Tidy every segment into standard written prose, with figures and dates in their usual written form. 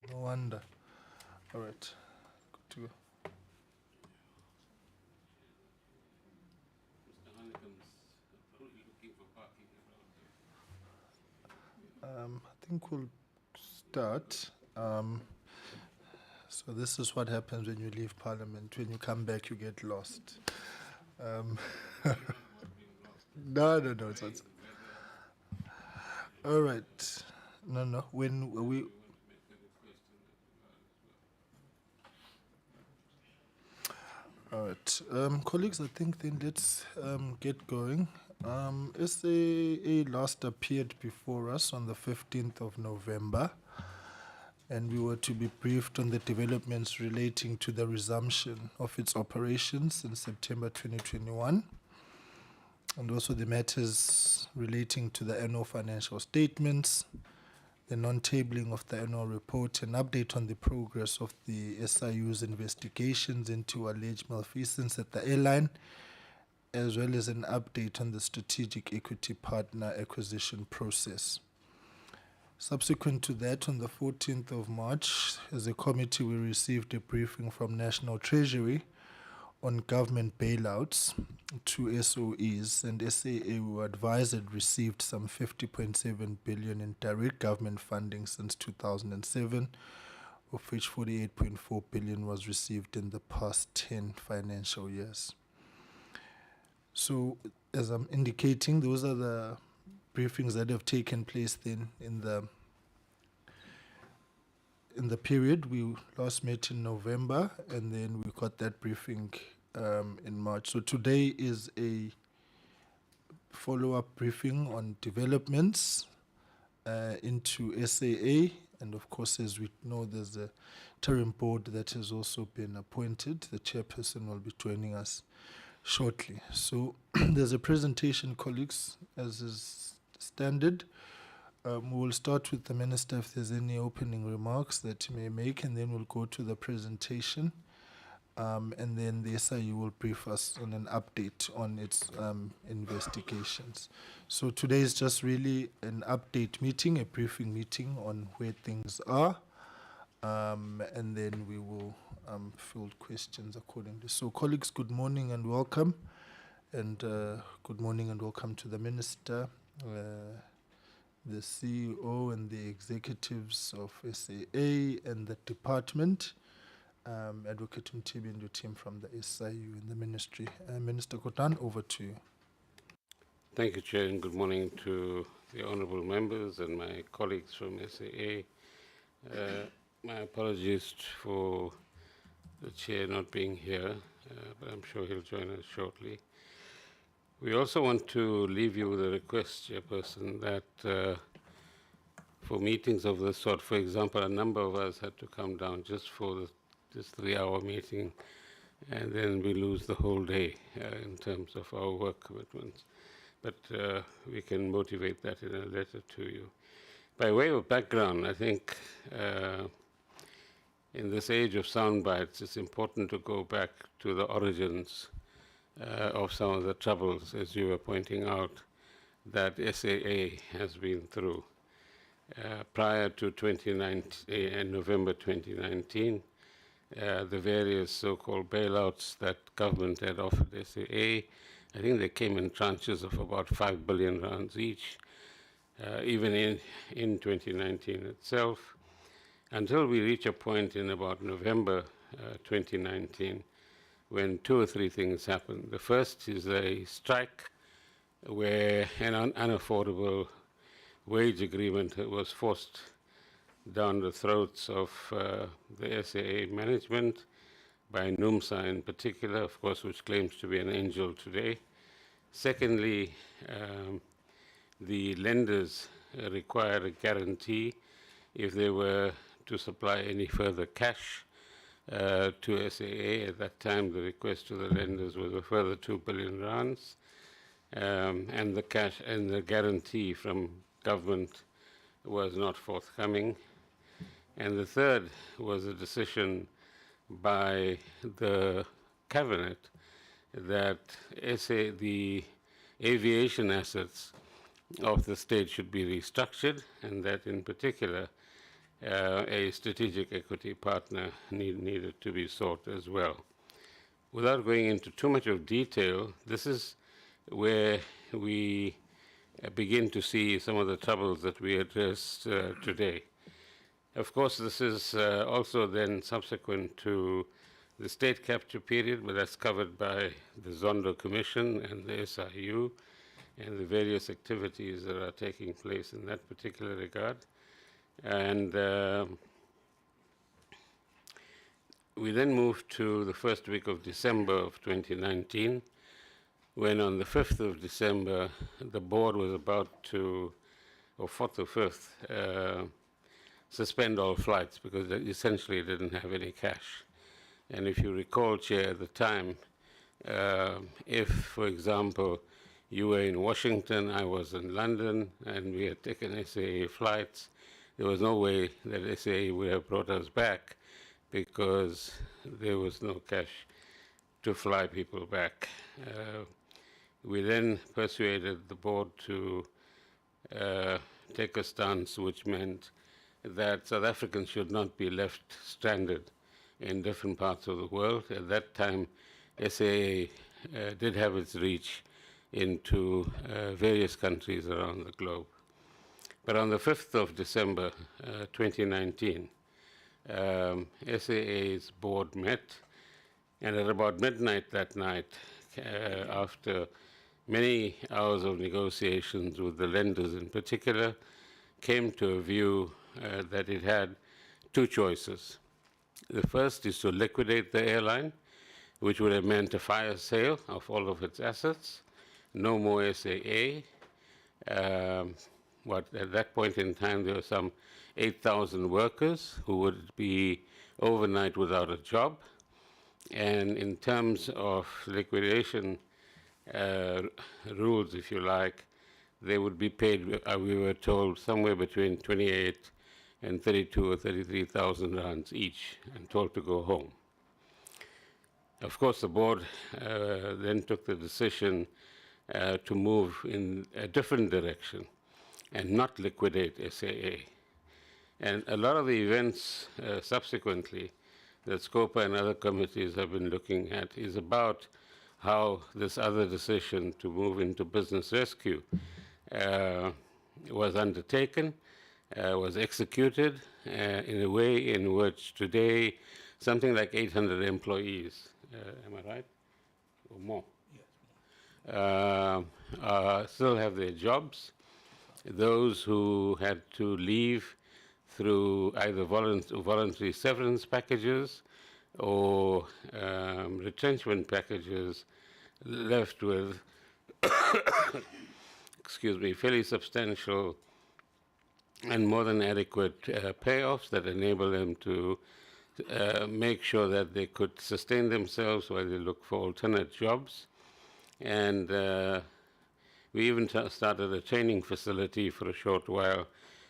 No wonder. All right. Good to go. I think we'll start. So this is what happens when you leave Parliament. When you come back, you get lost. Um, no. It's all right. No. When we All right, colleagues, I think then let's get going. SAA last appeared before us on the 15th of November, and we were to be briefed on the developments relating to the resumption of its operations in September 2021, and also the matters relating to the annual financial statements, the non-tabling of the annual report, an update on the progress of the SIU's investigations into alleged malfeasance at the airline, as well as an update on the strategic equity partner acquisition process. Subsequent to that, on the 14th of March, as a committee, we received a briefing from National Treasury on government bailouts to SOEs, and SAA, we were advised, had received some 50.7 billion in direct government funding since 2007, of which 48.4 billion was received in the past 10 financial years. So, as I'm indicating, those are the briefings that have taken place then in the period. We last met in November, and then we got that briefing in March. So today is a follow-up briefing on developments into SAA, and of course, as we know, there's a interim board that has also been appointed. The chairperson will be joining us shortly. So there's a presentation, colleagues, as is standard. We'll start with the Minister if there's any opening remarks that he may make, and then we'll go to the presentation. And then the SIU will brief us on an update on its investigations. So today is just really an update meeting, a briefing meeting on where things are, and then we will field questions accordingly. So colleagues, good morning and welcome. And good morning and welcome to the Minister, the CEO and the executives of SAA and the department, Advocate Mtibi and your team from the SIU and the ministry. Minister Kotan, over to you. Thank you, Chair, and good morning to the honourable members and my colleagues from SAA. My apologies for the Chair not being here, but I'm sure he'll join us shortly. We also want to leave you with a request, Chairperson, that for meetings of this sort, for example, a number of us had to come down just for this 3-hour meeting, and then we lose the whole day in terms of our work commitments. But we can motivate that in a letter to you. By way of background, I think in this age of sound bites, it's important to go back to the origins of some of the troubles, as you were pointing out, that SAA has been through. Prior to November 2019, the various so-called bailouts that government had offered SAA, I think they came in tranches of about 5 billion rands each, even in 2019 itself, until we reach a point in about November 2019 when 2 or 3 things happened. The first is a strike where an unaffordable wage agreement was forced down the throats of the SAA management by NUMSA in particular, of course, which claims to be an angel today. Secondly, the lenders required a guarantee if they were to supply any further cash to SAA. At that time, the request to the lenders was a further 2 billion rands, and the cash and the guarantee from government was not forthcoming. And the third was a decision by the cabinet that the aviation assets of the state should be restructured, and that in particular a strategic equity partner needed to be sought as well. Without going into too much of detail, this is where we begin to see some of the troubles that we addressed today. Of course, this is also then subsequent to the state capture period, but that's covered by the Zondo Commission and the SIU and the various activities that are taking place in that particular regard. And we then moved to the first week of December of 2019, when on the 5th of December, the board was about to, or 4th or 5th, suspend all flights because they essentially didn't have any cash. And if you recall, Chair, at the time, if, for example, you were in Washington, I was in London, and we had taken SAA flights, there was no way that SAA would have brought us back because there was no cash to fly people back. We then persuaded the board to take a stance which meant that South Africans should not be left stranded in different parts of the world. At that time, SAA did have its reach into various countries around the globe. But on the 5th of December 2019, SAA's board met, and at about midnight that night, after many hours of negotiations with the lenders in particular, came to a view that it had two choices. The first is to liquidate the airline, which would have meant a fire sale of all of its assets, no more SAA. At that point in time, there were some 8,000 workers who would be overnight without a job. And in terms of liquidation rules, if you like, they would be paid, we were told, somewhere between 28 and 32 or 33,000 rands each, and told to go home. Of course, the board then took the decision to move in a different direction and not liquidate SAA. And a lot of the events subsequently that SCOPA and other committees have been looking at is about how this other decision to move into business rescue was undertaken, was executed in a way in which today something like 800 employees, am I right, or more, still have their jobs. Those who had to leave through either voluntary severance packages or retrenchment packages left with excuse me, fairly substantial and more than adequate payoffs that enable them to make sure that they could sustain themselves while they look for alternate jobs. And we even started a training facility for a short while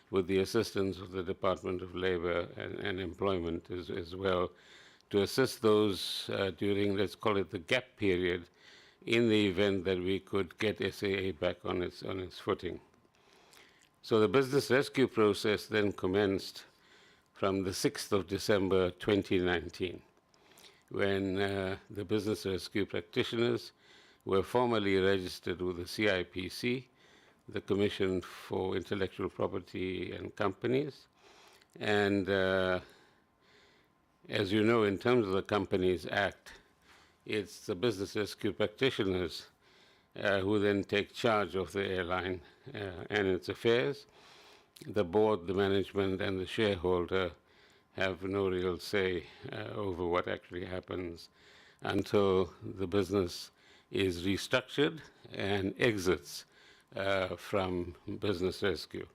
with the assistance of the Department of Labor and Employment as well, to assist those during, let's call it the gap period, in the event that we could get SAA back on its footing. So the business rescue process then commenced from the 6th of December 2019, when the business rescue practitioners were formally registered with the CIPC, the Commission for Intellectual Property and Companies. And as you know, in terms of the Companies Act, it's the business rescue practitioners who then take charge of the airline and its affairs. The board, the management, and the shareholder have no real say over what actually happens until the business is restructured and exits from business rescue.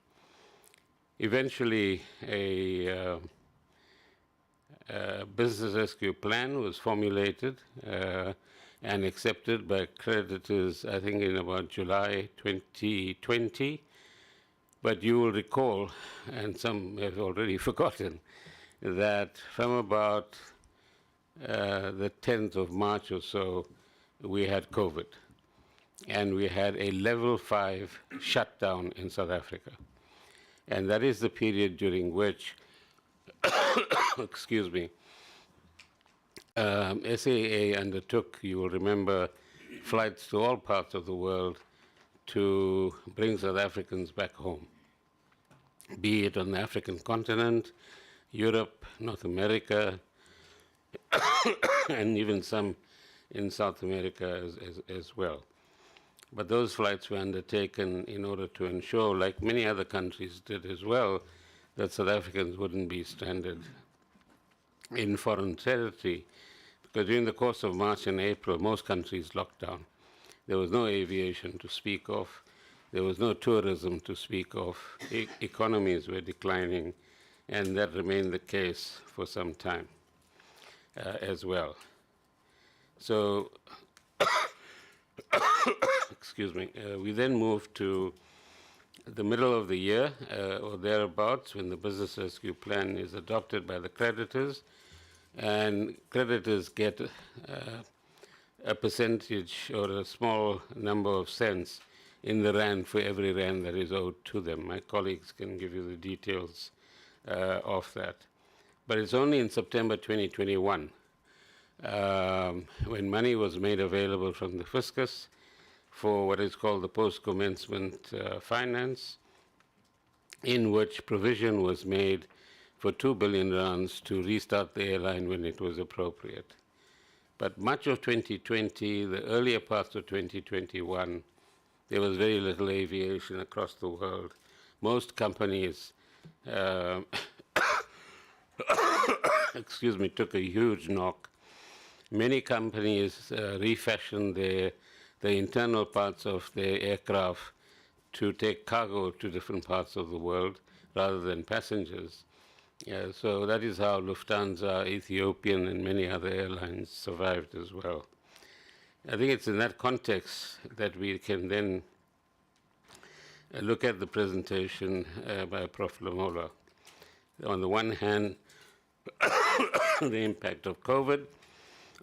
Eventually, a business rescue plan was formulated and accepted by creditors, I think in about July 2020. But you will recall, and some have already forgotten, that from about the 10th of March or so, we had COVID. And we had a level 5 shutdown in South Africa. And that is the period during which excuse me, SAA undertook, you will remember, flights to all parts of the world to bring South Africans back home, be it on the African continent, Europe, North America, and even some in South America as well. But those flights were undertaken in order to ensure, like many other countries did as well, that South Africans wouldn't be stranded in foreign territory. Because during the course of March and April, most countries locked down. There was no aviation to speak of. There was no tourism to speak of. Economies were declining, and that remained the case for some time as well. So, excuse me, we then moved to the middle of the year or thereabouts when the business rescue plan is adopted by the creditors, and creditors get a percentage or a small number of cents in the rand for every rand that is owed to them. My colleagues can give you the details of that. But it's only in September 2021 when money was made available from the fiscus for what is called the post-commencement finance, in which provision was made for 2 billion rands to restart the airline when it was appropriate. But much of 2020, the earlier parts of 2021, there was very little aviation across the world. Most companies, excuse me, took a huge knock. Many companies refashioned the internal parts of their aircraft to take cargo to different parts of the world rather than passengers. So that is how Lufthansa, Ethiopian, and many other airlines survived as well. I think it's in that context that we can then look at the presentation by Prof. Lamola. On the one hand, the impact of COVID.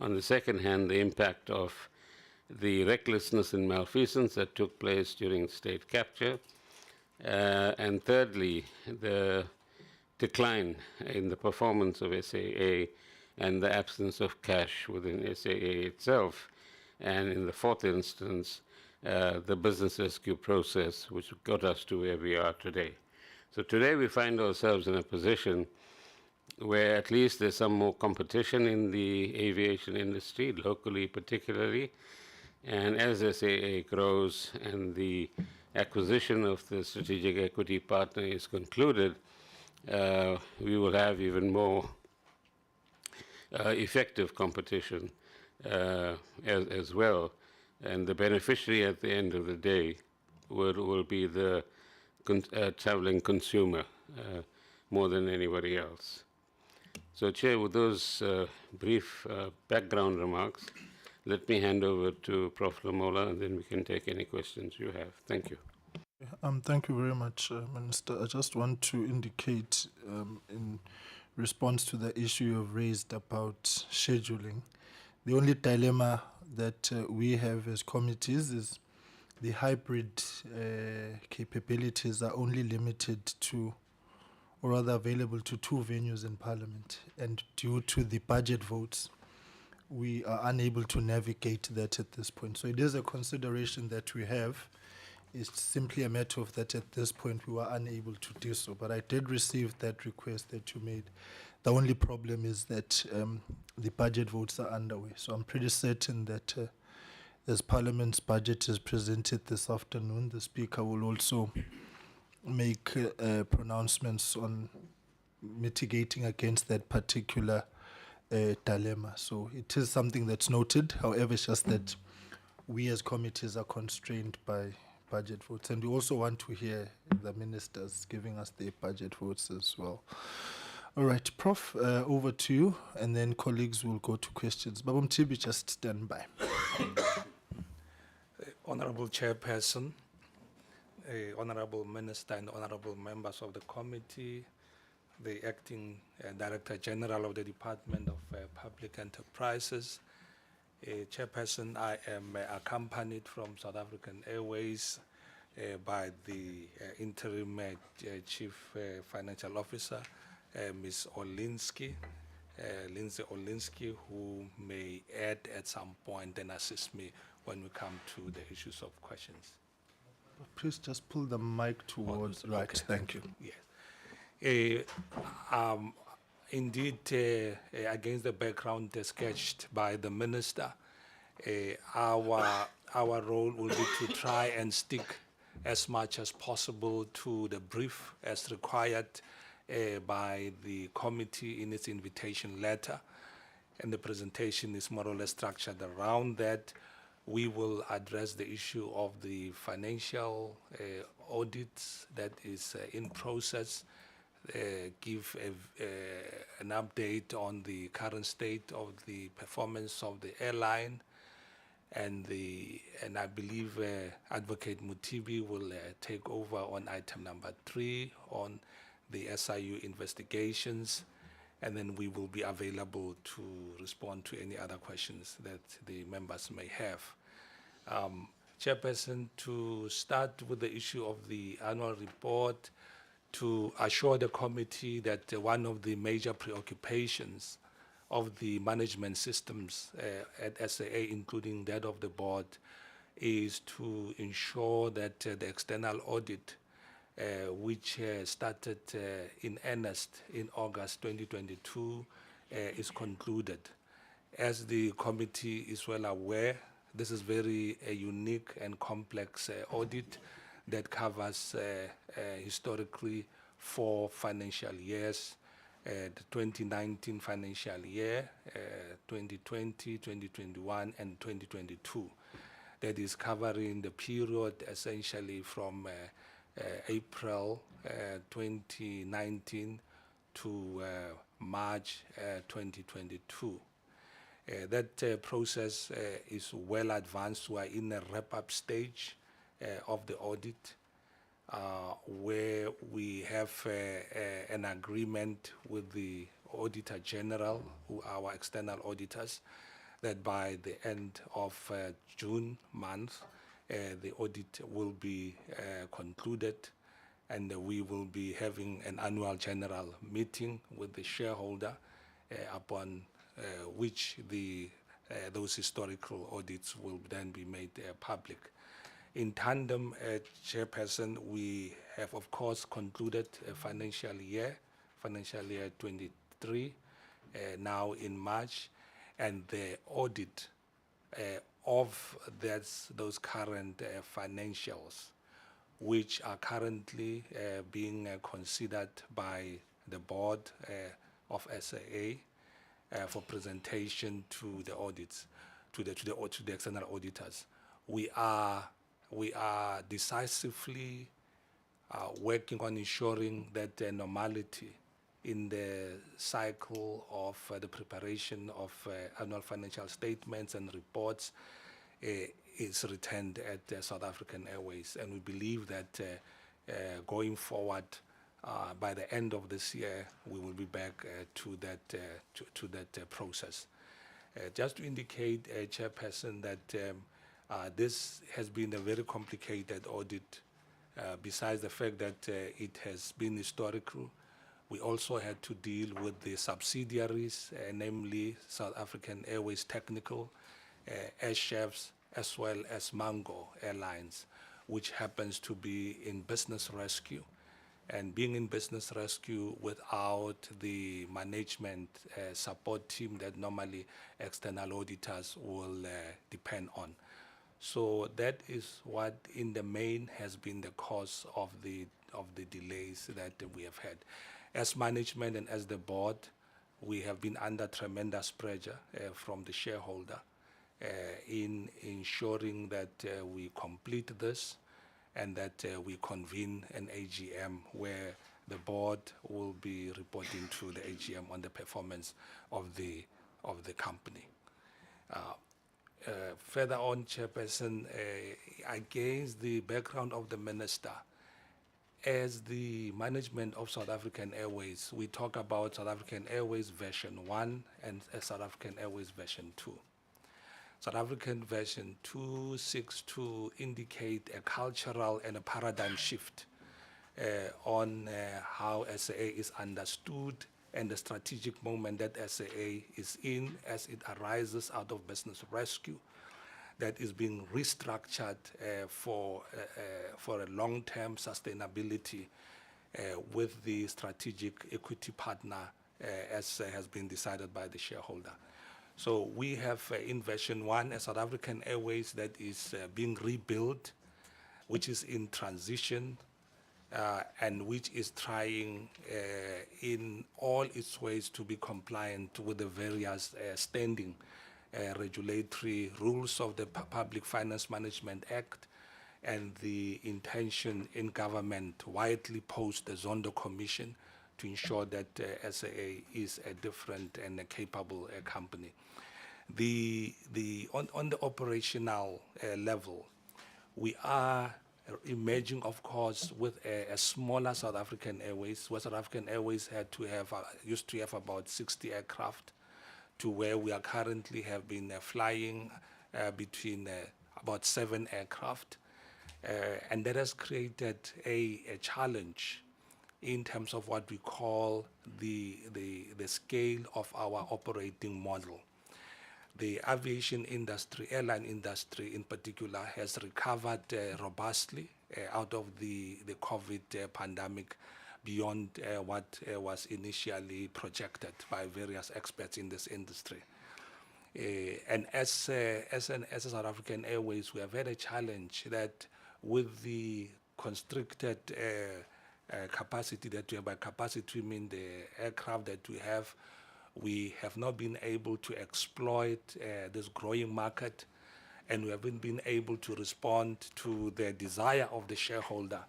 On the second hand, the impact of the recklessness and malfeasance that took place during state capture. And thirdly, the decline in the performance of SAA and the absence of cash within SAA itself. And in the fourth instance, the business rescue process, which got us to where we are today. So today we find ourselves in a position where at least there's some more competition in the aviation industry, locally particularly. And as SAA grows and the acquisition of the strategic equity partner is concluded, we will have even more effective competition as well. And the beneficiary at the end of the day will be the traveling consumer more than anybody else. So, Chair, with those brief background remarks, let me hand over to Prof. Lamola, and then we can take any questions you have. Thank you. Thank you very much, Minister. I just want to indicate in response to the issue you've raised about scheduling, the only dilemma that we have as committees is the hybrid capabilities are only limited to, or rather available to, 2 venues in Parliament. And due to the budget votes, we are unable to navigate that at this point. So it is a consideration that we have. It's simply a matter of that at this point we were unable to do so. But I did receive that request that you made. The only problem is that the budget votes are underway. So I'm pretty certain that as Parliament's budget is presented this afternoon, the Speaker will also make pronouncements on mitigating against that particular dilemma. So it is something that's noted. However, it's just that we as committees are constrained by budget votes. And we also want to hear the ministers giving us their budget votes as well. All right, Prof, over to you, and then colleagues will go to questions. Babam Tibi, just stand by. Honorable Chairperson, Honorable Minister, and Honorable members of the committee, the Acting Director General of the Department of Public Enterprises. Chairperson, I am accompanied from South African Airways by the interim Chief Financial Officer, Ms. Olinsky, Lindsay Olinsky, who may add at some point and assist me when we come to the issues of questions. Please just pull the mic towards, right, okay. thank you. Yes. Indeed, against the background sketched by the minister, our role will be to try and stick as much as possible to the brief as required by the committee in its invitation letter. And the presentation is more or less structured around that. We will address the issue of the financial audits that is in process, give an update on the current state of the performance of the airline, and I believe Advocate Mutibi will take over on item number 3 on the SIU investigations, and then we will be available to respond to any other questions that the members may have. Chairperson, to start with the issue of the annual report, to assure the committee that one of the major preoccupations of the management systems at SAA, including that of the board, is to ensure that the external audit, which started in earnest in August 2022, is concluded. As the committee is well aware, this is very unique and complex audit that covers historically 4 financial years, the 2019 financial year, 2020, 2021, and 2022. That is covering the period essentially from April 2019 to March 2022. That process is well advanced. We are in a wrap-up stage of the audit, where we have an agreement with the Auditor General, who are our external auditors, that by the end of June month, the audit will be concluded, and we will be having an annual general meeting with the shareholder, upon which those historical audits will then be made public. In tandem, Chairperson, we have of course concluded financial year 23, now in March, and the audit of those current financials, which are currently being considered by the board of SAA for presentation to the audits, to the external auditors. We are decisively working on ensuring that normality in the cycle of the preparation of annual financial statements and reports is returned at South African Airways, and we believe that going forward, by the end of this year, we will be back to that process. Just to indicate, Chairperson, that this has been a very complicated audit. Besides the fact that it has been historical, we also had to deal with the subsidiaries, namely South African Airways Technical, Air Chefs, as well as Mango Airlines, which happens to be in business rescue. And being in business rescue without the management support team that normally external auditors will depend on. So that is what in the main has been the cause of the delays that we have had. As management and as the board, we have been under tremendous pressure from the shareholder in ensuring that we complete this, and that we convene an AGM where the board will be reporting to the AGM on the performance of the company. Further on, Chairperson, against the background of the minister, as the management of South African Airways, we talk about South African Airways version 1 and South African Airways version 2. South African version 2 seeks to indicate a cultural and a paradigm shift on how SAA is understood and the strategic moment that SAA is in as it arises out of business rescue that is being restructured for a long-term sustainability with the strategic equity partner as has been decided by the shareholder. So we have in version 1 a South African Airways that is being rebuilt, which is in transition and which is trying in all its ways to be compliant with the various standing regulatory rules of the Public Finance Management Act and the intention in government widely post the Zondo Commission to ensure that SAA is a different and a capable company. On the operational level, we are emerging, of course, with a smaller South African Airways, where South African Airways used to have about 60 aircraft, to where we are currently have been flying between about 7 aircraft. And that has created a challenge in terms of what we call the scale of our operating model. The aviation industry, airline industry in particular, has recovered robustly out of the COVID pandemic beyond what was initially projected by various experts in this industry. And as a South African Airways, we have had a challenge that with the constricted capacity that we have, by capacity we mean the aircraft that we have not been able to exploit this growing market, and we haven't been able to respond to the desire of the shareholder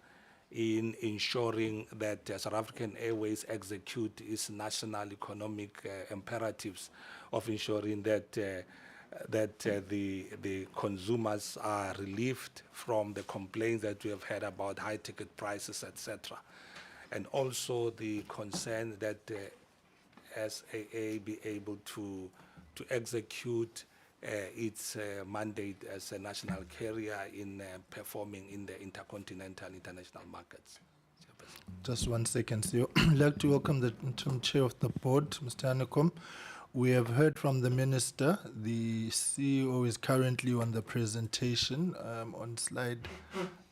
in ensuring that South African Airways execute its national economic imperatives of ensuring that the consumers are relieved from the complaints that we have had about high ticket prices, etc. And also the concern that SAA be able to execute its mandate as a national carrier in performing in the intercontinental international markets. Just 1 second, CEO. I'd like to welcome the interim chair of the board, Mr. Hanekom. We have heard from the minister. The CEO is currently on the presentation on slide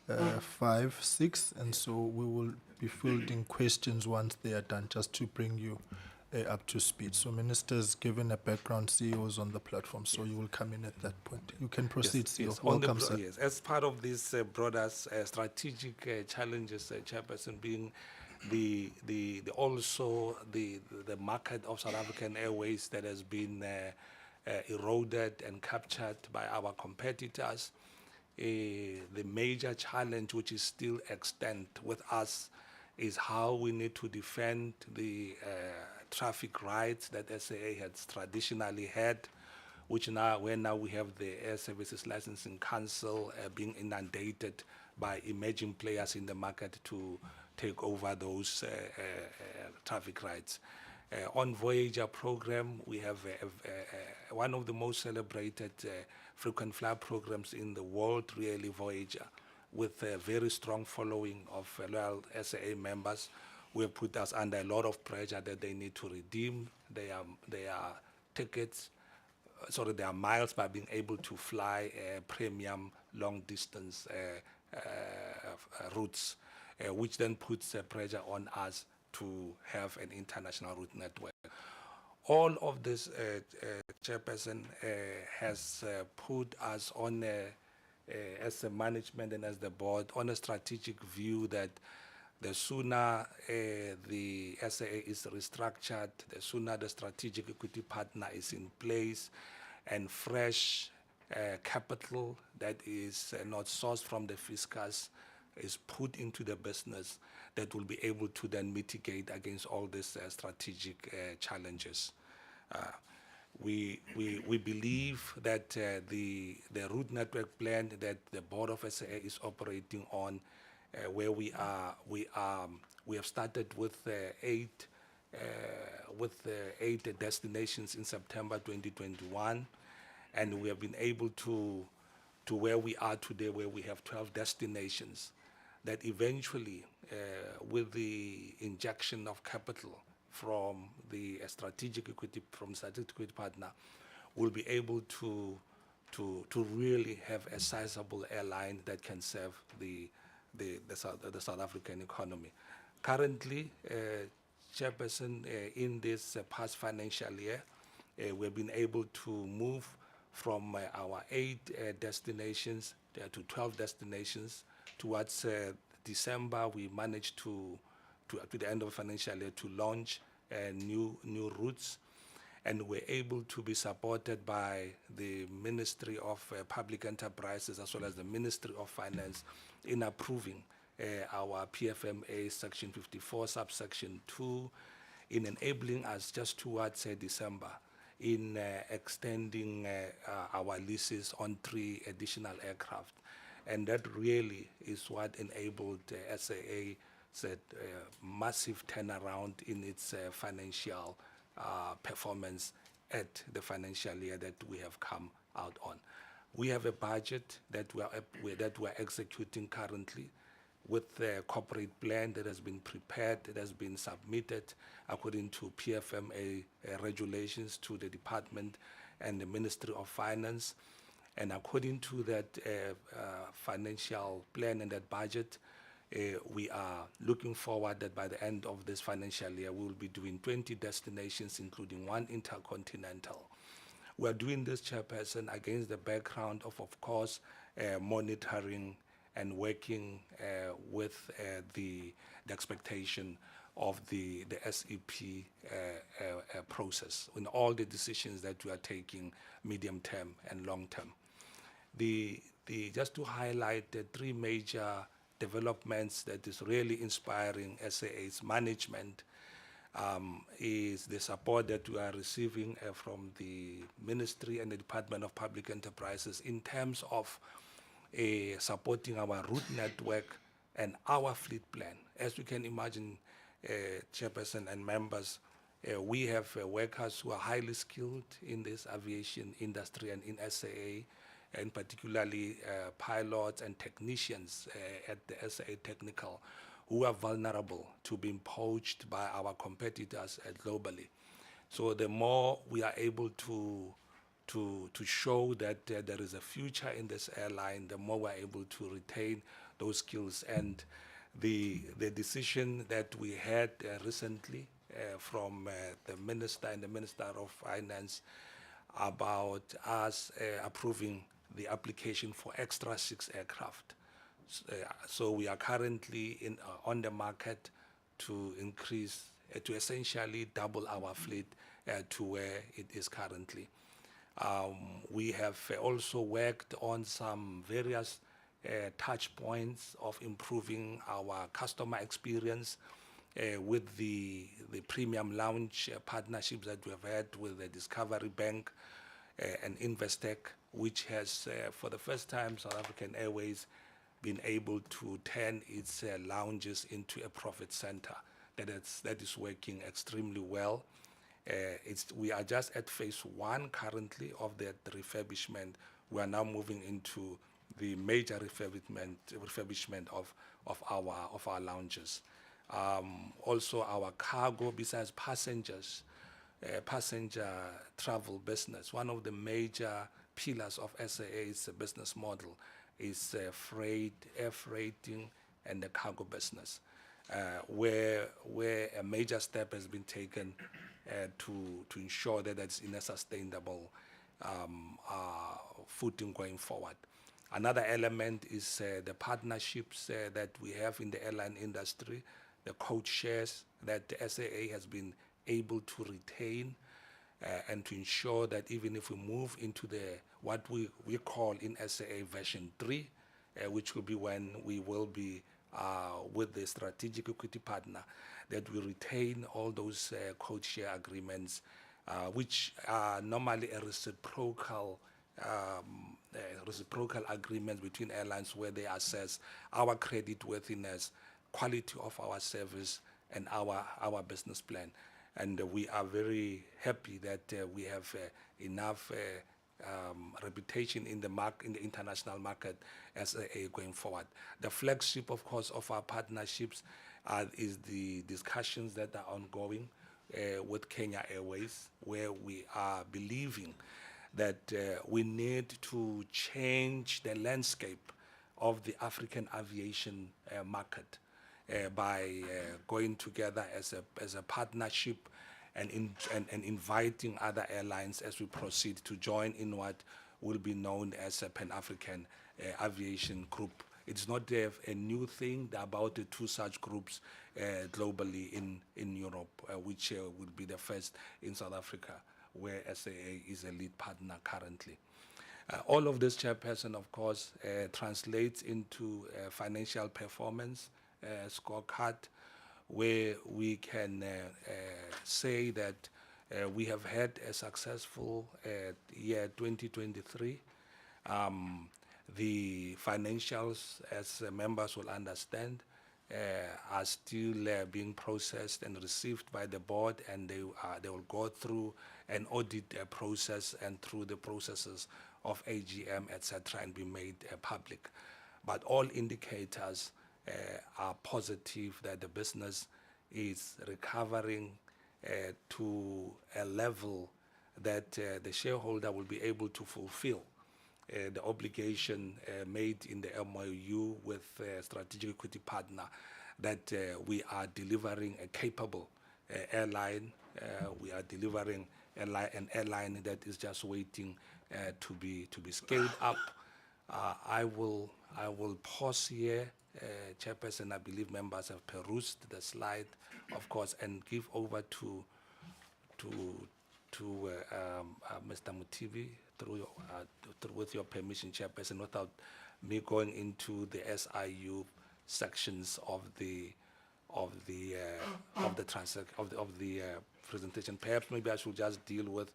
5, 6, and so we will be fielding questions once they are done, just to bring you up to speed. So minister's given a background, CEOs on the platform, so you will come in at that point. You can proceed, CEO. Yes. Welcome, sir. Yes. As part of these broader strategic challenges, Chairperson, being also the market of South African Airways that has been eroded and captured by our competitors. The major challenge which is still extant with us is how we need to defend the traffic rights that SAA has traditionally had, which now we have the Air Services Licensing Council being inundated by emerging players in the market to take over those traffic rights. On Voyager program, we have one of the most celebrated frequent flyer programs in the world, really, Voyager, with a very strong following of loyal SAA members, who have put us under a lot of pressure that they need to redeem their tickets, their miles, by being able to fly premium long distance routes, which then puts pressure on us to have an international route network. All of this, Chairperson, has put us on, as a management and as the board, on a strategic view that the sooner the SAA is restructured, the sooner the strategic equity partner is in place, and fresh capital that is not sourced from the fiscus is put into the business, that will be able to then mitigate against all these strategic challenges. We believe that the route network plan that the board of SAA is operating on, where we have started with 8 destinations in September 2021, and we have been able to where we are today, where we have 12 destinations. that eventually, with the injection of capital from the strategic equity partner, we'll be able to really have a sizable airline that can serve the South African economy. Currently, Chairperson, in this past financial year, we've been able to move from our 8 destinations to 12 destinations. Towards December, we managed to the end of the financial year, to launch new routes, and we're able to be supported by the Ministry of Public Enterprises as well as the Ministry of Finance in approving our PFMA Section 54, subsection 2, in enabling us just towards December in extending our leases on 3 additional aircraft. And that really is what enabled SAA said massive turnaround in its financial performance at the financial year that we have come out on. We have a budget that we're executing currently, with the corporate plan that has been prepared, that has been submitted according to PFMA regulations to the department and the Ministry of Finance. And according to that financial plan and that budget, we are looking forward that by the end of this financial year, we will be doing 20 destinations, including 1 intercontinental. We are doing this, Chairperson, against the background of course, monitoring and working with the expectation of the SEP process in all the decisions that we are taking, medium term and long term. Just to highlight the 3 major developments that is really inspiring SAA's management, is the support that we are receiving from the Ministry and the Department of Public Enterprises in terms of supporting our route network and our fleet plan. As you can imagine, Chairperson and members, we have workers who are highly skilled in this aviation industry and in SAA, and particularly pilots and technicians at the SAA Technical, who are vulnerable to being poached by our competitors globally. So the more we are able to show that there is a future in this airline, the more we're able to retain those skills. And the decision that we had recently from the Minister and the Minister of Finance about us approving the application for extra 6 aircraft. So we are currently on the market to increase, to essentially double our fleet to where it is currently. We have also worked on some various touch points of improving our customer experience with the premium lounge partnerships that we have had with the Discovery Bank and Investec, which has, for the first time, South African Airways been able to turn its lounges into a profit center. That is working extremely well. We are just at phase 1 currently of that refurbishment. We are now moving into the major refurbishment of our lounges. Also, our cargo, besides passengers, passenger travel business, one of the major pillars of SAA's business model is air freighting and the cargo business, where a major step has been taken to ensure that that's in a sustainable footing going forward. Another element is the partnerships that we have in the airline industry, the code shares that the SAA has been able to retain and to ensure that even if we move into what we call in SAA version 3, which will be when we will be with the strategic equity partner, that we retain all those code share agreements, which are normally a reciprocal agreement between airlines, where they assess our creditworthiness, quality of our service, and our business plan. And we are very happy that we have enough reputation in the in the international market as a going forward. The flagship, of course, of our partnerships is the discussions that are ongoing with Kenya Airways, where we are believing that we need to change the landscape of the African aviation market by going together as a partnership and inviting other airlines as we proceed to join in what will be known as a Pan-African aviation group. It's not a new thing. There are about two such groups globally in Europe, which will be the first in South Africa, where SAA is a lead partner currently. All of this, Chairperson, of course, translates into financial performance scorecard, where we can say that we have had a successful year 2023. The financials, as members will understand, are still being processed and received by the board, and they will go through an audit process and through the processes of AGM, etc., and be made public. But all indicators are positive that the business is recovering to a level that the shareholder will be able to fulfill the obligation made in the MOU with strategic equity partner, that we are delivering a capable airline. We are delivering an airline that is just waiting to be scaled up. I will pause here, Chairperson. I believe members have perused the slide, of course, and give over to Mr. Mutivi with your permission, Chairperson, without me going into the SIU sections of the presentation. Perhaps maybe I should just deal with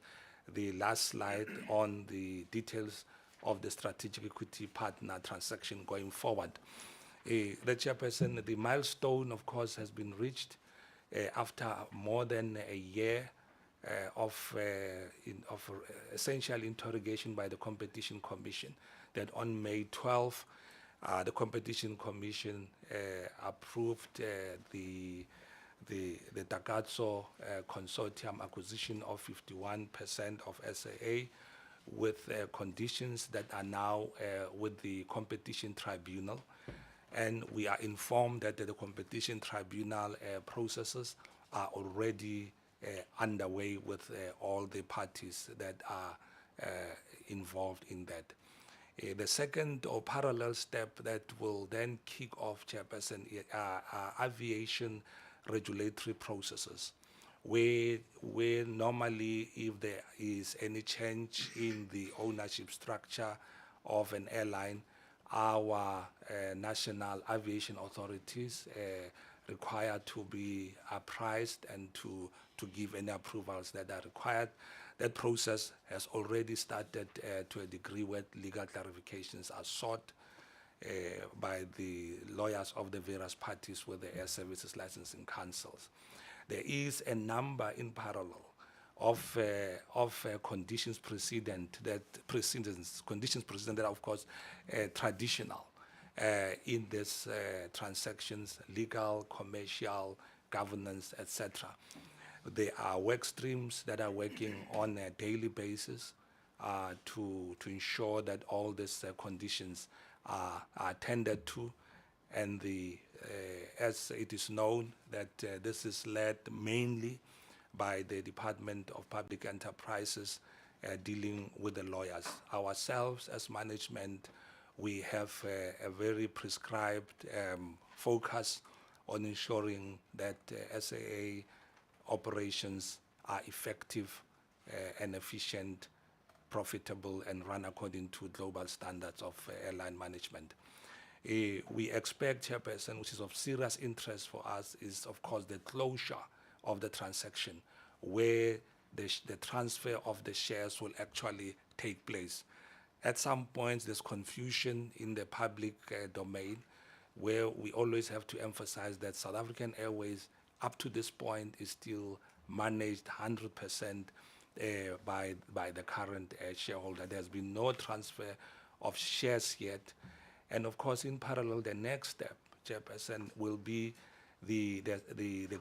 the last slide on the details of the strategic equity partner transaction going forward. The Chairperson, the milestone, of course, has been reached after more than a year of essential interrogation by the Competition Commission, that on May 12, the Competition Commission approved the Takatso Consortium acquisition of 51% of SAA with conditions that are now with the Competition Tribunal. And we are informed that the Competition Tribunal processes are already underway with all the parties that are involved in that. The second or parallel step that will then kick off, Chairperson, are aviation regulatory processes, where normally if there is any change in the ownership structure of an airline, our national aviation authorities required to be apprised and to give any approvals that are required. That process has already started to a degree where legal clarifications are sought by the lawyers of the various parties with the Air Services Licensing Councils. There is a number in parallel of conditions precedent that are, of course, traditional in these transactions: legal, commercial, governance, etc. There are work streams that are working on a daily basis to ensure that all these conditions are attended to, and as it is known that this is led mainly by the Department of Public Enterprises dealing with the lawyers. Ourselves as management, we have a very prescribed focus on ensuring that SAA operations are effective and efficient, profitable, and run according to global standards of airline management. We expect, Chairperson, which is of serious interest for us, is of course the closure of the transaction, where the transfer of the shares will actually take place. At some points, there's confusion in the public domain, where we always have to emphasize that South African Airways, up to this point, is still managed 100% by the current shareholder. There has been no transfer of shares yet. And of course, in parallel, the next step, Chairperson, will be the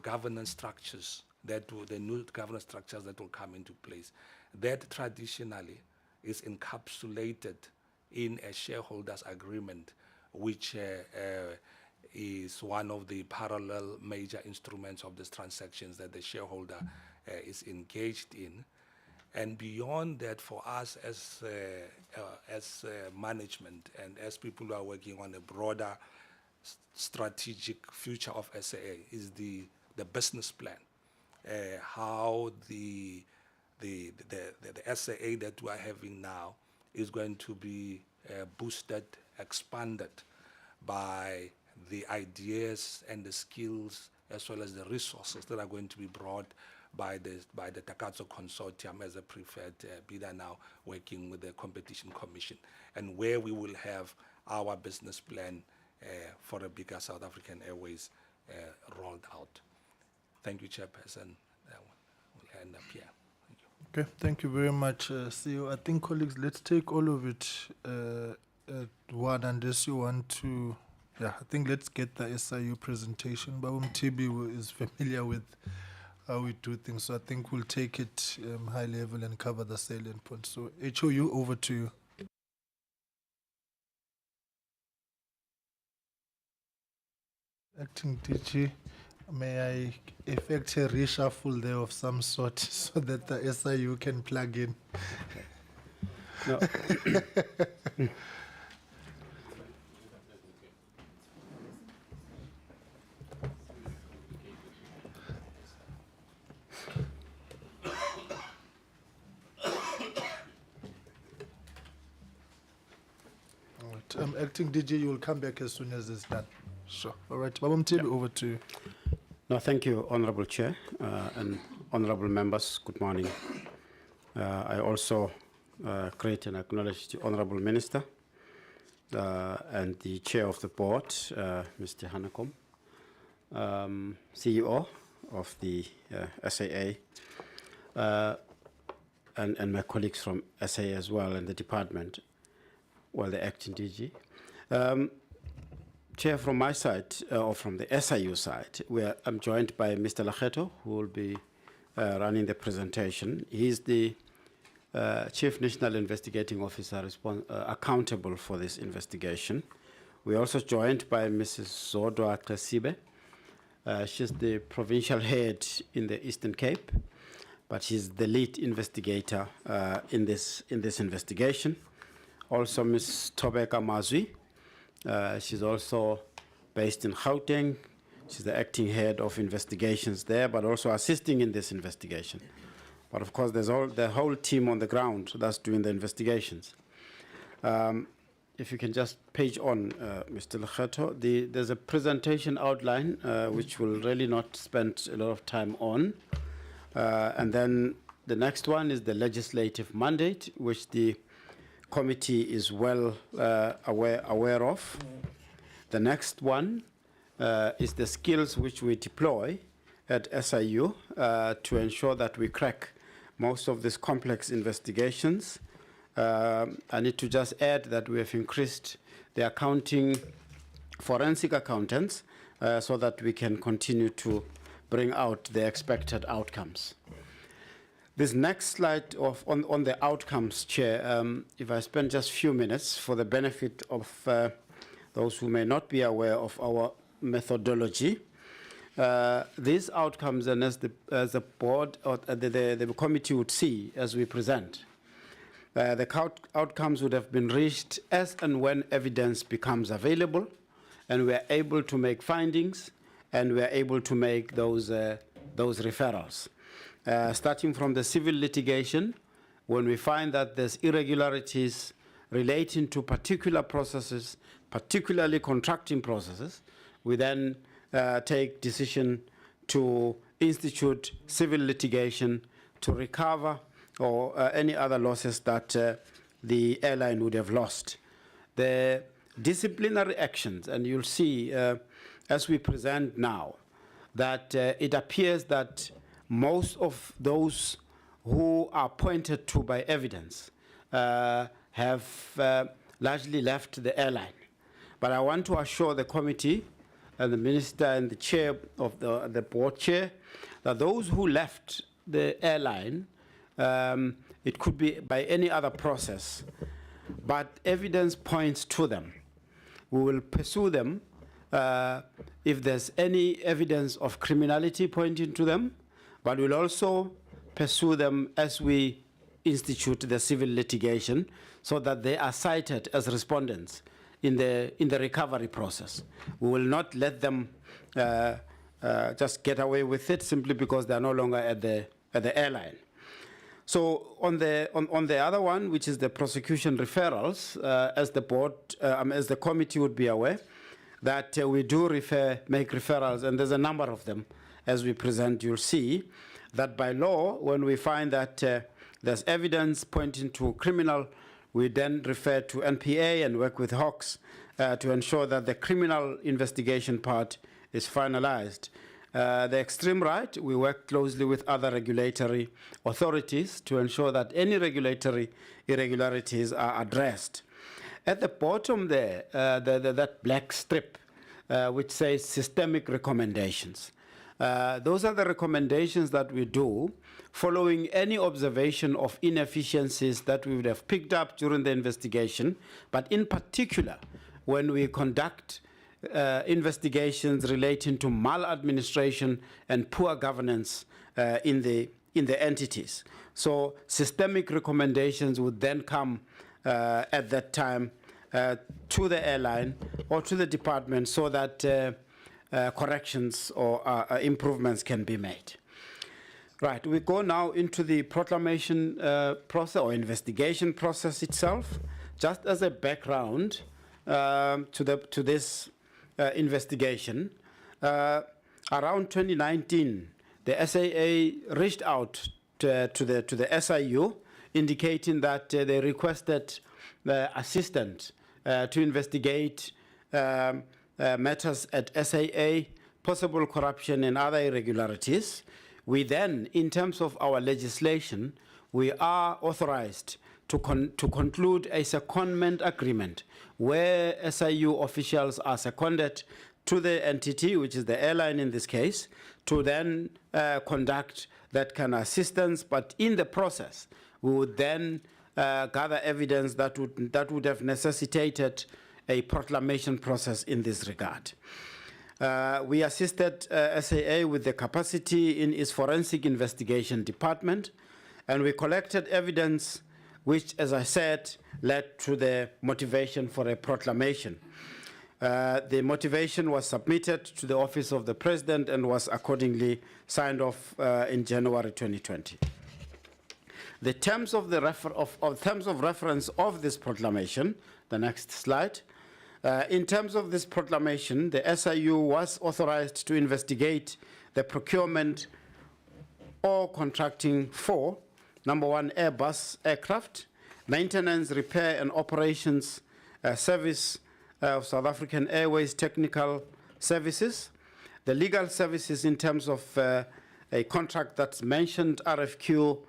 governance structures, the new governance structures that will come into place. That traditionally is encapsulated in a shareholders agreement, which is one of the parallel major instruments of these transactions that the shareholder is engaged in. And beyond that, for us as management and as people who are working on a broader strategic future of SAA, is the business plan, how the SAA that we are having now is going to be boosted, expanded by the ideas and the skills as well as the resources that are going to be brought by the Takatso Consortium as a preferred bidder now, working with the Competition Commission, and where we will have our business plan for a bigger South African Airways rolled out. Thank you, Chairperson. We'll end up here. Thank you. Okay, thank you very much, CEO. I think, colleagues, let's take all of it at one, unless you want to. Yeah, I think let's get the SIU presentation. Babum Tibi is familiar with how we do things, so I think we'll take it high level and cover the salient points. So, HOU, over to you. Acting DG, may I effect a reshuffle there of some sort so that the SIU can plug in? No. All right. Acting DG, you will come back as soon as it's done. Sure. All right. Babam Tibi, over to you. No, thank you, Honorable Chair and honorable members. Good morning. I also greet and acknowledge the Honorable Minister and the Chair of the Board, Mr. Hanekom, CEO of the SAA, and my colleagues from SA as well, and the department, well, the acting DG. Chair, from my side, or from the SIU side, I'm joined by Mr. Lacheto, who will be running the presentation. He's the Chief National Investigating Officer accountable for this investigation. We're also joined by Mrs. Zodwa Klesibe. She's the provincial head in the Eastern Cape, but she's the lead investigator in this investigation. Also, Ms. Tobeka Mazwi. She's also based in Gauteng. She's the acting head of investigations there, but also assisting in this investigation. But of course, there's the whole team on the ground that's doing the investigations. If you can just page on, Mr. Lekgetho, there's a presentation outline, which we'll really not spend a lot of time on. And then the next one is the legislative mandate, which the committee is well aware of. The next one is the skills which we deploy at SIU to ensure that we crack most of these complex investigations. I need to just add that we have increased the accounting forensic accountants so that we can continue to bring out the expected outcomes. This next slide on the outcomes, Chair, if I spend just a few minutes for the benefit of those who may not be aware of our methodology. These outcomes, and as the board or the committee would see as we present, the outcomes would have been reached as and when evidence becomes available, and we are able to make findings, and we are able to make those referrals. Starting from the civil litigation, when we find that there's irregularities relating to particular processes, particularly contracting processes, we then take decision to institute civil litigation to recover or any other losses that the airline would have lost. The disciplinary actions, and you'll see as we present now, that it appears that most of those who are pointed to by evidence have largely left the airline. But I want to assure the committee and the minister and the chair of the board chair that those who left the airline, it could be by any other process, but evidence points to them. We will pursue them if there's any evidence of criminality pointing to them, but we'll also pursue them as we institute the civil litigation so that they are cited as respondents in the recovery process. We will not let them just get away with it simply because they are no longer at the airline. So on the other one, which is the prosecution referrals, as the board, as the committee would be aware, that we do make referrals, and there's a number of them as we present. You'll see that by law, when we find that there's evidence pointing to criminal, we then refer to NPA and work with Hawks to ensure that the criminal investigation part is finalized. The extreme right, we work closely with other regulatory authorities to ensure that any regulatory irregularities are addressed. At the bottom there, that black strip, which says systemic recommendations. Those are the recommendations that we do following any observation of inefficiencies that we would have picked up during the investigation, but in particular, when we conduct investigations relating to maladministration and poor governance in the entities. So systemic recommendations would then come at that time to the airline or to the department so that corrections or improvements can be made. Right, we go now into the proclamation process or investigation process itself. Just as a background to this investigation, around 2019, the SAA reached out to the SIU, indicating that they requested the assistant to investigate matters at SAA, possible corruption and other irregularities. We then, in terms of our legislation, we are authorized to conclude a secondment agreement where SIU officials are seconded to the entity, which is the airline in this case, to then conduct that kind of assistance. But in the process, we would then gather evidence that would have necessitated a proclamation process in this regard. We assisted SAA with the capacity in its forensic investigation department, and we collected evidence which, as I said, led to the motivation for a proclamation. The motivation was submitted to the Office of the President and was accordingly signed off in January 2020. The terms of reference of this proclamation, the next slide. In terms of this proclamation, the SIU was authorized to investigate the procurement or contracting for, number one, Airbus aircraft, maintenance, repair, and operations service of South African Airways technical services, the legal services in terms of a contract that's mentioned, RFQ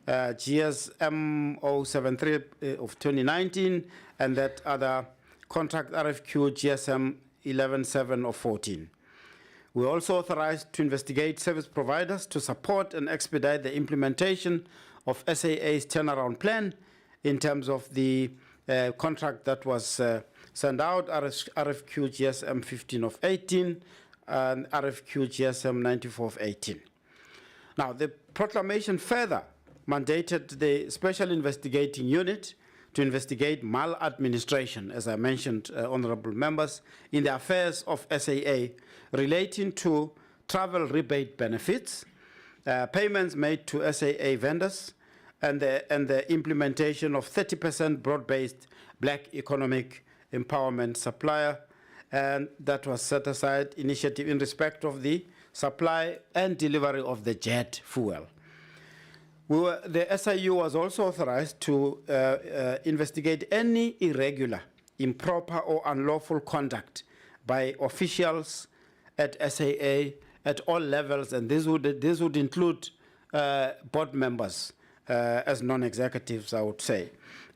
GSM 073 of 2019, and that other contract RFQ GSM 117 of 14. We also authorized to investigate service providers to support and expedite the implementation of SAA's turnaround plan in terms of the contract that was sent out, RFQ GSM 15 of 18 and RFQ GSM 94 of 18. Now, the proclamation further mandated the Special Investigating Unit to investigate maladministration, as I mentioned, honorable members, in the affairs of SAA relating to travel rebate benefits, payments made to SAA vendors, and the implementation of 30% broad-based black economic empowerment supplier, and that was set aside initiative in respect of the supply and delivery of the jet fuel. The SIU was also authorized to investigate any irregular, improper, or unlawful conduct by officials at SAA at all levels, and this would include board members as non-executives, I would say,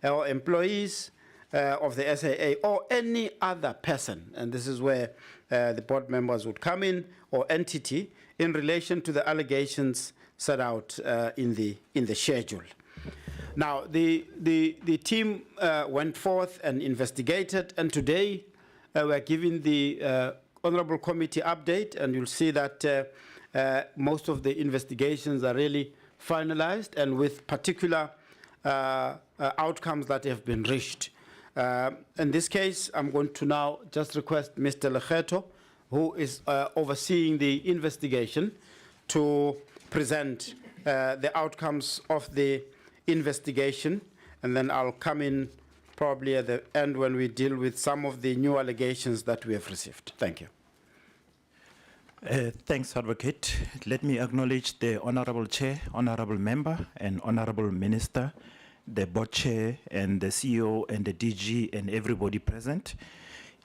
or employees of the SAA or any other person, and this is where the board members would come in, or entity, in relation to the allegations set out in the schedule. Now, the team went forth and investigated, and today we're giving the Honorable Committee update, and you'll see that most of the investigations are really finalized and with particular outcomes that have been reached. In this case, I'm going to now just request Mr. Lekgetho, who is overseeing the investigation, to present the outcomes of the investigation, and then I'll come in probably at the end when we deal with some of the new allegations that we have received. Thank you. Thanks, Advocate. Let me acknowledge the Honorable Chair, Honorable Member, and Honorable Minister, the Board Chair, and the CEO, and the DG, and everybody present.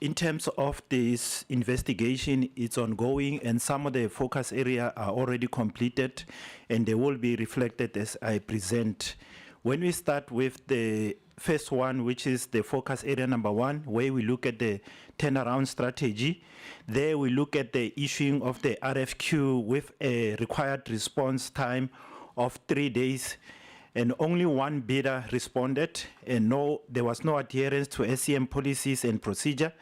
In terms of this investigation, it's ongoing, and some of the focus areas are already completed, and they will be reflected as I present. When we start with the first one, which is the focus area number 1, where we look at the turnaround strategy, there we look at the issuing of the RFQ with a required response time of 3 days, and only one bidder responded, and there was no adherence to SCM policies and procedure.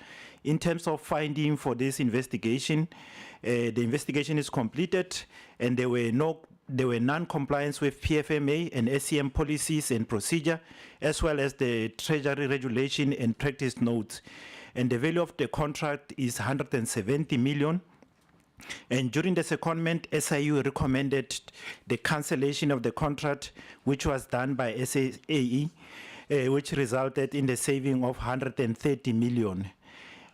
In terms of finding for this investigation, the investigation is completed, and there were non-compliance with PFMA and SCM policies and procedure, as well as the Treasury regulation and practice notes. And the value of the contract is 170 million. And during the secondment, SIU recommended the cancellation of the contract, which was done by SAAE, which resulted in the saving of 130 million.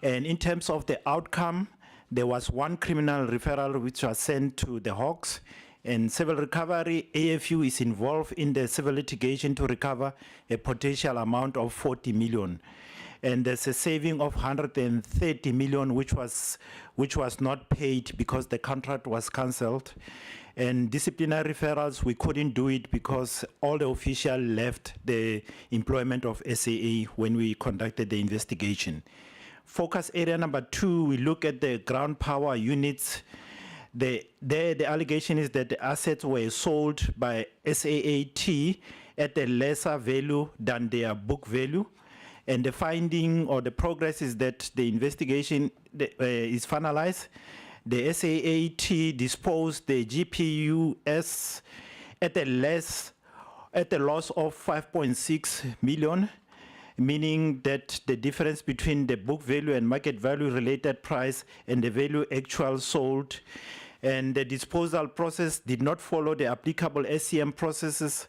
And in terms of the outcome, there was one criminal referral which was sent to the Hawks, and civil recovery, AFU is involved in the civil litigation to recover a potential amount of 40 million. And there's a saving of 130 million, which was not paid because the contract was cancelled. And disciplinary referrals, we couldn't do it because all the officials left the employment of SAA when we conducted the investigation. Focus area number 2, we look at the ground power units. The allegation is that the assets were sold by SAAT at a lesser value than their book value. And the finding or the progress is that the investigation is finalized. The SAAT disposed the GPUs at a loss of 5.6 million, meaning that the difference between the book value and market value related price and the value actual sold, and the disposal process did not follow the applicable SCM processes,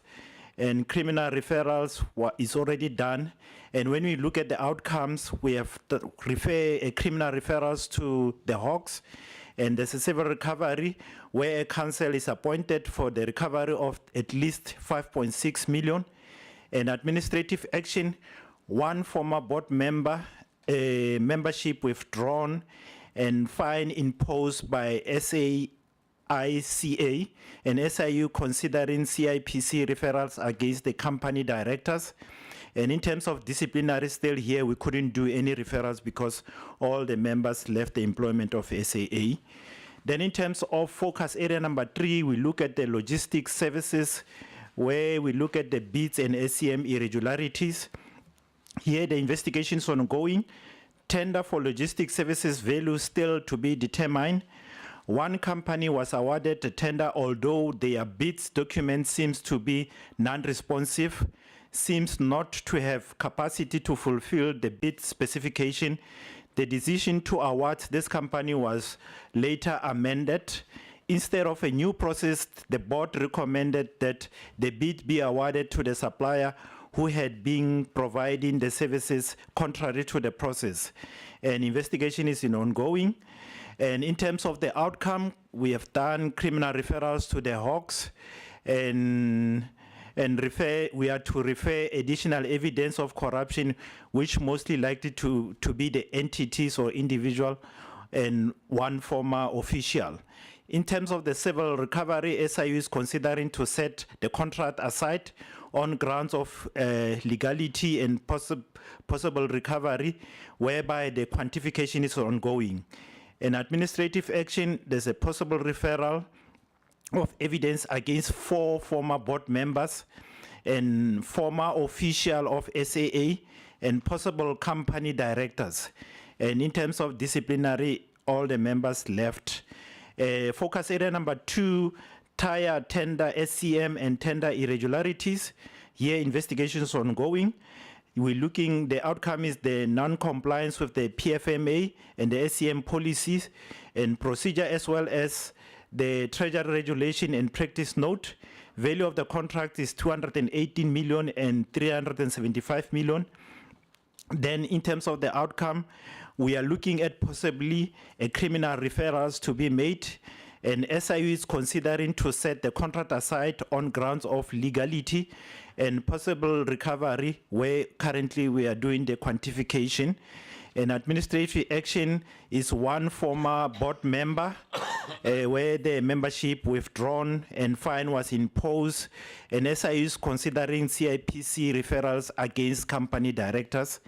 and criminal referrals is already done. And when we look at the outcomes, we have to refer criminal referrals to the Hawks, and there's a civil recovery where a counsel is appointed for the recovery of at least 5.6 million, and administrative action, one former board member, membership withdrawn, and fine imposed by SAICA and SIU considering CIPC referrals against the company directors. And in terms of disciplinary, still here, we couldn't do any referrals because all the members left the employment of SAA. Then in terms of focus area number 3, we look at the logistics services, where we look at the bids and SCM irregularities. Here, the investigation is ongoing. Tender for logistics services value still to be determined. One company was awarded a tender, although their bids document seems to be non-responsive, seems not to have capacity to fulfill the bid specification. The decision to award this company was later amended. Instead of a new process, the board recommended that the bid be awarded to the supplier who had been providing the services contrary to the process. And investigation is ongoing. And in terms of the outcome, we have done criminal referrals to the Hawks, and we are to refer additional evidence of corruption, which mostly likely to be the entities or individual and one former official. In terms of the civil recovery, SIU is considering to set the contract aside on grounds of legality and possible recovery, whereby the quantification is ongoing. In administrative action, there's a possible referral of evidence against 4 former board members and former official of SAA and possible company directors. And in terms of disciplinary, all the members left. Focus area number 2, tire tender SCM and tender irregularities. Here investigations ongoing. We're looking, the outcome is the non-compliance with the PFMA and the SCM policies and procedure, as well as the Treasury Regulation and Practice Note. Value of the contract is 218 million and 375 million. Then in terms of the outcome, we are looking at possibly a criminal referrals to be made, and SIU is considering to set the contract aside on grounds of legality and possible recovery, where currently we are doing the quantification. And administrative action is 1 former board member where the membership withdrawn and fine was imposed, and SIU is considering CIPC referrals against company directors,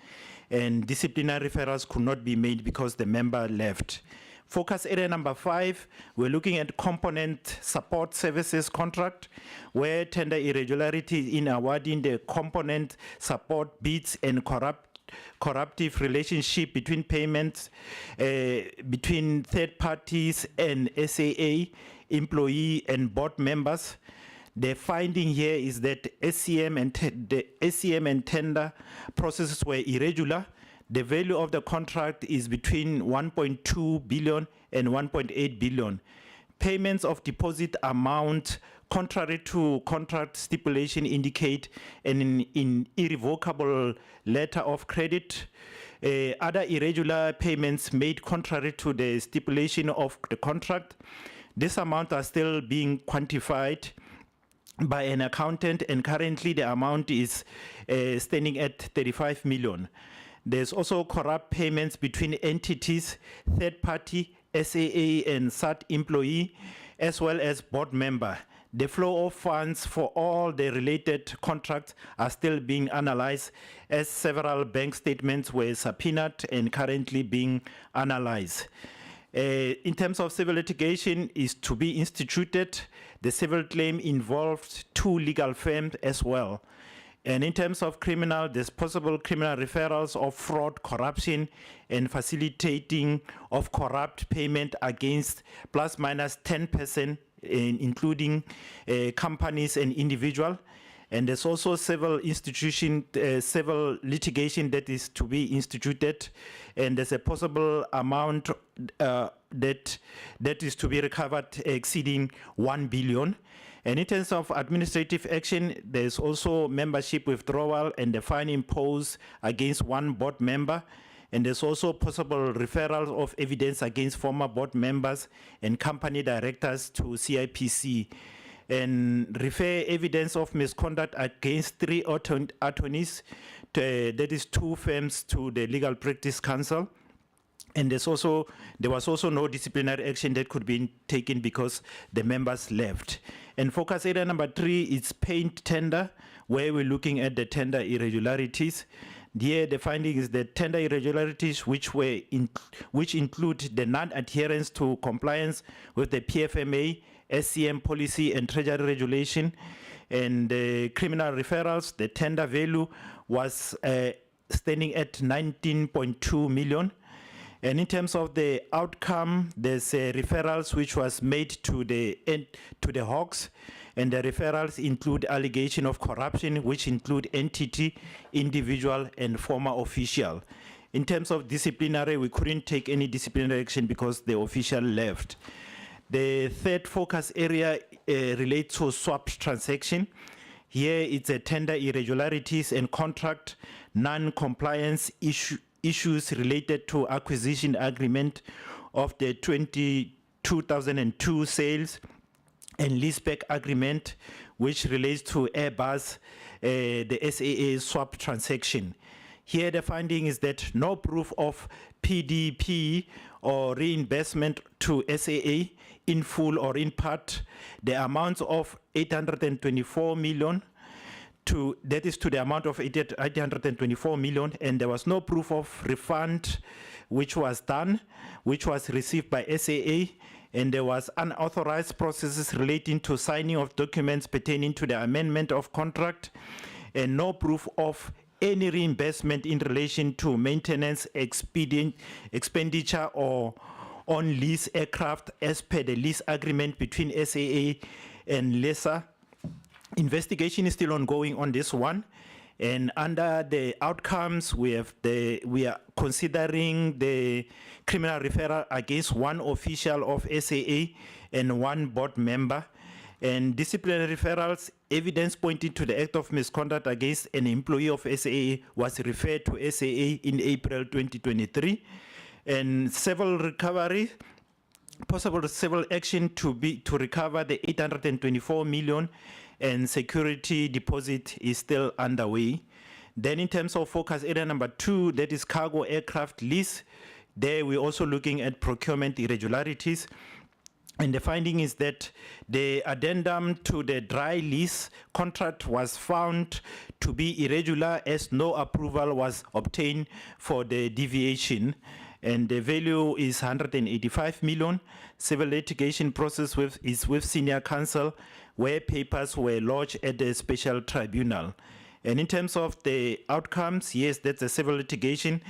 and disciplinary referrals could not be made because the member left. Focus area number 5, we're looking at component support services contract, where tender irregularity in awarding the component support bids and corruptive relationship between payments between third parties and SAA employee and board members. The finding here is that SCM and tender processes were irregular. The value of the contract is between 1.2 billion and 1.8 billion. Payments of deposit amount, contrary to contract stipulation, indicate an irrevocable letter of credit. Other irregular payments made contrary to the stipulation of the contract. This amount are still being quantified by an accountant, and currently the amount is standing at 35 million. There's also corrupt payments between entities, third party, SAA and SAT employee, as well as board member. The flow of funds for all the related contracts are still being analyzed, as several bank statements were subpoenaed and currently being analyzed. In terms of civil litigation is to be instituted. The civil claim involved 2 legal firms as well. And in terms of criminal, there's possible criminal referrals of fraud, corruption, and facilitating of corrupt payment against plus minus 10%, including companies and individuals. And there's also civil litigation that is to be instituted, and there's a possible amount that is to be recovered exceeding 1 billion. And in terms of administrative action, there's also membership withdrawal and the fine imposed against 1 board member. And there's also possible referral of evidence against former board members and company directors to CIPC. And refer evidence of misconduct against 3 attorneys, that is 2 firms, to the Legal Practice Council. And there was also no disciplinary action that could be taken because the members left. And focus area number 3 is paint tender, where we're looking at the tender irregularities. Here, the finding is that tender irregularities, which include the non-adherence to compliance with the PFMA, SCM policy, and Treasury regulation, and criminal referrals. The tender value was standing at 19.2 million. And in terms of the outcome, there's referrals which was made to the Hawks, and the referrals include allegation of corruption, which include entity, individual, and former official. In terms of disciplinary, we couldn't take any disciplinary action because the official left. The third focus area relates to swap transaction. Here it's a tender irregularities and contract non-compliance issues related to acquisition agreement of the 2002 sales and leaseback agreement, which relates to Airbus, the SAA swap transaction. Here the finding is that no proof of PDP or reimbursement to SAA in full or in part. The amount of 824 million that is to the amount of 824 million, and there was no proof of refund which was done, which was received by SAA, and there was unauthorized processes relating to signing of documents pertaining to the amendment of contract, and no proof of any reimbursement in relation to maintenance expenditure or on lease aircraft as per the lease agreement between SAA and lessor. Investigation is still ongoing on this one, and under the outcomes we are considering the criminal referral against one official of SAA and one board member, and disciplinary referrals. Evidence pointing to the act of misconduct against an employee of SAA was referred to SAA in April 2023, and possible civil action to recover the 824 million and security deposit is still underway. Then in terms of focus area number 2, that is cargo aircraft lease, there we're also looking at procurement irregularities. And the finding is that the addendum to the dry lease contract was found to be irregular as no approval was obtained for the deviation. And the value is 185 million. Civil litigation process is with senior counsel, where papers were lodged at the special tribunal. And in terms of the outcomes, yes, that's a civil litigation.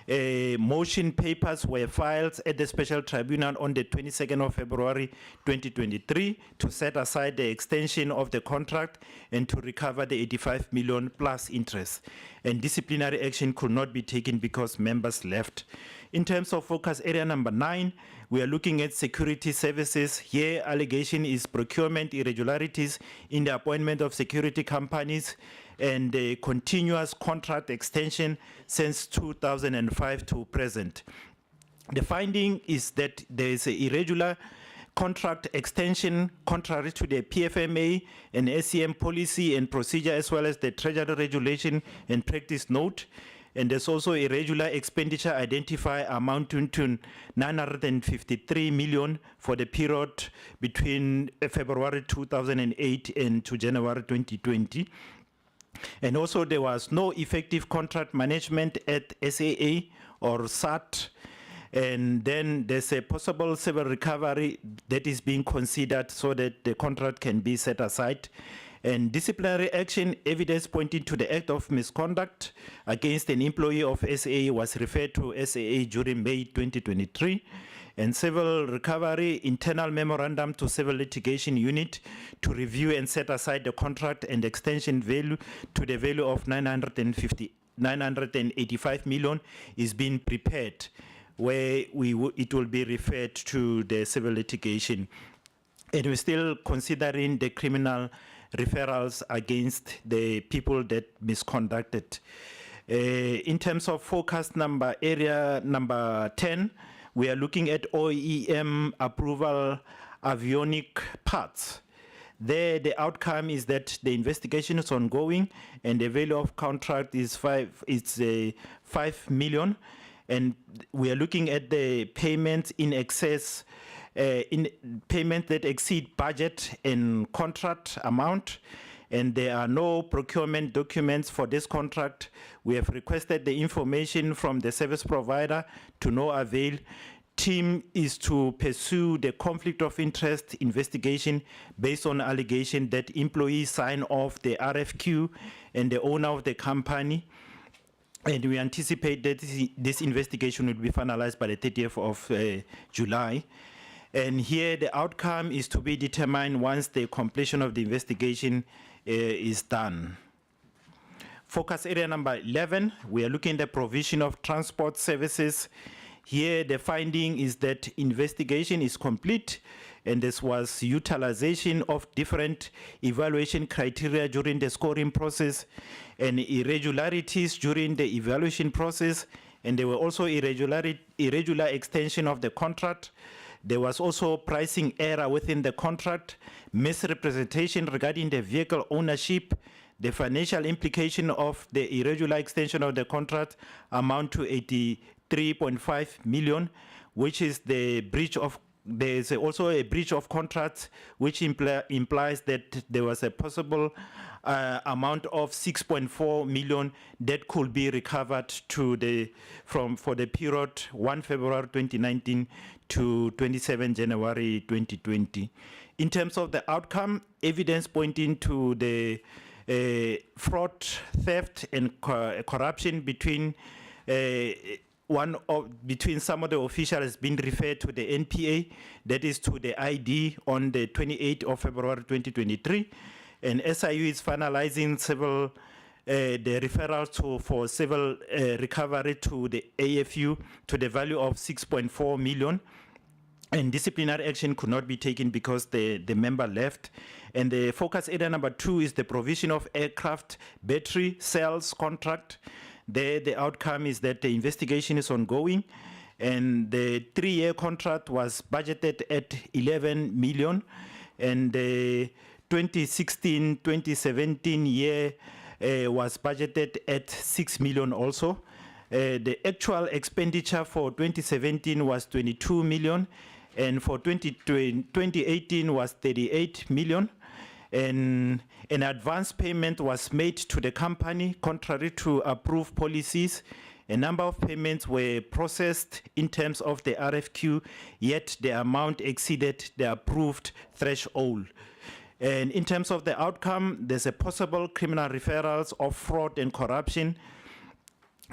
Motion papers were filed at the special tribunal on the 22nd of February 2023 to set aside the extension of the contract and to recover the 85 million plus interest. And disciplinary action could not be taken because members left. In terms of focus area number 9, we are looking at security services. Here, allegation is procurement irregularities in the appointment of security companies and the continuous contract extension since 2005 to present. The finding is that there is an irregular contract extension contrary to the PFMA and SCM policy and procedure, as well as the Treasury regulation and practice note. And there's also irregular expenditure identified amounting to 953 million for the period between February 2008 and to January 2020. And also there was no effective contract management at SAA or SAT. And then there's a possible civil recovery that is being considered so that the contract can be set aside. And disciplinary action, evidence pointing to the act of misconduct against an employee of SAA was referred to SAA during May 2023. And civil recovery, internal memorandum to civil litigation unit to review and set aside the contract and extension value to the value of 985 million is being prepared, where it will be referred to the civil litigation. And we're still considering the criminal referrals against the people that misconducted. In terms of focus area number 10, we are looking at OEM approval avionic parts. There, the outcome is that the investigation is ongoing and the value of contract is 5 million. And we are looking at the payments in excess, in payment that exceed budget and contract amount, and there are no procurement documents for this contract. We have requested the information from the service provider to no avail. Team is to pursue the conflict of interest investigation based on allegation that employees sign off the RFQ and the owner of the company. And we anticipate that this investigation will be finalized by the 30th of July. And here the outcome is to be determined once the completion of the investigation is done. Focus area number 11, we are looking at the provision of transport services. Here the finding is that investigation is complete and this was utilization of different evaluation criteria during the scoring process and irregularities during the evaluation process, and there were also irregular extension of the contract. There was also pricing error within the contract, misrepresentation regarding the vehicle ownership. The financial implication of the irregular extension of the contract amount to 83.5 million, which is the breach of. There's also a breach of contract, which implies that there was a possible amount of 6.4 million that could be recovered for the period 1 February 2019 to 27 January 2020. In terms of the outcome, evidence pointing to the fraud, theft, and corruption between some of the officials has been referred to the NPA, that is to the ID on the 28th of February 2023, and SIU is finalizing several the referrals for civil recovery to the AFU to the value of 6.4 million. And disciplinary action could not be taken because the member left. And the focus area number 2 is the provision of aircraft battery cells contract. There, the outcome is that the investigation is ongoing, and the 3-year contract was budgeted at 11 million, and the 2016-2017 year was budgeted at 6 million also. The actual expenditure for 2017 was 22 million, and for 2018 was 38 million. And an advance payment was made to the company contrary to approved policies. A number of payments were processed in terms of the RFQ, yet the amount exceeded the approved threshold. And in terms of the outcome, there's a possible criminal referrals of fraud and corruption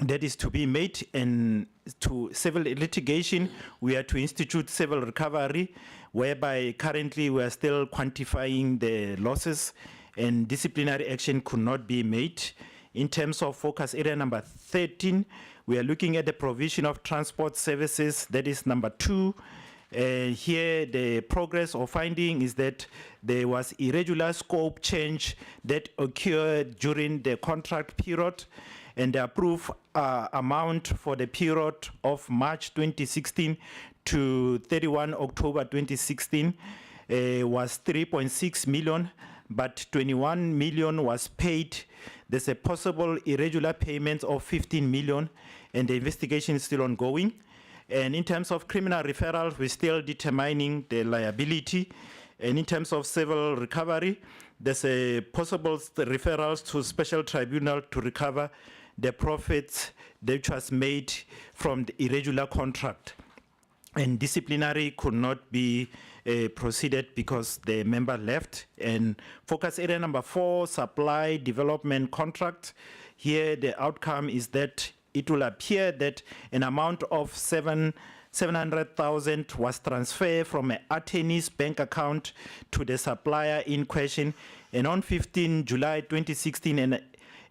that is to be made, and to civil litigation, we are to institute civil recovery, whereby currently we are still quantifying the losses, and disciplinary action could not be made. In terms of focus area number 13, we are looking at the provision of transport services, that is number 2. Here the progress or finding is that there was irregular scope change that occurred during the contract period, and the approved amount for the period of March 2016 to 31 October 2016 was 3.6 million, but 21 million was paid. There's a possible irregular payment of 15 million, and the investigation is still ongoing. And in terms of criminal referrals, we're still determining the liability. And in terms of civil recovery, there's a possible referrals to special tribunal to recover the profits that was made from the irregular contract. And disciplinary could not be proceeded because the member left. And focus area number 4, supply development contract. Here the outcome is that it will appear that an amount of 700,000 was transferred from an attorney's bank account to the supplier in question. And on 15 July 2016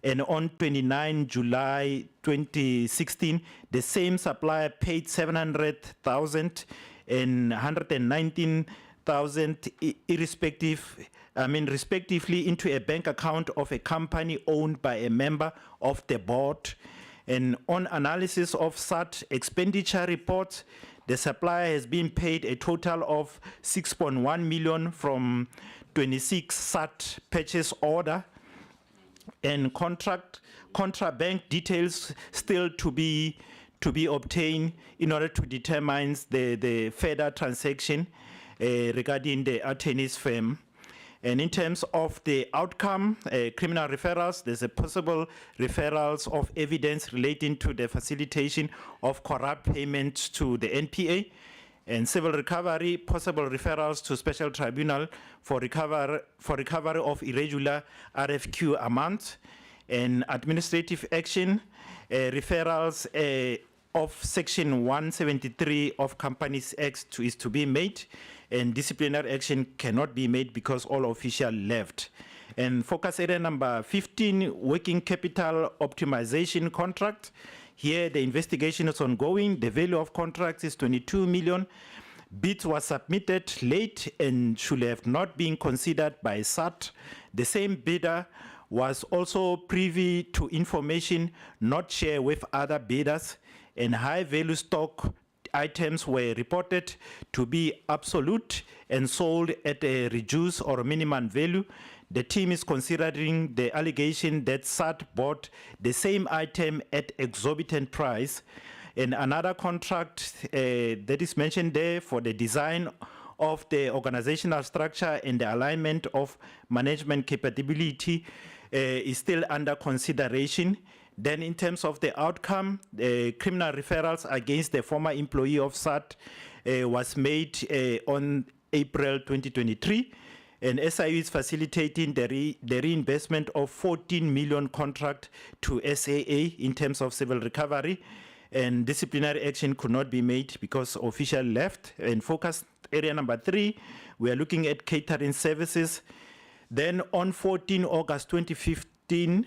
and on 29 July 2016, the same supplier paid 700,000 and 119,000 respectively into a bank account of a company owned by a member of the board. And on analysis of such expenditure reports, the supplier has been paid a total of 6.1 million from 26 such purchase order, and bank details still to be obtained in order to determine the further transaction regarding the attorney's firm. And in terms of the outcome, criminal referrals, there's a possible referrals of evidence relating to the facilitation of corrupt payments to the NPA, and civil recovery, possible referrals to special tribunal for recovery of irregular RFQ amounts, and administrative action, referrals of Section 173 of Companies Act is to be made, and disciplinary action cannot be made because all officials left. And focus area number 15, working capital optimization contract. Here the investigation is ongoing. The value of contracts is 22 million. Bids were submitted late and should have not been considered by SAT. The same bidder was also privy to information not shared with other bidders, and high value stock items were reported to be obsolete and sold at a reduced or minimum value. The team is considering the allegation that SAT bought the same item at exorbitant price, and another contract that is mentioned there for the design of the organizational structure and the alignment of management capability is still under consideration. Then in terms of the outcome, criminal referrals against the former employee of SAT was made on April 2023, and SIU is facilitating the reinvestment of 14 million contract to SAA in terms of civil recovery, and disciplinary action could not be made because official left. And focus area number 3, we are looking at catering services. Then on 14 August 2015,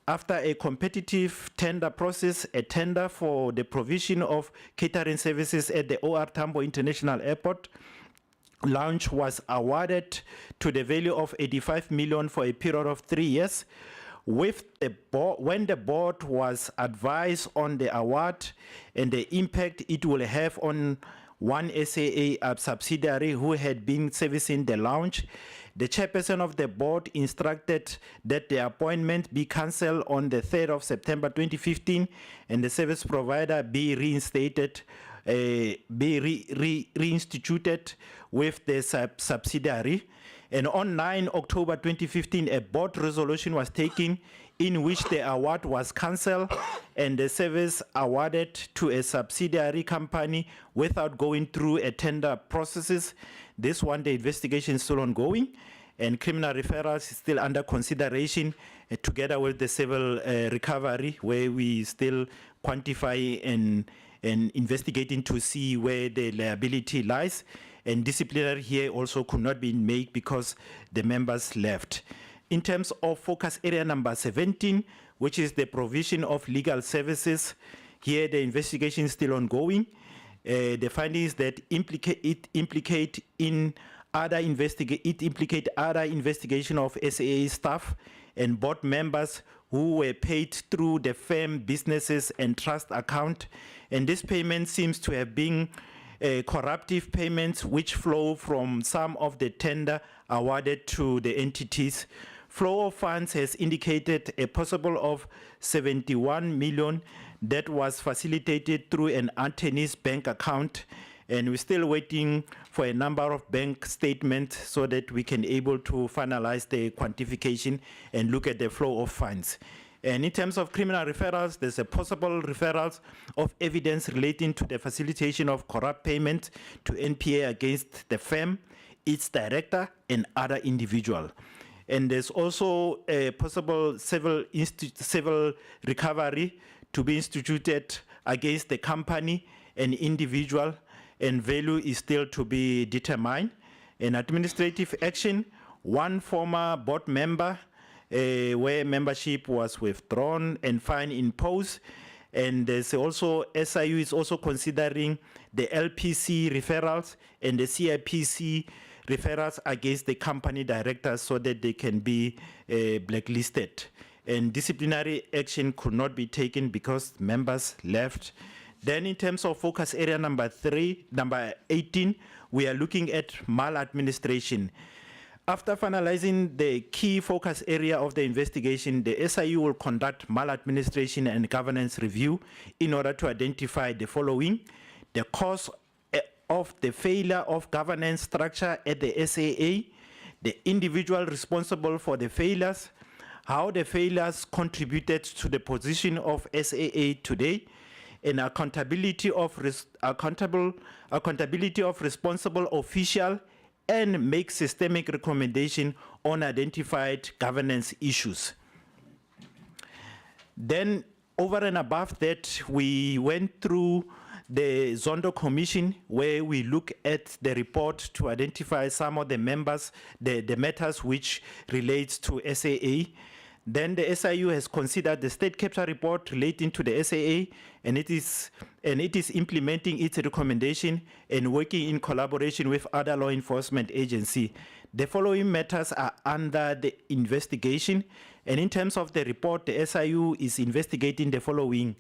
after a competitive tender process, a tender for the provision of catering services at the OR Tambo International Airport lounge was awarded to the value of 85 million for a period of 3 years. With the when the board was advised on the award and the impact it will have on one SAA subsidiary who had been servicing the lounge, the chairperson of the board instructed that the appointment be cancelled on the 3rd of September 2015 and the service provider be reinstated, reinstituted with the subsidiary. And on 9 October 2015, a board resolution was taken in which the award was cancelled and the service awarded to a subsidiary company without going through a tender processes. This one, the investigation is still ongoing, and criminal referrals is still under consideration together with the civil recovery, where we still quantify and investigating to see where the liability lies. And disciplinary here also could not be made because the members left. In terms of focus area number 17, which is the provision of legal services, here the investigation is still ongoing. The findings that implicate other investigation of SAA staff and board members who were paid through the firm businesses and trust account, and this payment seems to have been corruptive payments which flow from some of the tender awarded to the entities. Flow of funds has indicated a possible of 71 million that was facilitated through an attorney's bank account, and we're still waiting for a number of bank statements so that we can able to finalize the quantification and look at the flow of funds. And in terms of criminal referrals, there's a possible referrals of evidence relating to the facilitation of corrupt payment to NPA against the firm, its director, and other individual. And there's also a possible civil recovery to be instituted against the company and individual, and value is still to be determined. In administrative action, one former board member where membership was withdrawn and fine imposed, and there's also SIU is also considering the LPC referrals and the CIPC referrals against the company directors so that they can be blacklisted. And disciplinary action could not be taken because members left. Then in terms of focus area number 18, we are looking at maladministration. After finalizing the key focus area of the investigation, the SIU will conduct maladministration and governance review in order to identify the following: the cause of the failure of governance structure at the SAA, the individual responsible for the failures, how the failures contributed to the position of SAA today, and accountability of responsible official, and make systemic recommendation on identified governance issues. Then over and above that, we went through the Zondo Commission, where we look at the report to identify some of the members, the matters which relates to SAA. Then the SIU has considered the state capture report relating to the SAA, and it is implementing its recommendation and working in collaboration with other law enforcement agencies. The following matters are under the investigation, and in terms of the report, the SIU is investigating the following.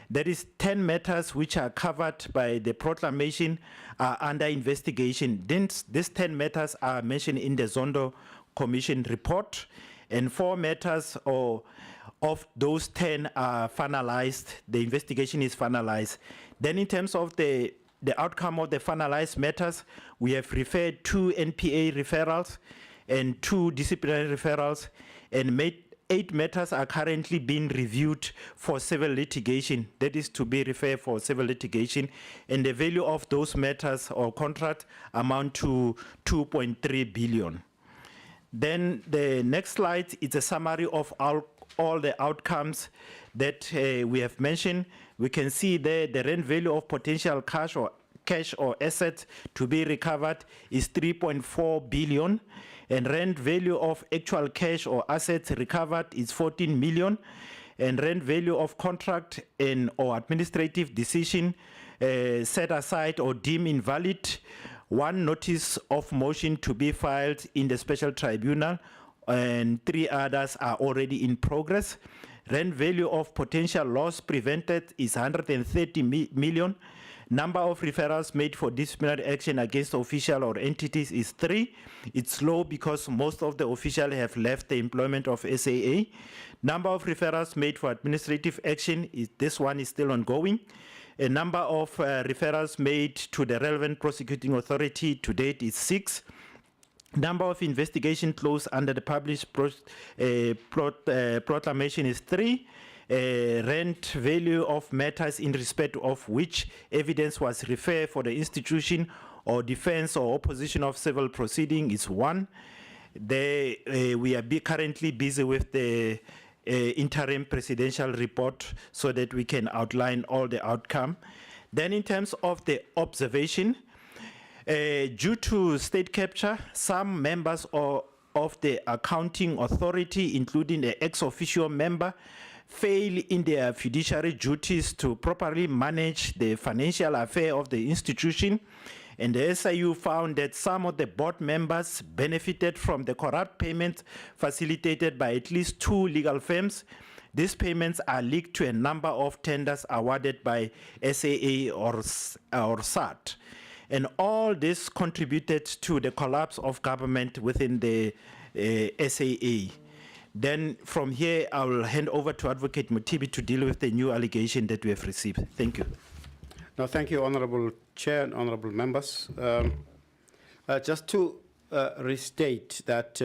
There is 10 matters which are covered by the proclamation are under investigation. Then these 10 matters are mentioned in the Zondo Commission report, and 4 matters of those 10 are finalized. The investigation is finalized. Then in terms of the outcome of the finalized matters, we have referred 2 NPA referrals and 2 disciplinary referrals, and 8 matters are currently being reviewed for civil litigation. That is to be referred for civil litigation, and the value of those matters or contracts amount to 2.3 billion. Then the next slide is a summary of all the outcomes that we have mentioned. We can see there the rent value of potential cash or assets to be recovered is 3.4 billion, and rent value of actual cash or assets recovered is 14 million, and rent value of contract or administrative decision set aside or deemed invalid, 1 notice of motion to be filed in the special tribunal, and 3 others are already in progress. Rent value of potential loss prevented is 130 million. Number of referrals made for disciplinary action against official or entities is 3. It's low because most of the officials have left the employment of SAA. Number of referrals made for administrative action, this one is still ongoing. A number of referrals made to the relevant prosecuting authority to date is 6. Number of investigation closed under the published proclamation is 3. Rent value of matters in respect of which evidence was referred for the institution or defense or opposition of civil proceeding is 1. We are currently busy with the interim presidential report so that we can outline all the outcome. Then in terms of the observation, due to state capture, some members of the accounting authority, including the ex-officio member, fail in their fiduciary duties to properly manage the financial affair of the institution, and the SIU found that some of the board members benefited from the corrupt payments facilitated by at least 2 legal firms. These payments are linked to a number of tenders awarded by SAA or SAT. And all this contributed to the collapse of government within the SAA. Then from here, I will hand over to Advocate Motibi to deal with the new allegation that we have received. Thank you. No, thank you, Honorable Chair and Honorable Members. Just to restate that,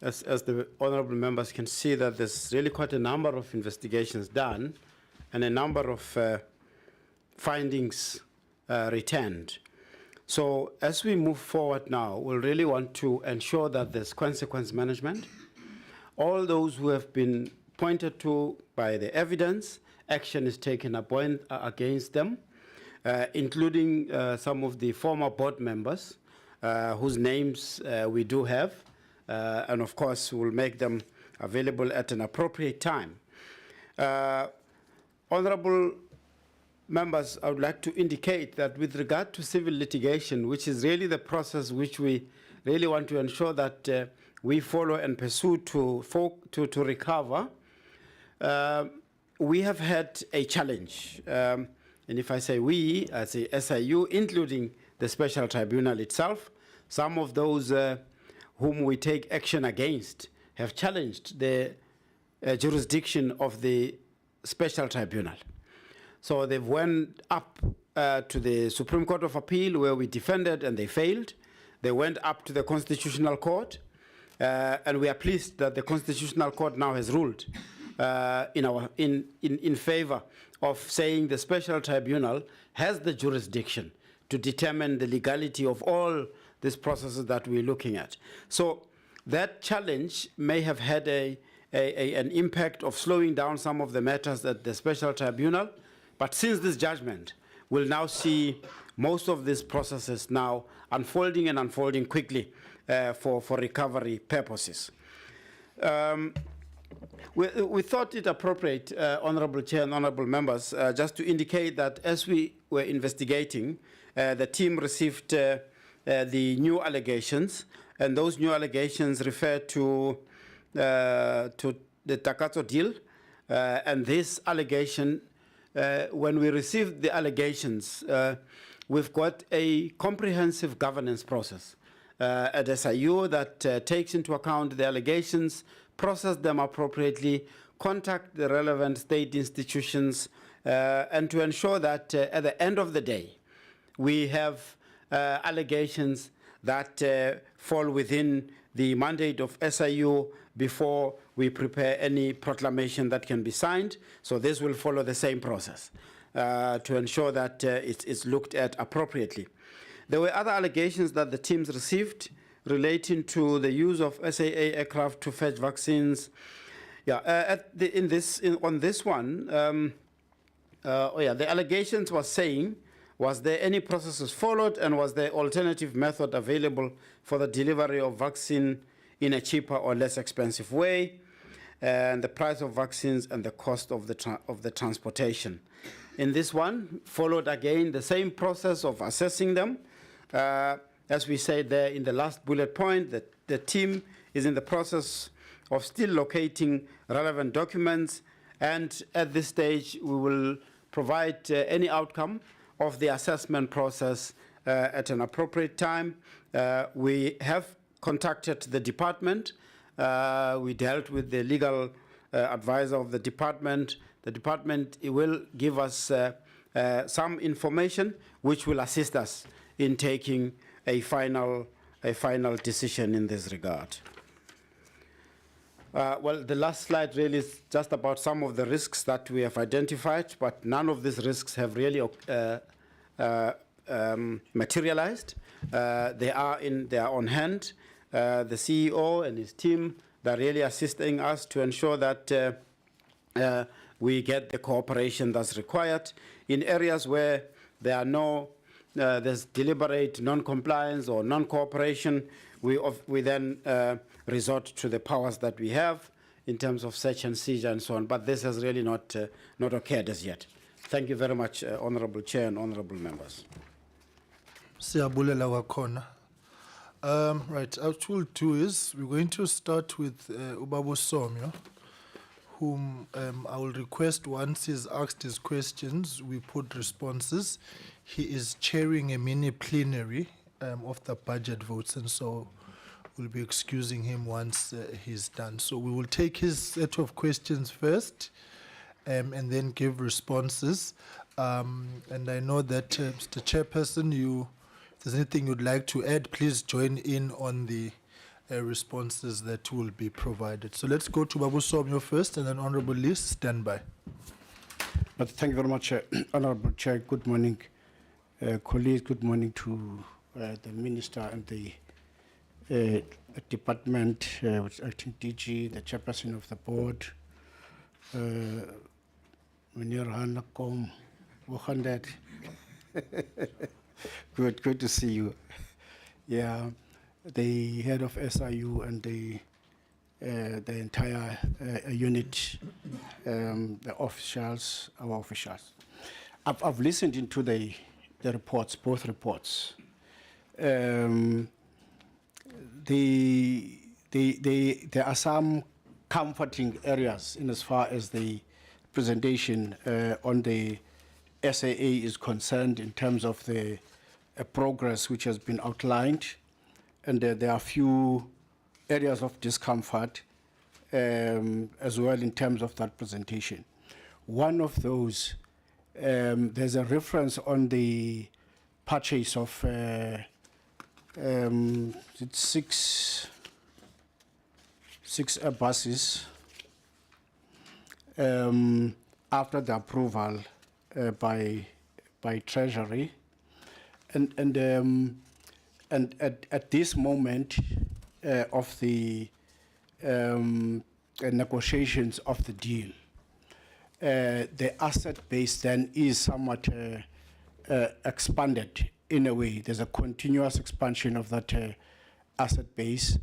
as the Honorable Members can see, that there's really quite a number of investigations done and a number of findings returned. So as we move forward now, we really want to ensure that there's consequence management. All those who have been pointed to by the evidence, action is taken against them, including some of the former board members whose names we do have, and of course we'll make them available at an appropriate time. Honorable Members, I would like to indicate that with regard to civil litigation, which is really the process which we really want to ensure that we follow and pursue to recover, we have had a challenge. And if I say we, as a SIU, including the special tribunal itself, some of those whom we take action against have challenged the jurisdiction of the special tribunal. So they've went up to the Supreme Court of Appeal, where we defended and they failed. They went up to the Constitutional Court, and we are pleased that the Constitutional Court now has ruled in favor of saying the special tribunal has the jurisdiction to determine the legality of all these processes that we're looking at. So that challenge may have had an impact of slowing down some of the matters at the special tribunal. But since this judgment, we'll now see most of these processes now unfolding and unfolding quickly for recovery purposes. We thought it appropriate, Honorable Chair and Honorable Members, just to indicate that as we were investigating, the team received the new allegations, and those new allegations refer to the Takatso deal, and this allegation, when we received the allegations, we've got a comprehensive governance process at SIU that takes into account the allegations, process them appropriately, contact the relevant state institutions, and to ensure that at the end of the day, we have allegations that fall within the mandate of SIU before we prepare any proclamation that can be signed. So this will follow the same process to ensure that it's looked at appropriately. There were other allegations that the teams received relating to the use of SAA aircraft to fetch vaccines. Yeah, on this one, the allegations was saying, was there any processes followed and was there alternative method available for the delivery of vaccine in a cheaper or less expensive way, and the price of vaccines and the cost of the transportation. In this one, followed again the same process of assessing them. As we said there in the last bullet point, that the team is in the process of still locating relevant documents, and at this stage we will provide any outcome of the assessment process at an appropriate time. We have contacted the department. We dealt with the legal advisor of the department. The department will give us some information which will assist us in taking a final decision in this regard. Well, the last slide really is just about some of the risks that we have identified, but none of these risks have really materialized. They are on hand. The CEO and his team, they're really assisting us to ensure that we get the cooperation that's required. In areas where there are there's deliberate non-compliance or non-cooperation, we then resort to the powers that we have in terms of search and seizure and so on. But this has really not occurred as yet. Thank you very much, Honourable Chair and Honourable Members. Siyabulela kwakhona. Right, our tool 2 is we're going to start with Ubabo Somyo, whom I will request once he's asked his questions, we put responses. He is chairing a mini plenary of the budget votes, and so we'll be excusing him once he's done. So we will take his set of questions first and then give responses. And I know that, Mr. Chairperson, if there's anything you'd like to add, please join in on the responses that will be provided. So let's go to Babu Somyo first, and then Honorable Lee, stand by. But thank you very much, Honorable Chair. Good morning, colleagues. Good morning to the Minister and the Department, Acting DG, the Chairperson of the Board, Munir Hanakom, Mohandet. Good to see you. Yeah, the head of SIU and the entire unit, the officials, our officials. I've listened into the reports, both reports. There are some comforting areas in as far as the presentation on the SAA is concerned in terms of the progress which has been outlined, and there are a few areas of discomfort as well in terms of that presentation. One of those, there's a reference on the purchase of six Airbuses after the approval by Treasury, and at this moment of the negotiations of the deal, the asset base then is somewhat expanded in a way. There's a continuous expansion of that asset base,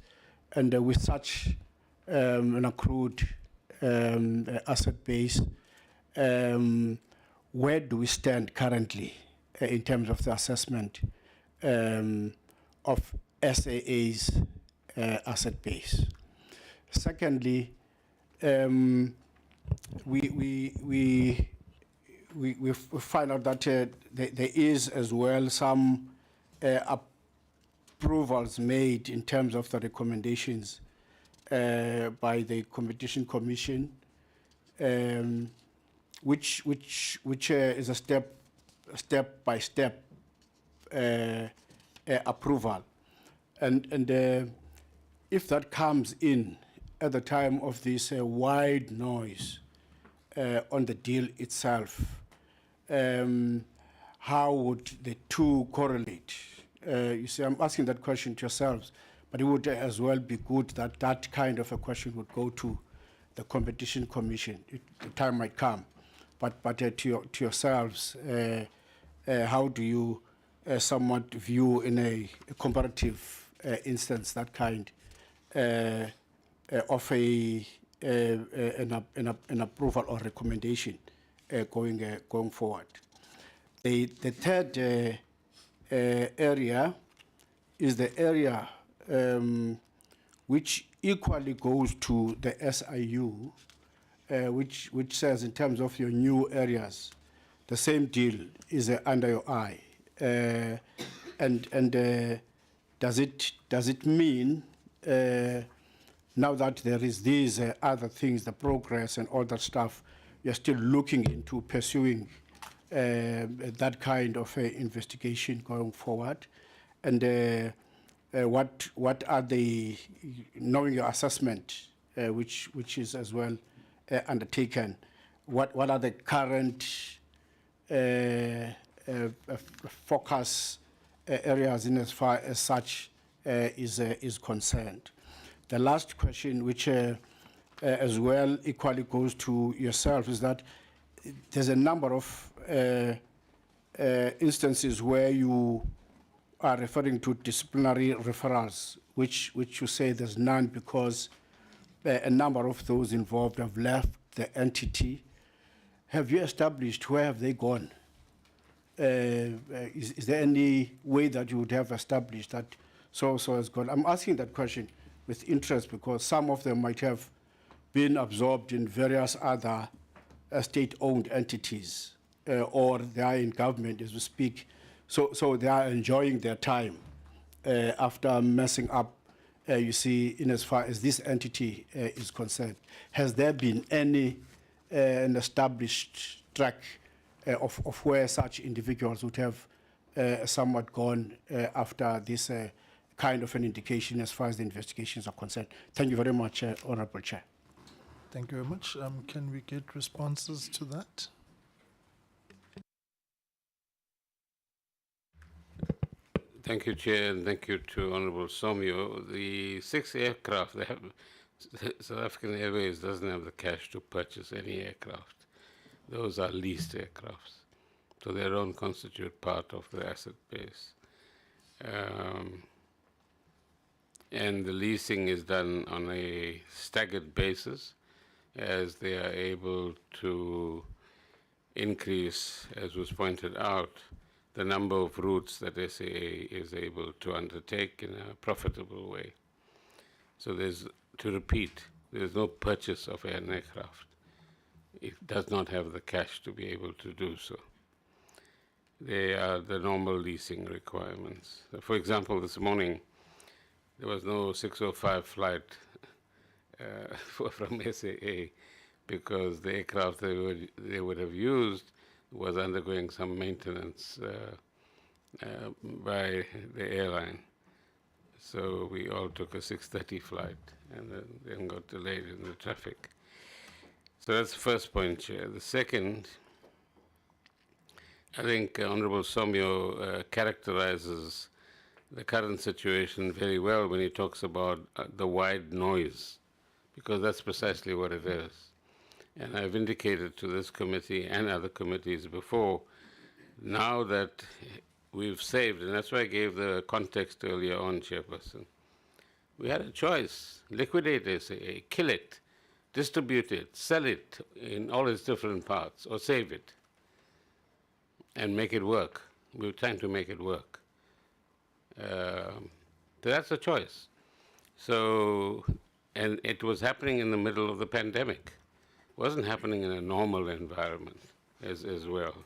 and with such an accrued asset base, where do we stand currently in terms of the assessment of SAA's asset base? Secondly, we find out that there is as well some approvals made in terms of the recommendations by the Competition Commission, which is a step-by-step approval, and if that comes in at the time of this wide noise on the deal itself, how would the two correlate? You see, I'm asking that question to yourselves, but it would as well be good that that kind of a question would go to the Competition Commission. The time might come, but to yourselves, how do you somewhat view in a comparative instance that kind of an approval or recommendation going forward? The third area is the area which equally goes to the SIU, which says in terms of your new areas, the same deal is under your eye, and does it mean now that there is these other things, the progress and all that stuff, you're still looking into pursuing that kind of investigation going forward? And what are the, knowing your assessment, which is as well undertaken, what are the current focus areas in as far as such is concerned? The last question, which as well equally goes to yourself, is that there's a number of instances where you are referring to disciplinary referrals, which you say there's none because a number of those involved have left the entity. Have you established where have they gone? Is there any way that you would have established that so has gone? I'm asking that question with interest because some of them might have been absorbed in various other state-owned entities, or they are in government as we speak. So they are enjoying their time after messing up, you see, in as far as this entity is concerned. Has there been any an established track of where such individuals would have somewhat gone after this kind of an indication as far as the investigations are concerned? Thank you very much, Honorable Chair. Thank you very much. Can we get responses to that? Thank you, Chair, and thank you to Honorable Somio. The 6 aircraft, South African Airways doesn't have the cash to purchase any aircraft. Those are leased aircraft, so they don't constitute part of the asset base. And the leasing is done on a staggered basis as they are able to increase, as was pointed out, the number of routes that SAA is able to undertake in a profitable way. So to repeat, there's no purchase of an aircraft. It does not have the cash to be able to do so. They are the normal leasing requirements. For example, this morning, there was no 605 flight from SAA because the aircraft they would have used was undergoing some maintenance by the airline. So we all took a 6:30 flight and then got delayed in the traffic. So that's the first point, Chair. The second, I think Honorable Somio characterizes the current situation very well when he talks about the wide noise, because that's precisely what it is. And I've indicated to this committee and other committees before, now that we've saved, and that's why I gave the context earlier on, Chairperson, we had a choice: liquidate SAA, kill it, distribute it, sell it in all its different parts, or save it and make it work. We were trying to make it work. So that's a choice. So, and it was happening in the middle of the pandemic. It wasn't happening in a normal environment as well,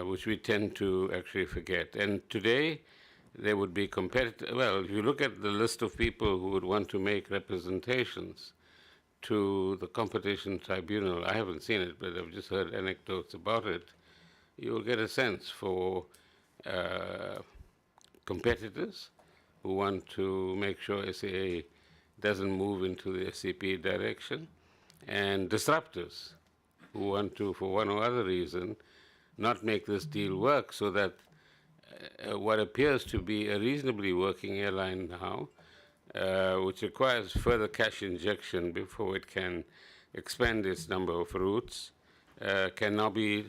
which we tend to actually forget. And today, they would be competitive. Well, if you look at the list of people who would want to make representations to the competition tribunal, I haven't seen it, but I've just heard anecdotes about it, you'll get a sense for competitors who want to make sure SAA doesn't move into the SCP direction, and disruptors who want to, for one or other reason, not make this deal work, so that what appears to be a reasonably working airline now, which requires further cash injection before it can expand its number of routes, can now be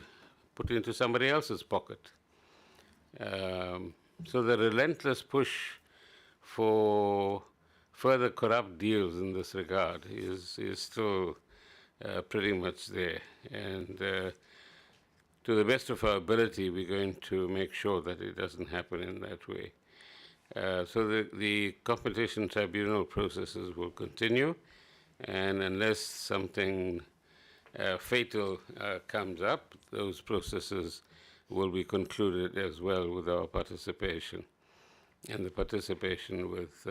put into somebody else's pocket. So the relentless push for further corrupt deals in this regard is still pretty much there. And to the best of our ability, we're going to make sure that it doesn't happen in that way. So the competition tribunal processes will continue, and unless something fatal comes up, those processes will be concluded as well with our participation and the participation with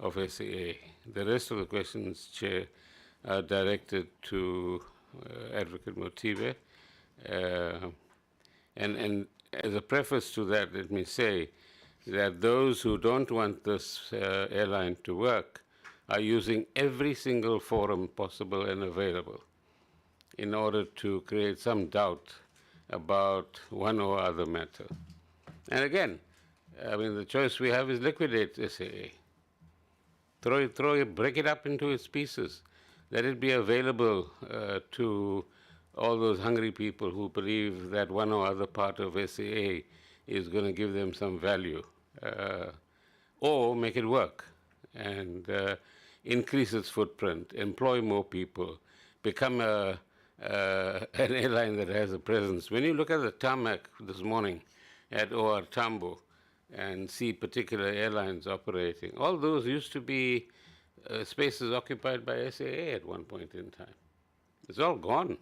of SAA. The rest of the questions, Chair, are directed to Advocate Motibe. And as a preface to that, let me say that those who don't want this airline to work are using every single forum possible and available in order to create some doubt about one or other matter. And again, I mean, the choice we have is liquidate SAA. Break it up into its pieces. Let it be available to all those hungry people who believe that one or other part of SAA is going to give them some value, or make it work and increase its footprint, employ more people, become an airline that has a presence. When you look at the tarmac this morning at OR Tambo and see particular airlines operating, all those used to be spaces occupied by SAA at one point in time. It's all gone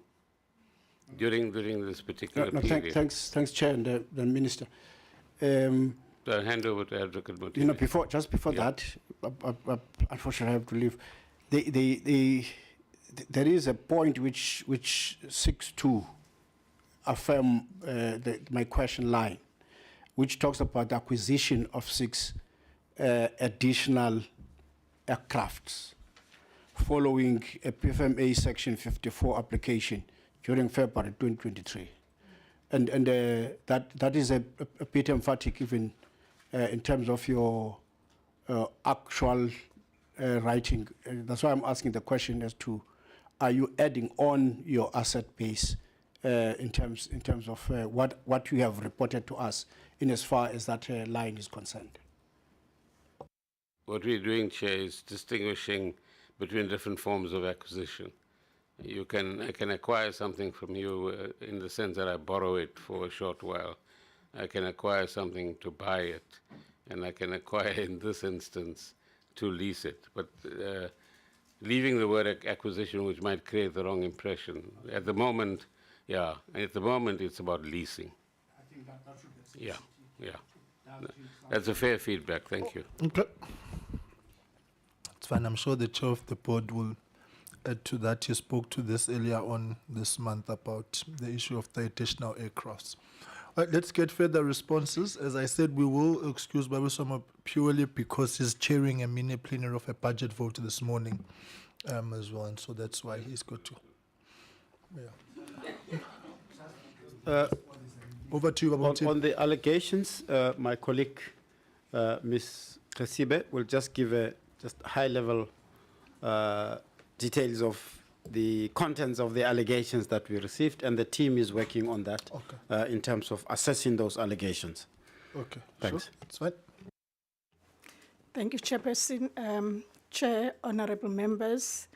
during this particular period. Thanks, Chair and the Minister. So I'll hand over to Advocate Motibe. You know, before that, unfortunately I have to leave. There is a point which seeks to affirm my question line, which talks about the acquisition of 6 additional aircrafts following a PFMA Section 54 application during February 2023. And that is a bit emphatic even in terms of your actual writing. That's why I'm asking the question as to, are you adding on your asset base in terms of what you have reported to us in as far as that line is concerned? What we're doing, Chair, is distinguishing between different forms of acquisition. I can acquire something from you in the sense that I borrow it for a short while. I can acquire something to buy it, and I can acquire, in this instance, to lease it. But leaving the word acquisition, which might create the wrong impression. At the moment, it's about leasing. I think that should be That's a fair feedback. Thank you. Okay. It's fine. I'm sure the chair of the board will add to that. He spoke to this earlier on this month about the issue of the additional aircrafts. All right, let's get further responses. As I said, we will excuse Babusoma purely because he's chairing a mini plenary of a budget vote this morning as well, and so that's why he's got to. Over to you, Babusoma. On the allegations, my colleague, Ms. Khasibe, will just give a high-level details of the contents of the allegations that we received, and the team is working on that in terms of assessing those allegations. Okay, thanks. Sure. That's fine. Thank you, Chairperson. Chair, honorable members,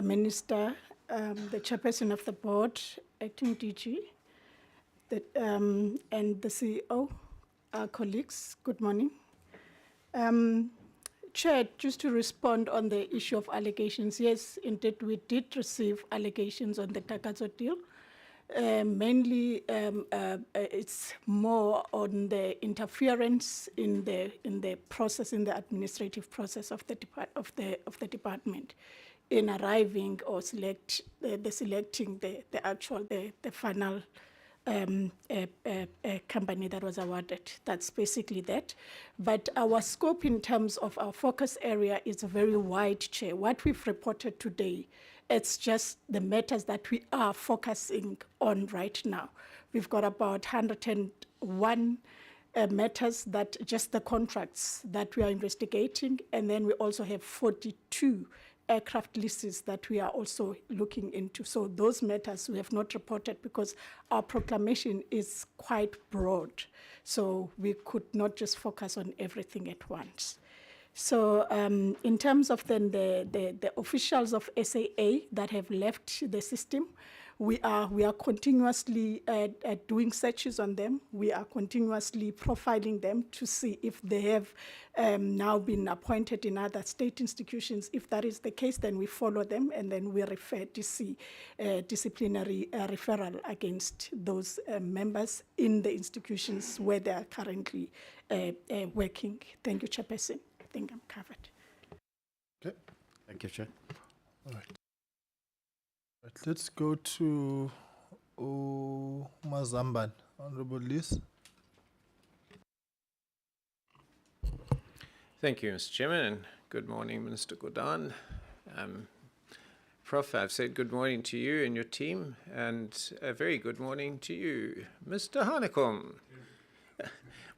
Minister, the Chairperson of the Board, Acting DG, and the CEO, our colleagues, good morning. Chair, just to respond on the issue of allegations, yes, indeed, we did receive allegations on the Takatso deal. Mainly, it's more on the interference in the process, in the administrative process of the department, in arriving or selecting the final company that was awarded. That's basically that. But our scope in terms of our focus area is very wide, Chair. What we've reported today, it's just the matters that we are focusing on right now. We've got about 101 matters, that just the contracts that we are investigating, and then we also have 42 aircraft leases that we are also looking into. So those matters we have not reported because our proclamation is quite broad. So we could not just focus on everything at once. So in terms of then the officials of SAA that have left the system, we are continuously doing searches on them. We are continuously profiling them to see if they have now been appointed in other state institutions. If that is the case, then we follow them, and then we refer disciplinary referral against those members in the institutions where they are currently working. Thank you, Chairperson. I think I'm covered. Okay. Thank you, Chair. All right. Let's go to Mazamban. Honorable Liz. Thank you, Mr. Chairman, and good morning, Minister Gordhan. Prof, I've said good morning to you and your team, and a very good morning to you, Mr. Hanekom.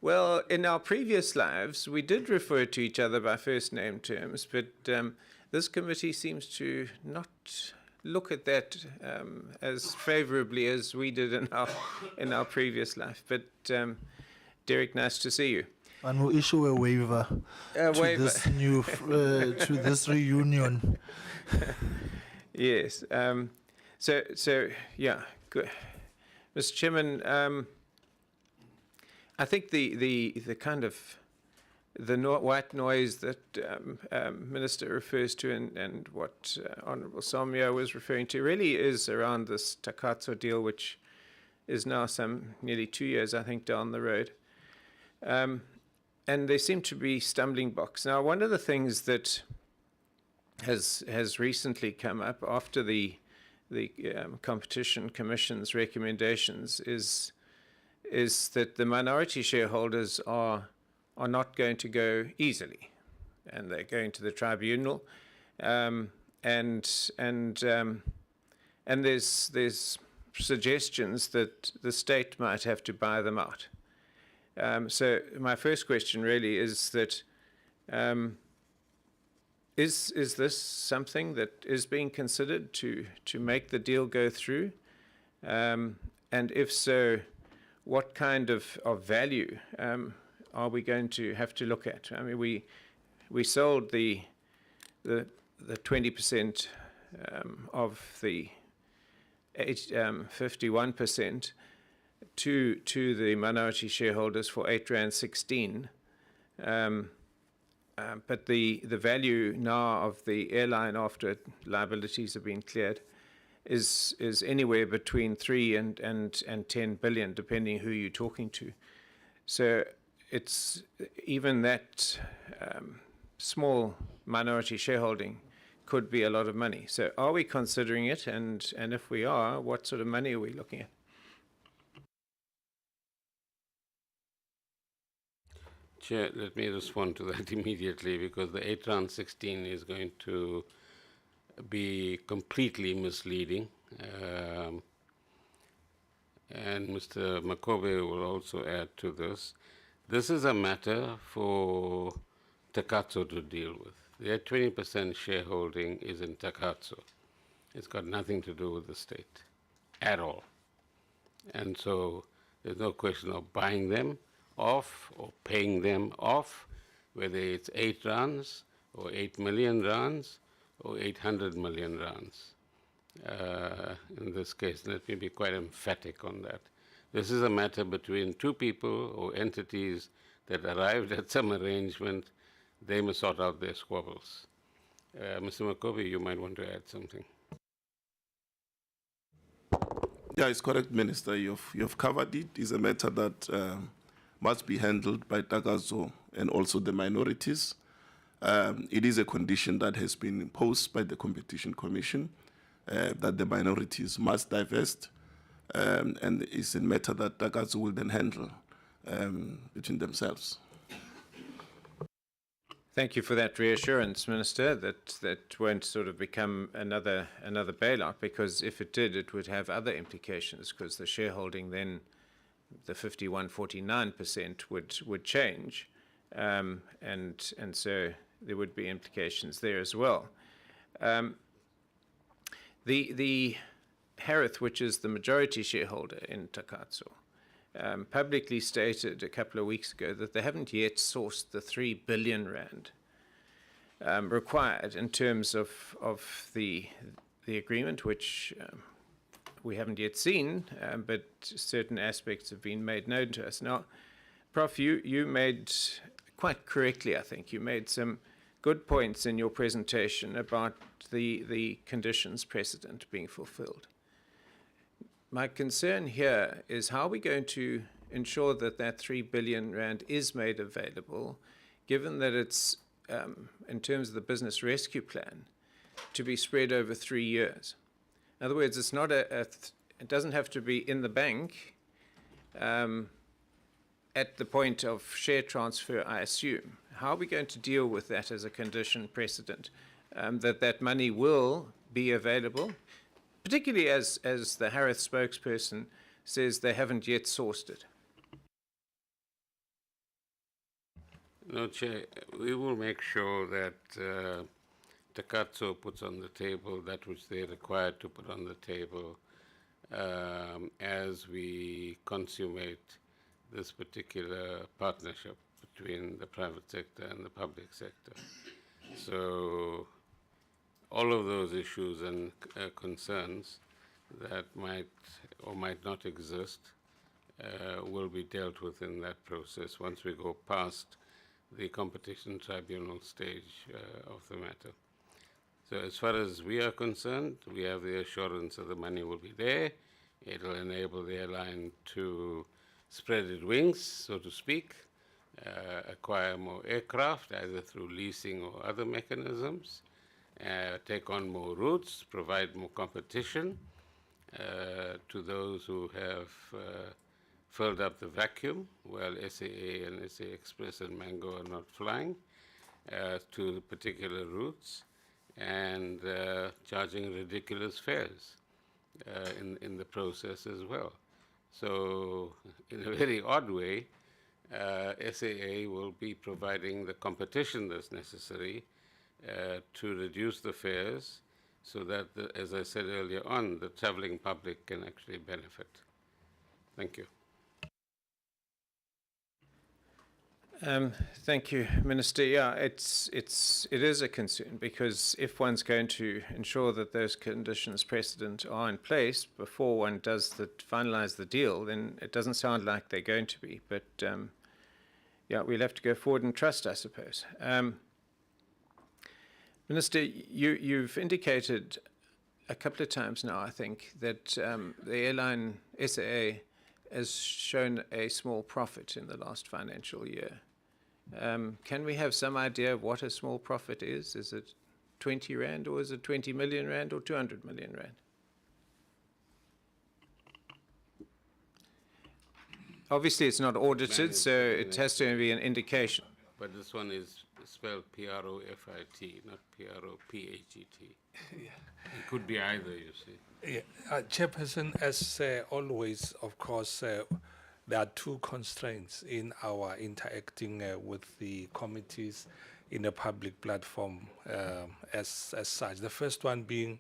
Well, in our previous lives, we did refer to each other by first name terms, but this committee seems to not look at that as favourably as we did in our previous life. But Derek, nice to see you. And we'll issue a waiver to this new to this reunion. Yes. So yeah, good. Mr. Chairman, I think the kind of white noise that Minister refers to and what Honourable Somya was referring to really is around this Takatso deal, which is now nearly 2 years, I think, down the road. And they seem to be stumbling blocks. Now, one of the things that has recently come up after the Competition Commission's recommendations is that the minority shareholders are not going to go easily, and they're going to the tribunal, and there's suggestions that the state might have to buy them out. So my first question really is that is this something that is being considered to make the deal go through, and if so, what kind of value are we going to have to look at? I mean, we sold the 20% of the 51% to the minority shareholders for R8.16, but the value now of the airline after liabilities have been cleared is anywhere between 3 and 10 billion, depending who you're talking to. So it's even that small minority shareholding could be a lot of money. So are we considering it? And if we are, what sort of money are we looking at? Chair, let me respond to that immediately, because the R8.16 is going to be completely misleading. And Mr. Makobe will also add to this. This is a matter for Takatso to deal with. Their 20% shareholding is in Takatso. It's got nothing to do with the state at all. And so there's no question of buying them off or paying them off, whether it's 8 rands or 8 million rands or 800 million rands. In this case, let me be quite emphatic on that. This is a matter between two people or entities that arrived at some arrangement. They must sort out their squabbles. Mr. Makobe, you might want to add something. Yeah, it's correct, Minister. You've covered it. It's a matter that must be handled by Tagazo and also the minorities. It is a condition that has been imposed by the Competition Commission that the minorities must divest, and it's a matter that Tagazo will then handle between themselves. Thank you for that reassurance, Minister, that won't sort of become another bailout, because if it did, it would have other implications, because the shareholding then, the 51.49% would change, and so there would be implications there as well. The Harith, which is the majority shareholder in Takatso, publicly stated a couple of weeks ago that they haven't yet sourced the 3 billion rand required in terms of the agreement, which we haven't yet seen, but certain aspects have been made known to us. Now, Prof, you made, quite correctly, I think, you made some good points in your presentation about the conditions precedent being fulfilled. My concern here is how are we going to ensure that that 3 billion rand is made available, given that it's, in terms of the business rescue plan, to be spread over 3 years. In other words, it's not it doesn't have to be in the bank at the point of share transfer, I assume. How are we going to deal with that as a condition precedent, that money will be available, particularly as the Harith spokesperson says they haven't yet sourced it? No, Chair, we will make sure that Takatso puts on the table that which they're required to put on the table as we consummate this particular partnership between the private sector and the public sector. So all of those issues and concerns that might or might not exist will be dealt with in that process once we go past the competition tribunal stage of the matter. So as far as we are concerned, we have the assurance that the money will be there. It will enable the airline to spread its wings, so to speak, acquire more aircraft, either through leasing or other mechanisms, take on more routes, provide more competition to those who have filled up the vacuum, while SAA and SA Express and Mango are not flying to the particular routes, and charging ridiculous fares in the process as well. So in a very odd way, SAA will be providing the competition that's necessary to reduce the fares so that, as I said earlier on, the traveling public can actually benefit. Thank you. Thank you, Minister. Yeah, it is a concern, because if one's going to ensure that those conditions precedent are in place before one does finalize the deal, then it doesn't sound like they're going to be. But yeah, we'll have to go forward and trust, I suppose. Minister, you've indicated a couple of times now, I think, that the airline SAA has shown a small profit in the last financial year. Can we have some idea of what a small profit is? Is it 20 Rand, or is it 20 million Rand, or 200 million Rand? Obviously, it's not audited, so it has to be an indication. But this one is spelled P-R-O-F-I-T, not P-R-O-P-H-E-T. Yeah. It could be either, you see. Yeah. Chairperson, as always, of course, there are two constraints in our interacting with the committees in a public platform as such. The first one being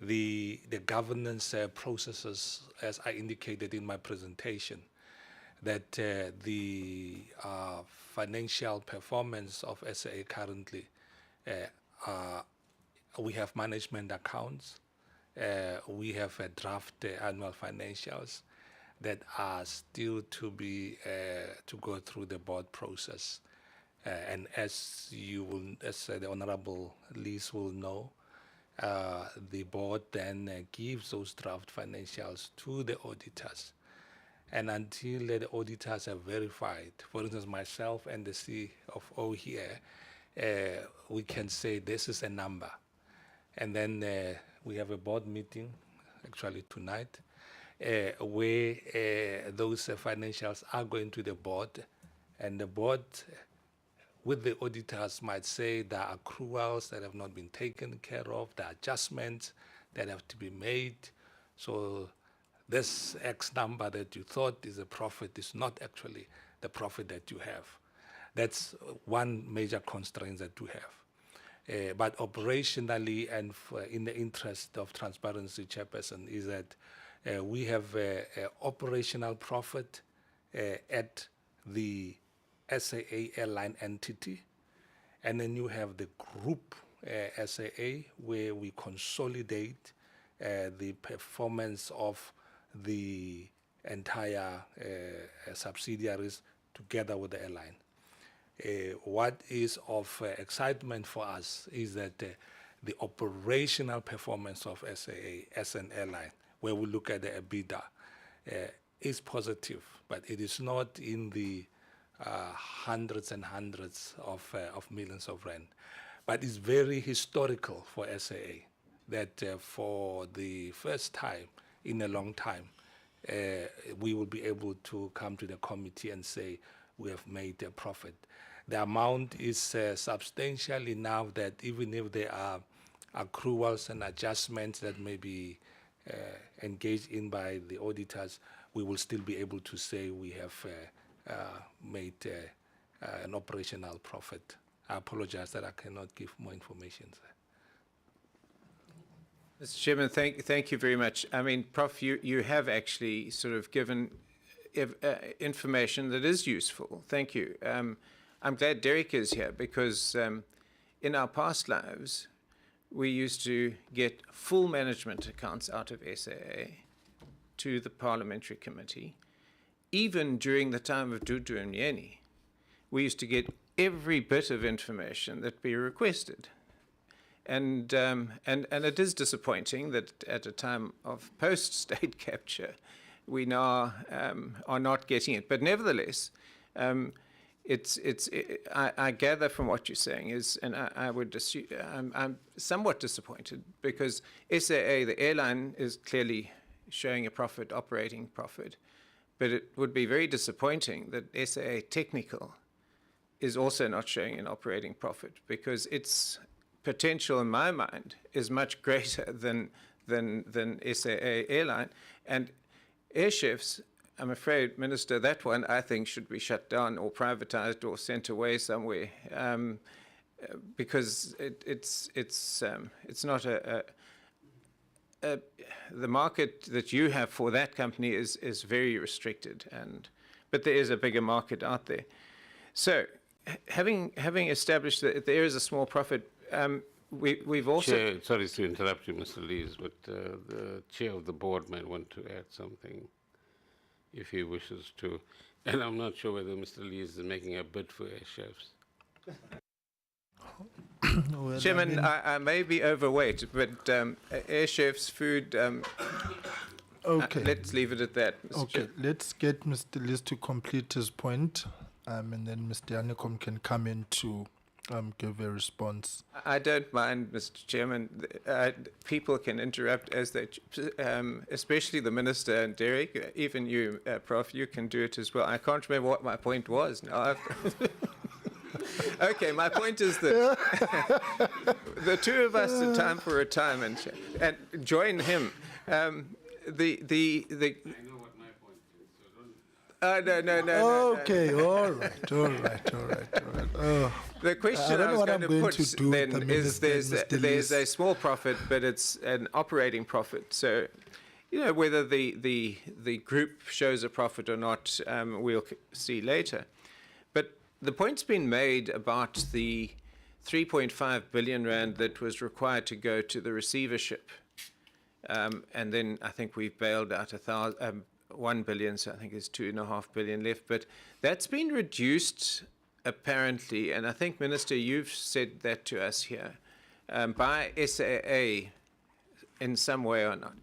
the governance processes, as I indicated in my presentation, that the financial performance of SAA currently, we have management accounts, we have a draft annual financials that are still to be to go through the board process, and as the Honourable Liz will know, the board then gives those draft financials to the auditors. And until the auditors have verified, for instance, myself and the CFO here, we can say this is a number. And then we have a board meeting, actually tonight, where those financials are going to the board, and the board with the auditors might say there are accruals that have not been taken care of, there are adjustments that have to be made. So this X number that you thought is a profit is not actually the profit that you have. That's one major constraint that we have. But operationally and in the interest of transparency, Chairperson, is that we have operational profit at the SAA airline entity, and then you have the group SAA where we consolidate the performance of the entire subsidiaries together with the airline. What is of excitement for us is that the operational performance of SAA as an airline, where we look at the EBITDA, is positive, but it is not in the hundreds and hundreds of millions of rand. But it's very historical for SAA that for the first time in a long time, we will be able to come to the committee and say we have made a profit. The amount is substantial enough that even if there are accruals and adjustments that may be engaged in by the auditors, we will still be able to say we have made an operational profit. I apologize that I cannot give more information, sir. Mr. Chairman, thank you very much. I mean, Prof, you have actually sort of given information that is useful. Thank you. I'm glad Derek is here because in our past lives, we used to get full management accounts out of SAA to the Parliamentary Committee. Even during the time of Dudu and Yeni, we used to get every bit of information that we requested. And it is disappointing that at a time of post-state capture, we now are not getting it. But nevertheless, I gather from what you're saying is, and I would assume, I'm somewhat disappointed because SAA, the airline, is clearly showing a profit, operating profit. But it would be very disappointing that SAA Technical is also not showing an operating profit because its potential, in my mind, is much greater than SAA Airline. And Airchefs, I'm afraid, Minister, that one I think should be shut down or privatized or sent away somewhere because it's not the market that you have for that company is very restricted, but there is a bigger market out there. So, having established that there is a small profit, we've also. Chair, sorry to interrupt you, Mr. Lees, but the chair of the board might want to add something, if he wishes to. And I'm not sure whether Mr. Lees is making a bid for Airchefs. Well, Chairman, I may be overweight, but Airchefs food. okay. Let's leave it at that, Mr. Okay, Chair. let's get Mr. Liz to complete his point, and then Mr. Hanekom can come in to give a response. I don't mind, Mr. Chairman. People can interrupt as they, especially the Minister and Derek. Even you, Prof, you can do it as well. I can't remember what my point was now. Okay, my point is that the two of us are time for retirement, and join him. I know what my point is, so don't... No. Okay, all right. Oh, The question don't I know was what going I'm to going put to do with the then is Minister, Mr. there's a Lees. small profit, but it's an operating profit. So, whether the group shows a profit or not, we'll see later. But the point's been made about the 3.5 billion rand that was required to go to the receivership. And then I think we've bailed out 1 billion, so I think there's 2.5 billion left. But that's been reduced apparently, and I think, Minister, you've said that to us here, by SAA in some way or not.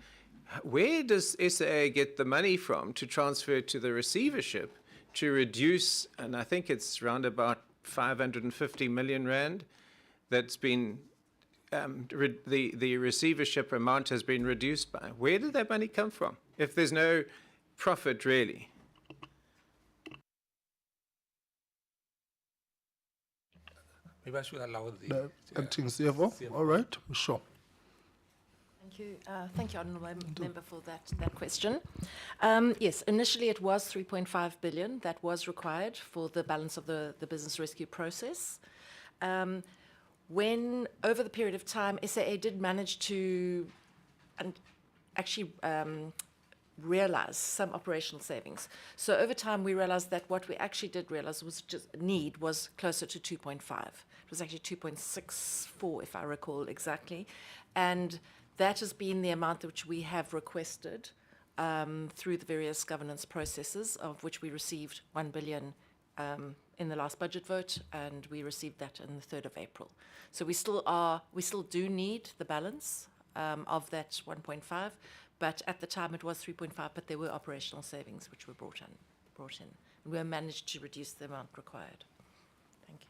Where does SAA get the money from to transfer to the receivership to reduce, and I think it's around about 550 million rand that's been, the receivership amount has been reduced by? Where did that money come from if there's no profit really? Maybe I should allow the The acting CFO. All right, sure. Thank you, Honourable Member, for that question. Yes, initially it was 3.5 billion that was required for the balance of the business rescue process. When, over the period of time, SAA did manage to actually realize some operational savings. So over time, we realized that what we actually did realize was closer to 2.5. It was actually 2.64, if I recall exactly. And that has been the amount which we have requested through the various governance processes, of which we received 1 billion in the last budget vote, and we received that on the 3rd of April. So we still do need the balance of that 1.5, but at the time it was 3.5, but there were operational savings which were brought in. We managed to reduce the amount required. Thank you.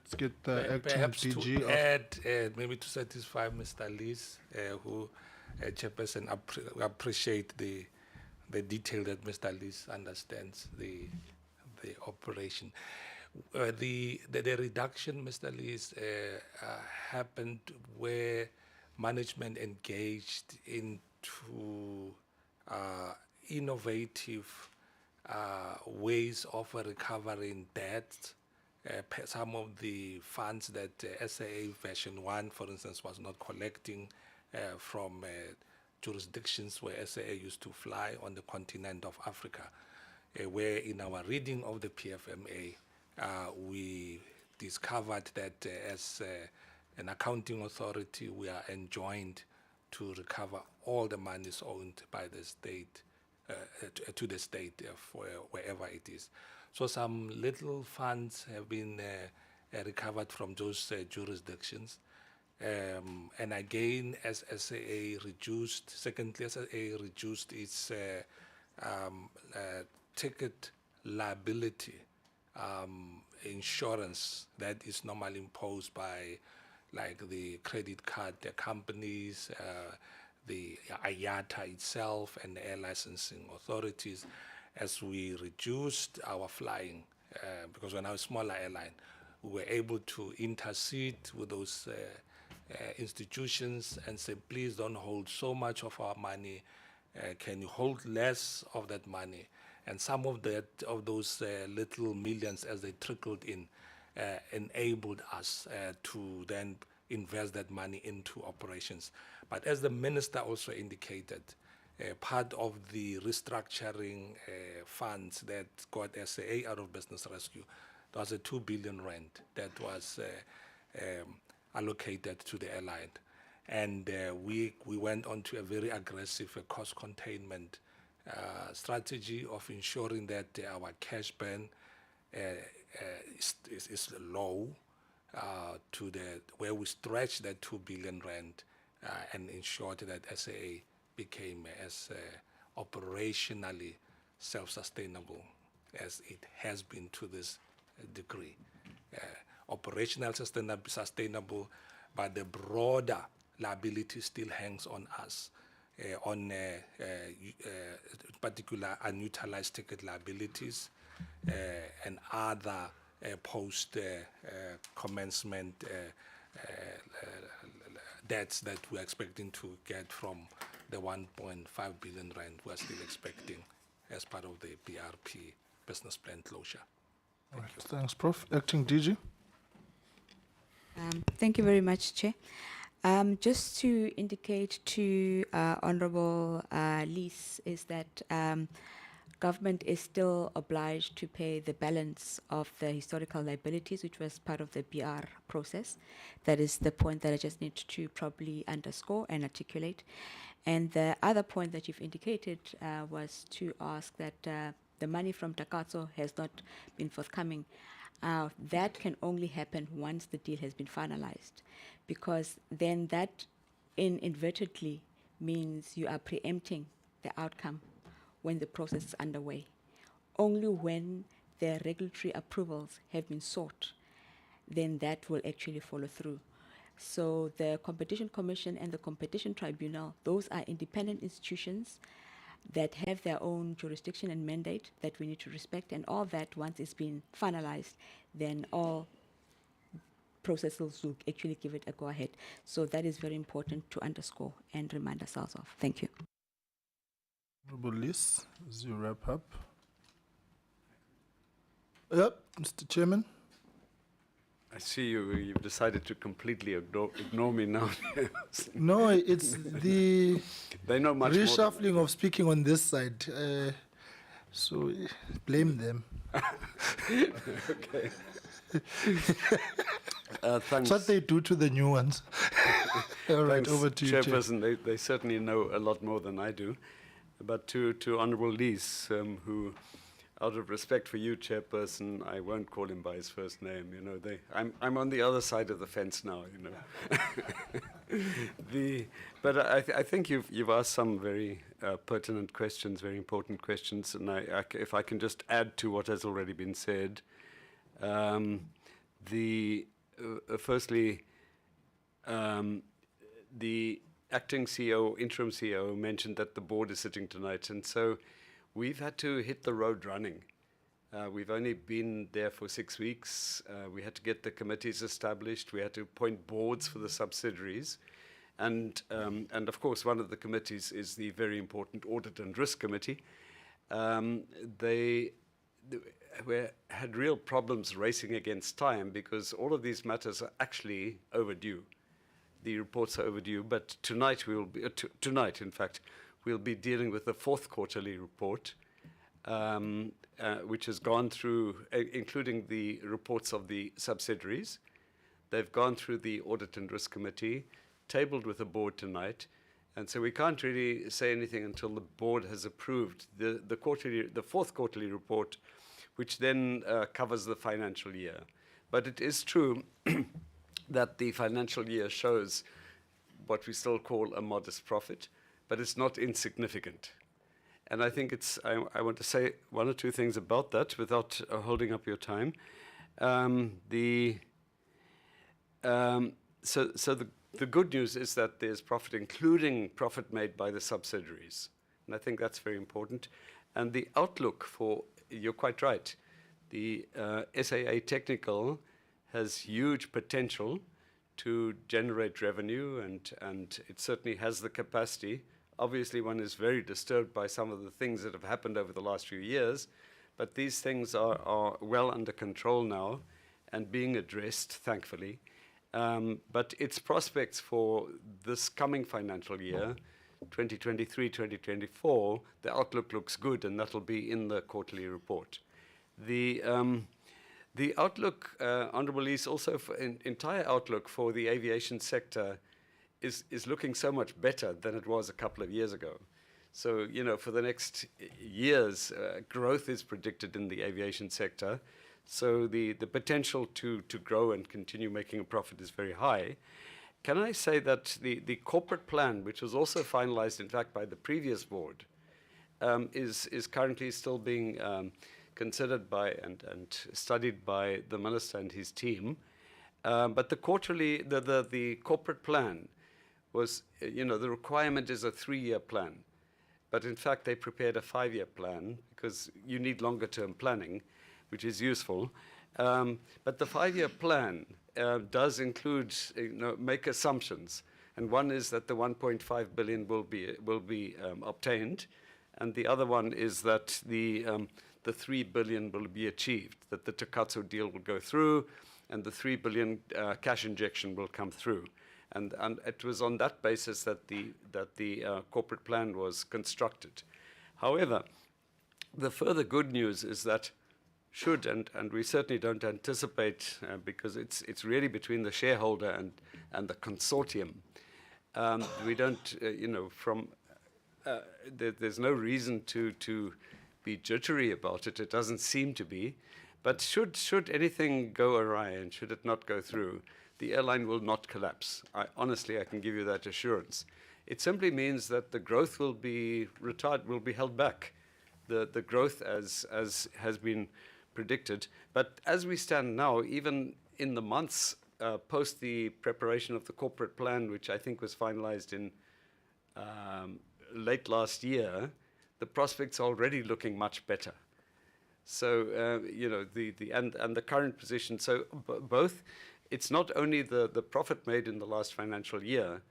Let's get the acting Perhaps DG. to add, maybe to satisfy Mr. Lees, who Chairperson appreciate the detail that Mr. Lees understands the operation. The reduction, Mr. Lees, happened where management engaged into innovative ways of recovering debt. Some of the funds that SAA version 1, for instance, was not collecting from jurisdictions where SAA used to fly on the continent of Africa, where in our reading of the PFMA, we discovered that as an accounting authority, we are enjoined to recover all the monies owned by the state to the state wherever it is. So some little funds have been recovered from those jurisdictions. And again, as SAA reduced, secondly, SAA reduced its ticket liability insurance that is normally imposed by like the credit card companies, the IATA itself, and the air licensing authorities. As we reduced our flying, because we're now a smaller airline, we were able to intercede with those institutions and say, please don't hold so much of our money. Can you hold less of that money? And some of those little millions, as they trickled in, enabled us to then invest that money into operations. But as the minister also indicated, part of the restructuring funds that got SAA out of business rescue, there was a 2 billion rand that was allocated to the airline. And we went on to a very aggressive cost containment strategy of ensuring that our cash burn is low to where we stretched that 2 billion rand and ensured that SAA became as operationally self-sustainable as it has been to this degree. Operational sustainable, but the broader liability still hangs on us on particular unutilized ticket liabilities and other post-commencement debts that we're expecting to get from the 1.5 billion rand we're still expecting as part of the BRP business plan closure. All right, thanks, Prof. Acting DG. Thank you very much, Chair. Just to indicate to Honourable Lees is that government is still obliged to pay the balance of the historical liabilities, which was part of the BR process. That is the point that I just need to probably underscore and articulate. And the other point that you've indicated was to ask that the money from Takatso has not been forthcoming. That can only happen once the deal has been finalized, because then that inadvertently means you are preempting the outcome when the process is underway. Only when the regulatory approvals have been sought, then that will actually follow through. So the Competition Commission and the Competition Tribunal, those are independent institutions that have their own jurisdiction and mandate that we need to respect, and all that, once it's been finalized, then all processes will actually give it a go-ahead. So that is very important to underscore and remind ourselves of. Thank you. Honorable Liz, as you wrap up. Yep, Mr. Chairman. I see you've decided to completely ignore me now. No, it's the They know much more. reshuffling of speaking on this side. So blame them. Okay. Thanks. That's what they do to the new ones. All right, Thanks, over to you, Chair. Chairperson. They certainly know a lot more than I do. But to Honourable Lees, who, out of respect for you, Chairperson, I won't call him by his first name. You know, I'm on the other side of the fence now. You know, but I think you've asked some very pertinent questions, very important questions, and if I can just add to what has already been said. Firstly, the acting CEO, interim CEO, mentioned that the board is sitting tonight, and so we've had to hit the road running. We've only been there for 6 weeks. We had to get the committees established. We had to appoint boards for the subsidiaries, and of course, one of the committees is the very important Audit and Risk Committee. They had real problems racing against time because all of these matters are actually overdue. The reports are overdue, but tonight tonight, in fact, we'll be dealing with the 4th quarterly report, which has gone through, including the reports of the subsidiaries. They've gone through the Audit and Risk Committee, tabled with the board tonight, and so we can't really say anything until the board has approved the 4th quarterly report, which then covers the financial year. But it is true that the financial year shows what we still call a modest profit, but it's not insignificant. And I think I want to say one or two things about that without holding up your time. The good news is that there's profit, including profit made by the subsidiaries. And I think that's very important. And the outlook for, you're quite right, the SAA Technical has huge potential to generate revenue, and it certainly has the capacity. Obviously, one is very disturbed by some of the things that have happened over the last few years, but these things are well under control now and being addressed, thankfully. But its prospects for this coming financial year, 2023, 2024, the outlook looks good, and that'll be in the quarterly report. The outlook, Honourable Lees, also for entire outlook for the aviation sector is looking so much better than it was a couple of years ago. So, you know, for the next years, growth is predicted in the aviation sector. So the potential to grow and continue making a profit is very high. Can I say that the corporate plan, which was also finalized, in fact, by the previous board, is currently still being considered by and studied by the minister and his team. But the corporate plan was, you know, the requirement is a 3-year plan. But in fact, they prepared a 5-year plan because you need longer term planning, which is useful. But the 5-year plan does include, you know, make assumptions. And one is that the 1.5 billion will be obtained. And the other one is that the 3 billion will be achieved, that the Takatsu deal will go through and the 3 billion cash injection will come through. And it was on that basis that the corporate plan was constructed. However, the further good news is that and we certainly don't anticipate, because it's really between the shareholder and the consortium. We don't, you know, there's no reason to be jittery about it. It doesn't seem to be. But should anything go awry and should it not go through, the airline will not collapse. Honestly, I can give you that assurance. It simply means that the growth will be held back, the growth as has been predicted. But as we stand now, even in the months post the preparation of the corporate plan, which I think was finalized in late last year, the prospects are already looking much better. So the current position. So both, it's not only the profit made in the last financial year,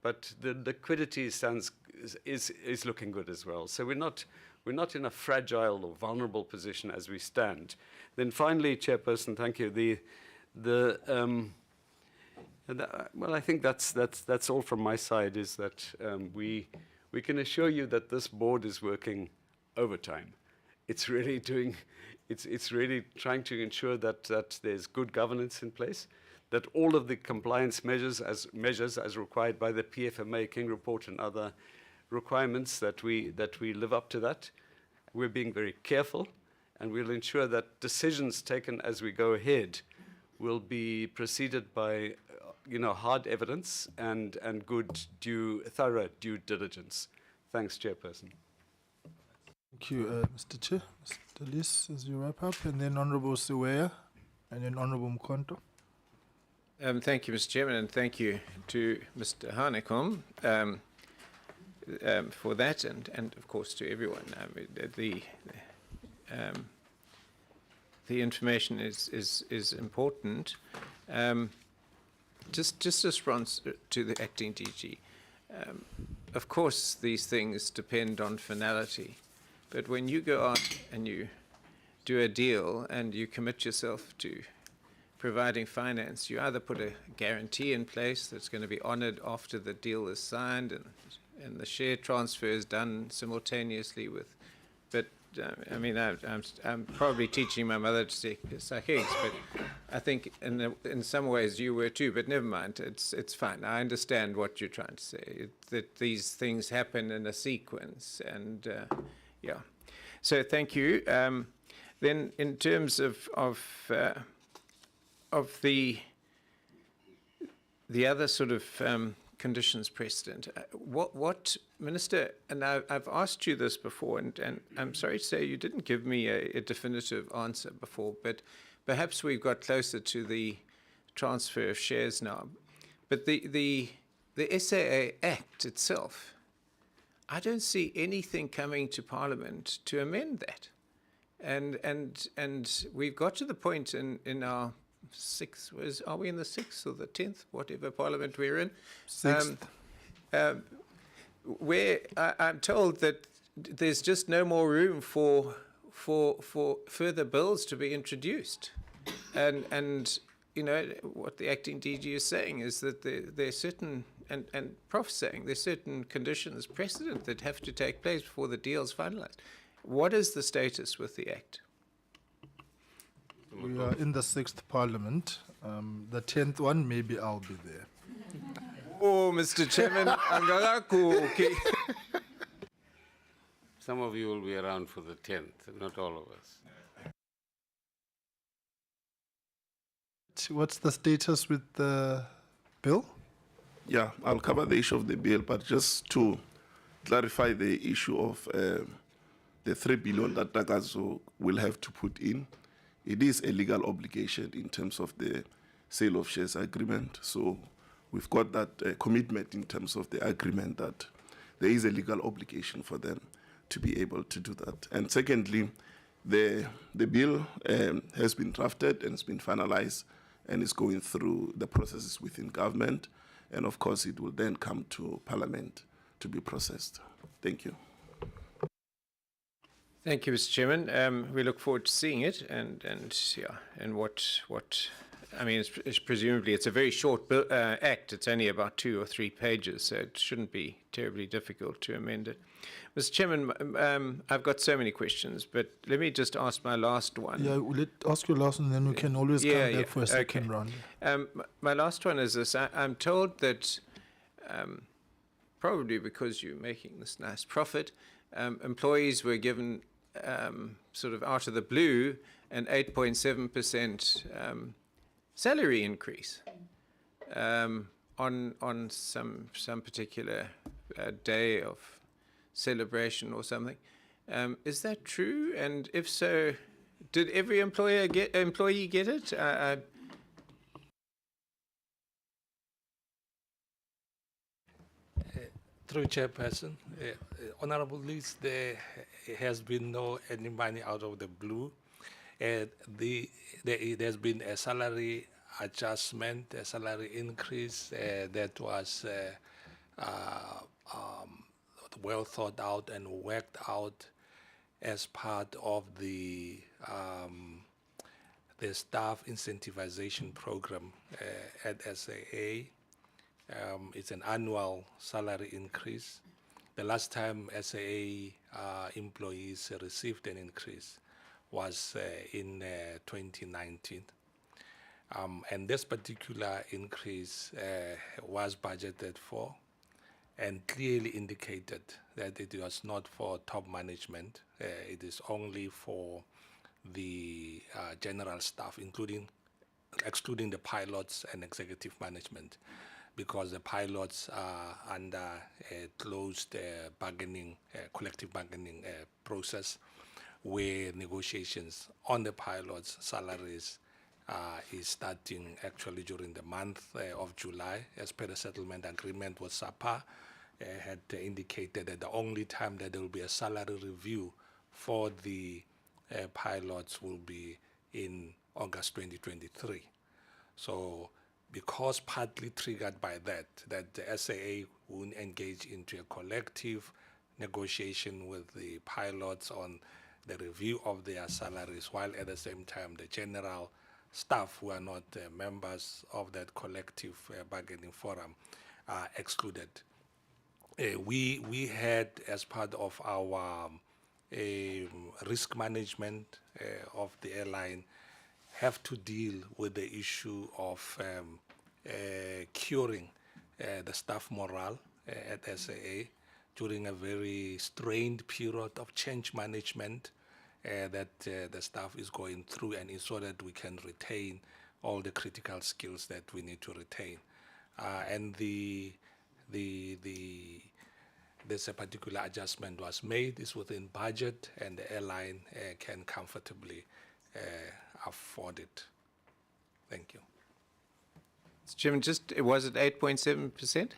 but the liquidity is looking good as well. So we're not in a fragile or vulnerable position as we stand. Then finally, Chairperson, thank you. Well, I think that's all from my side. Is that we can assure you that this board is working overtime. It's really trying to ensure that there's good governance in place, that all of the compliance measures as required by the PFMA King Report and other requirements, that we live up to that. We're being very careful, and we'll ensure that decisions taken as we go ahead will be preceded by hard evidence and good thorough due diligence. Thanks, Chairperson. Thank you, Mr. Chair. Mr. Lees, as you wrap up, and then Honourable Siweya, and then Honourable Mkonto. Thank you, Mr. Chairman, and thank you to Mr. Hanekom for that, and of course to everyone. The information is important. Just a response to the acting DG. Of course, these things depend on finality, but when you go out and you do a deal and you commit yourself to providing finance, you either put a guarantee in place that's going to be honored after the deal is signed and the share transfer is done simultaneously with. But I mean, I'm probably teaching my mother to suck eggs, but I think in some ways you were too. But never mind, it's fine. I understand what you're trying to say. That these things happen in a sequence, and yeah. So thank you. Then in terms of the other sort of conditions precedent, what Minister, and I've asked you this before, and I'm sorry to say you didn't give me a definitive answer before, but perhaps we've got closer to the transfer of shares now. But the SAA Act itself, I don't see anything coming to Parliament to amend that. And we've got to the point in our sixth, are we in the 6th or the 10th, whatever Parliament we're in? 6th. Where I'm told that there's just no more room for further bills to be introduced. And what the acting DG is saying is that there's certain, and Prof's saying, there's certain conditions precedent that have to take place before the deal's finalized. What is the status with the Act? We are in the 6th Parliament. The 10th one, maybe I'll be there. Oh, Mr. Chairman, okay. Some of you will be around for the 10th, not all of us. What's the status with the bill? Yeah, I'll cover the issue of the bill, but just to clarify the issue of the 3 billion that Tagazo will have to put in, it is a legal obligation in terms of the sale of shares agreement. So we've got that commitment in terms of the agreement that there is a legal obligation for them to be able to do that. And secondly, the bill has been drafted and it's been finalized and is going through the processes within government. And of course, it will then come to Parliament to be processed. Thank you. Thank you, Mr. Chairman. We look forward to seeing it, and what I mean, it's presumably it's a very short act. It's only about 2 or 3 pages, so it shouldn't be terribly difficult to amend it. Mr. Chairman, I've got so many questions, but let me just ask my last one. Yeah, ask your last one, and then we can always come back for a second round. My last one is this. I'm told that probably because you're making this nice profit, employees were given sort of out of the blue, an 8.7% salary increase on some particular day of celebration or something. Is that true? And if so, did every employee get it? Through Chairperson, Honorable Liz, there has been no any money out of the blue. There's been a salary adjustment, a salary increase that was well thought out and worked out as part of the staff incentivization program at SAA. It's an annual salary increase. The last time SAA employees received an increase was in 2019. And this particular increase was budgeted for and clearly indicated that it was not for top management. It is only for the general staff, excluding the pilots and executive management, because the pilots are under a closed collective bargaining process, where negotiations on the pilots' salaries is starting actually during the month of July, as per the settlement agreement with SAPA. Had indicated that the only time that there will be a salary review for the pilots will be in August 2023. So, because partly triggered by that the SAA won't engage into a collective negotiation with the pilots on the review of their salaries, while at the same time the general staff who are not members of that collective bargaining forum are excluded. We had, as part of our risk management of the airline, have to deal with the issue of curing the staff morale at SAA during a very strained period of change management that the staff is going through, and so that we can retain all the critical skills that we need to retain. And there's a particular adjustment was made, is within budget, and the airline can comfortably afford it. Thank you. Mr. Chairman, was it 8.7%?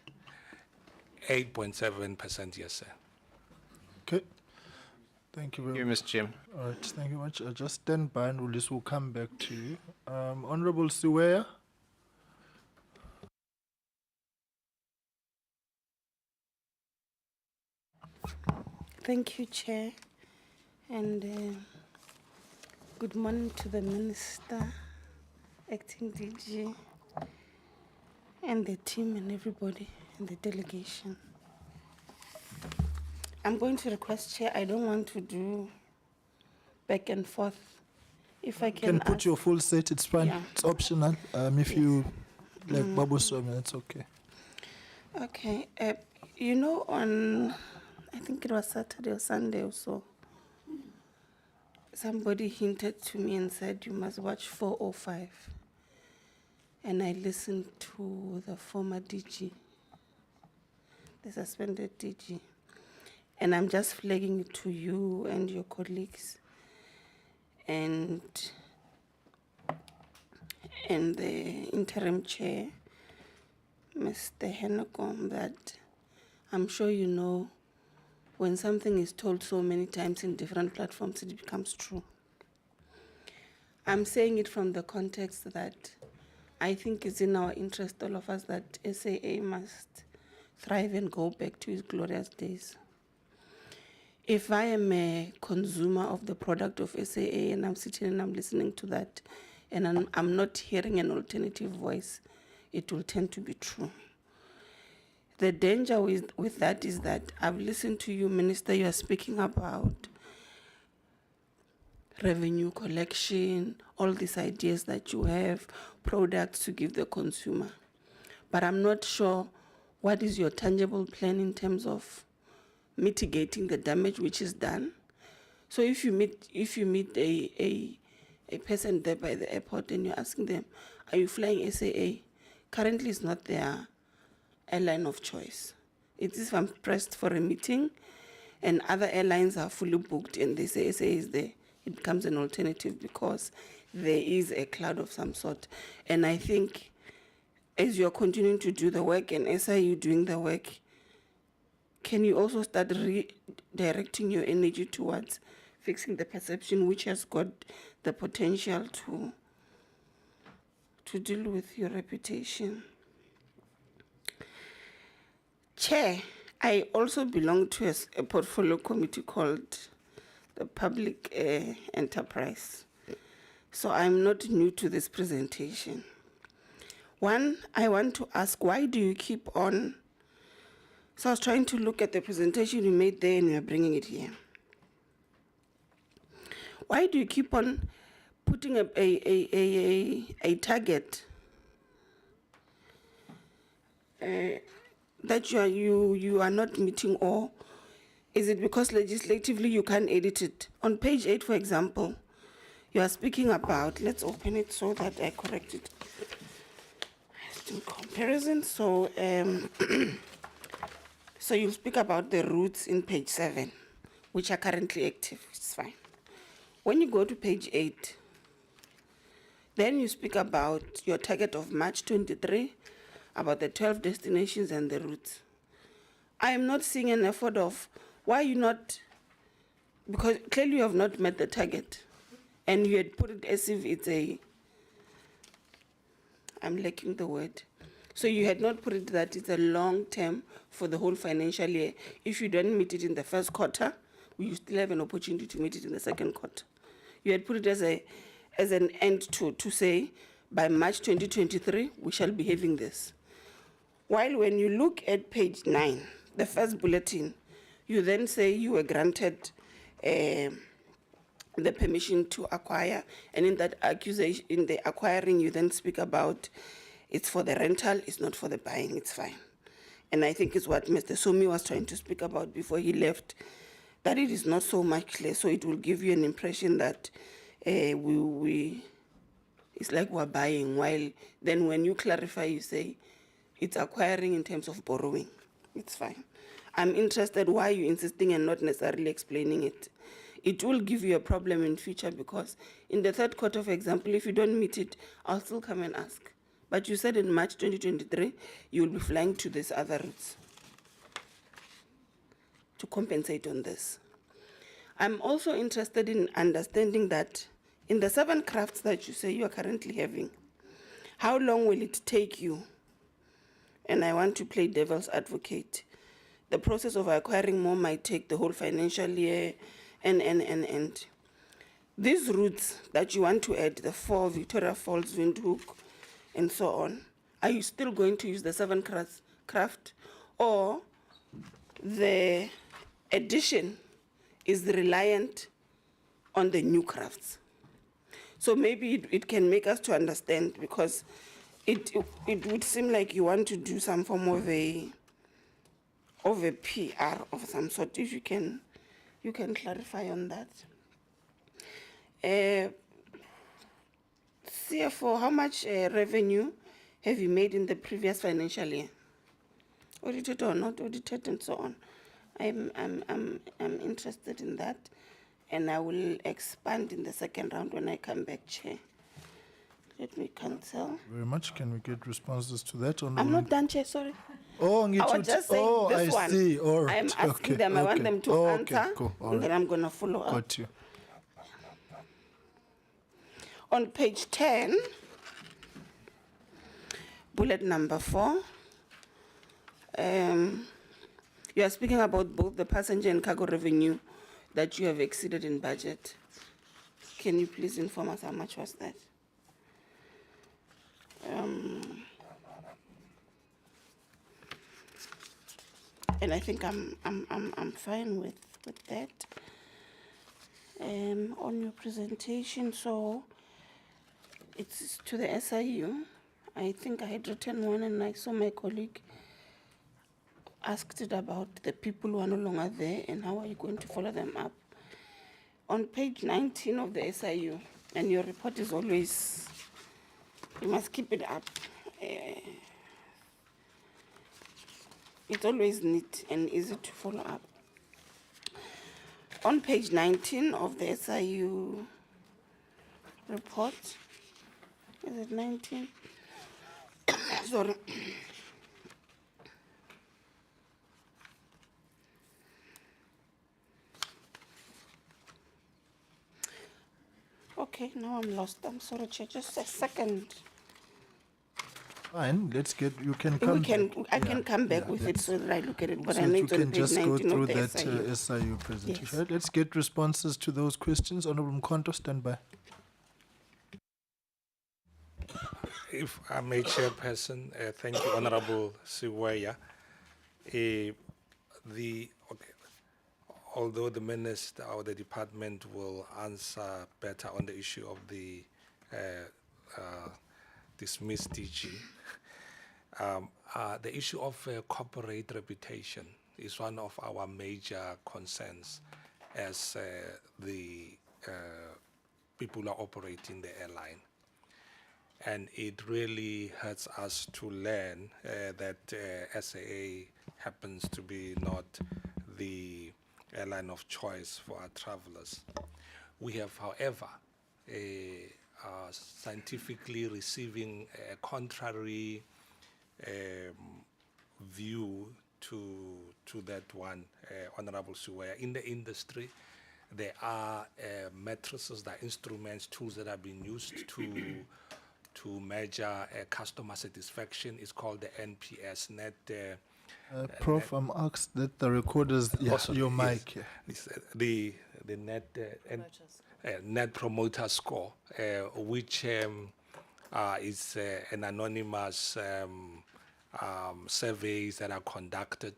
8.7%, yes, sir. Okay. Thank you very Thank you, Mr. Chairman. All right, thank you much. Just stand by and we'll come back to you. Honorable Siweya. Thank you, Chair, and good morning to the Minister, Acting DG, and the team and everybody and the delegation. I'm going to request, Chair, I don't want to do back and forth. If I can put ask, your full set, it's fine. Yeah. It's optional. If you like Babu Swami, that's okay. Okay, you know, on, I think it was Saturday or Sunday or so, somebody hinted to me and said, you must watch 405. And I listened to the former DG, the suspended DG. And I'm just flagging it to you and your colleagues and the interim chair, Mr. Hennekom, that I'm sure you know when something is told so many times in different platforms, it becomes true. I'm saying it from the context that I think it's in our interest, all of us, that SAA must thrive and go back to its glorious days. If I am a consumer of the product of SAA and I'm sitting and I'm listening to that and I'm not hearing an alternative voice, it will tend to be true. The danger with that is that I've listened to you, Minister, you are speaking about revenue collection, all these ideas that you have, products to give the consumer. But I'm not sure what is your tangible plan in terms of mitigating the damage which is done. So if you meet a person there by the airport and you're asking them, are you flying SAA? Currently, it's not their airline of choice. It is if I'm pressed for a meeting and other airlines are fully booked and they say SAA is there, it becomes an alternative because there is a cloud of some sort. And I think as you're continuing to do the work and SIU doing the work, can you also start redirecting your energy towards fixing the perception, which has got the potential to deal with your reputation? Chair, I also belong to a portfolio committee called the Public Enterprise. So I'm not new to this presentation. One, I want to ask, why do you keep on? So I was trying to look at the presentation you made there and you're bringing it here. Why do you keep on putting a target that you are not meeting, or is it because legislatively you can't edit it? On page 8, for example, you are speaking about, let's open it so that I correct it. In comparison, so so you'll speak about the routes in page 7, which are currently active. It's fine. When you go to page 8, then you speak about your target of March 23, about the 12 destinations and the routes. I am not seeing an effort of why you not, because clearly you have not met the target, and you had put it as if it's I'm lacking the word. So you had not put it that it's a long term for the whole financial year. If you don't meet it in the first quarter, you still have an opportunity to meet it in the second quarter. You had put it as an end to say, by March 2023, we shall be having this. While when you look at page 9, the first bulletin, you then say you were granted the permission to acquire, and in that accusation, in the acquiring, you then speak about it's for the rental, it's not for the buying, it's fine. And I think it's what Mr. Somi was trying to speak about before he left, that it is not so much clear, so it will give you an impression that it's like we're buying, while then when you clarify, you say it's acquiring in terms of borrowing. It's fine. I'm interested why you're insisting and not necessarily explaining it. It will give you a problem in future because in the third quarter, for example, if you don't meet it, I'll still come and ask. But you said in March 2023, you will be flying to these other routes to compensate on this. I'm also interested in understanding that in the 7 crafts that you say you are currently having, how long will it take you? And I want to play devil's advocate. The process of acquiring more might take the whole financial year, and. These routes that you want to add, the 4, Victoria Falls, Windhoek, and so on, are you still going to use the 7 craft, or the addition is reliant on the new crafts? So maybe it can make us to understand, because it would seem like you want to do some form of a PR of some sort. If you can clarify on that. CFO, how much revenue have you made in the previous financial year? Audited or not audited, and so on. I'm interested in that, and I will expand in the second round when I come back, Chair. Let me cancel. Very much. Can we get responses to that? I'm not done, Chair, sorry. Oh, I was just saying this one. see. All right. I'm asking them, I want them to answer, Cool. All and then right. I'm going to follow up. Got you. On page 10, bullet number 4, you are speaking about both the passenger and cargo revenue that you have exceeded in budget. Can you please inform us how much was that? And I think I'm fine with that. On your presentation, so it's to the SIU. I think I had written one, and I saw my colleague asked it about the people who are no longer there and how are you going to follow them up. On page 19 of the SIU, and your report is always, you must keep it up. It's always neat and easy to follow up. On page 19 of the SIU report, is it 19? Sorry. Okay, now I'm lost. I'm sorry, Chair. Just a second. Fine, let's get, you can We come. can, back. I can Yeah, come back yeah, with it let's- so that I look at it, but so I that know you it's on can page just go 19 through of the that SIU. SIU presentation. Yes. Right, let's get responses to those questions. Honorable Mkonto, stand by. If I may, Chairperson, thank you, Honorable Siwaya. Although the minister or the department will answer better on the issue of the dismissed DG, the issue of corporate reputation is one of our major concerns as the people who are operating the airline. And it really hurts us to learn that SAA happens to be not the airline of choice for our travelers. We have, however, scientifically receiving a contrary view to that one, Honorable Suwaya. In the industry, there are matrices, there are instruments, tools that have been used to measure customer satisfaction. It's called the NPS, Net. Prof, I'm asked that the recorders, yeah, Also, your yes, mic. Yeah. it's, the Net Net Promoter Score, which is an anonymous surveys that are conducted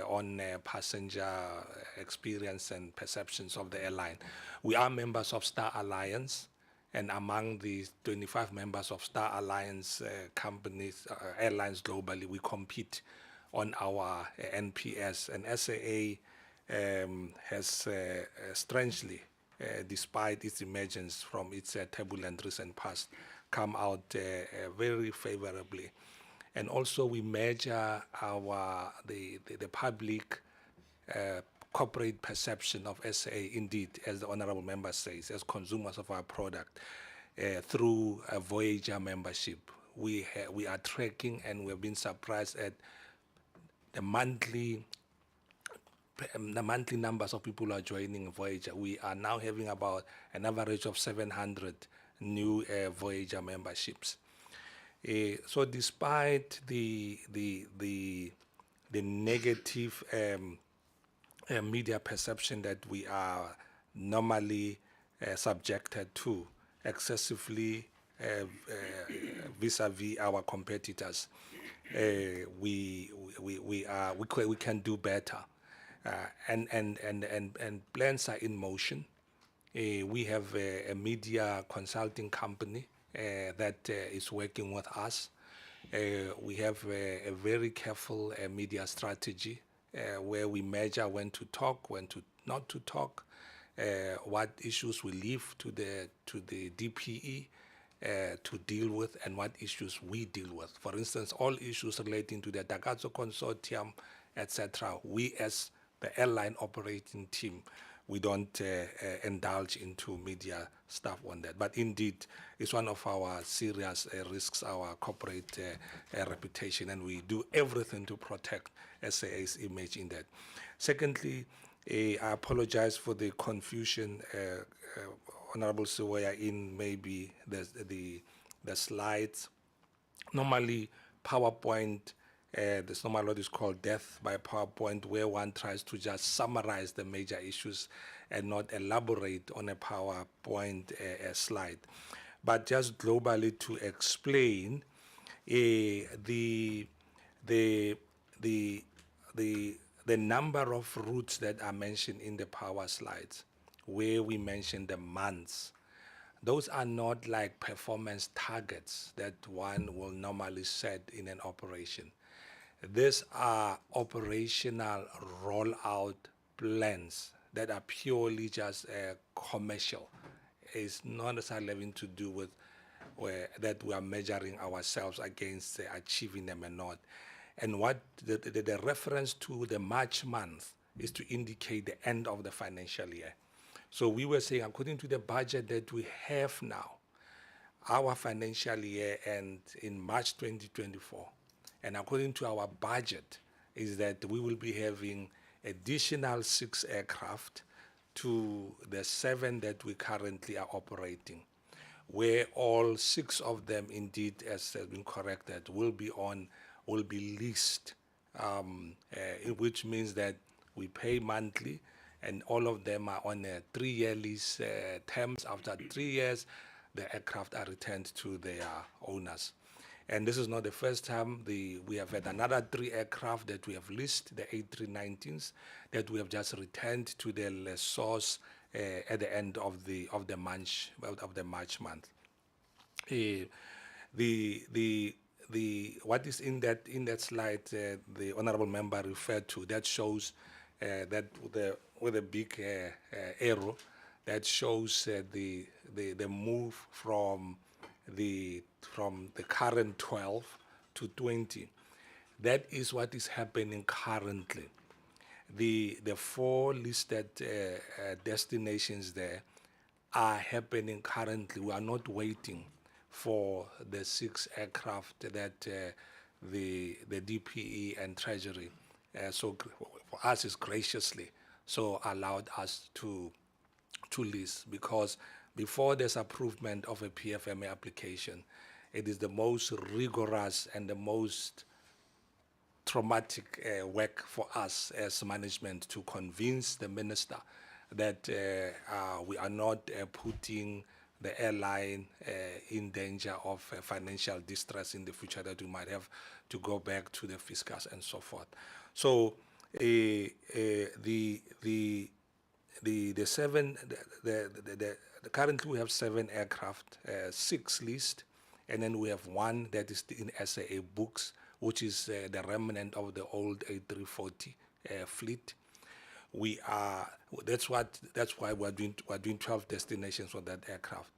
on passenger experience and perceptions of the airline. We are members of Star Alliance, and among the 25 members of Star Alliance companies, airlines globally, we compete on our NPS. And SAA has strangely, despite its emergence from its turbulent recent past, come out very favorably. And also we measure the public corporate perception of SA, indeed, as the honorable member says, as consumers of our product, through a Voyager membership. We are tracking, and we've been surprised at the monthly numbers of people who are joining Voyager. We are now having about an average of 700 new Voyager memberships. So despite the negative media perception that we are normally subjected to excessively vis-a-vis our competitors, we can do better, and plans are in motion. We have a media consulting company that is working with us. We have a very careful media strategy where we measure when to talk, when to not to talk, what issues we leave to the DPE to deal with, and what issues we deal with. For instance, all issues relating to the Takatso Consortium, etc. We, as the airline operating team, we don't indulge into media stuff on that. But indeed, it's one of our serious risks, our corporate reputation, and we do everything to protect SAA's image in that. Secondly, I apologize for the confusion, Honorable Siwaya, in maybe the slides. Normally, PowerPoint, there's normally what is called death by PowerPoint, where one tries to just summarize the major issues and not elaborate on a PowerPoint slide. But just globally to explain the number of routes that are mentioned in the power slides, where we mention the months. Those are not like performance targets that one will normally set in an operation. These are operational rollout plans that are purely just commercial. It's not necessarily having to do with that we are measuring ourselves against achieving them or not. And what the reference to the March month is to indicate the end of the financial year. So we were saying, according to the budget that we have now, our financial year ends in March 2024. And according to our budget, is that we will be having additional 6 aircraft to the 7 that we currently are operating, where all 6 of them indeed, as has been corrected, will be leased, which means that we pay monthly, and all of them are on a 3-year lease terms. After 3 years, the aircraft are returned to their owners. And this is not the first time. We have had another 3 aircraft that we have leased, the A319s, that we have just returned to the lessors at the end of the March month. What is in that slide the honourable member referred to, that shows that with a big arrow, that shows the move from the current 12 to 20. That is what is happening currently. The 4 listed destinations there are happening currently. We are not waiting for the 6 aircraft that the DPE and Treasury so for us is graciously so allowed us to lease, because before there's approval of a PFMA application, it is the most rigorous and the most traumatic work for us as management to convince the minister that we are not putting the airline in danger of financial distress in the future, that we might have to go back to the fiscus and so forth. So currently we have 7 aircraft, 6 leased, and then we have 1 that is in SAA books, which is the remnant of the old A340 fleet. That's why we're doing 12 destinations for that aircraft.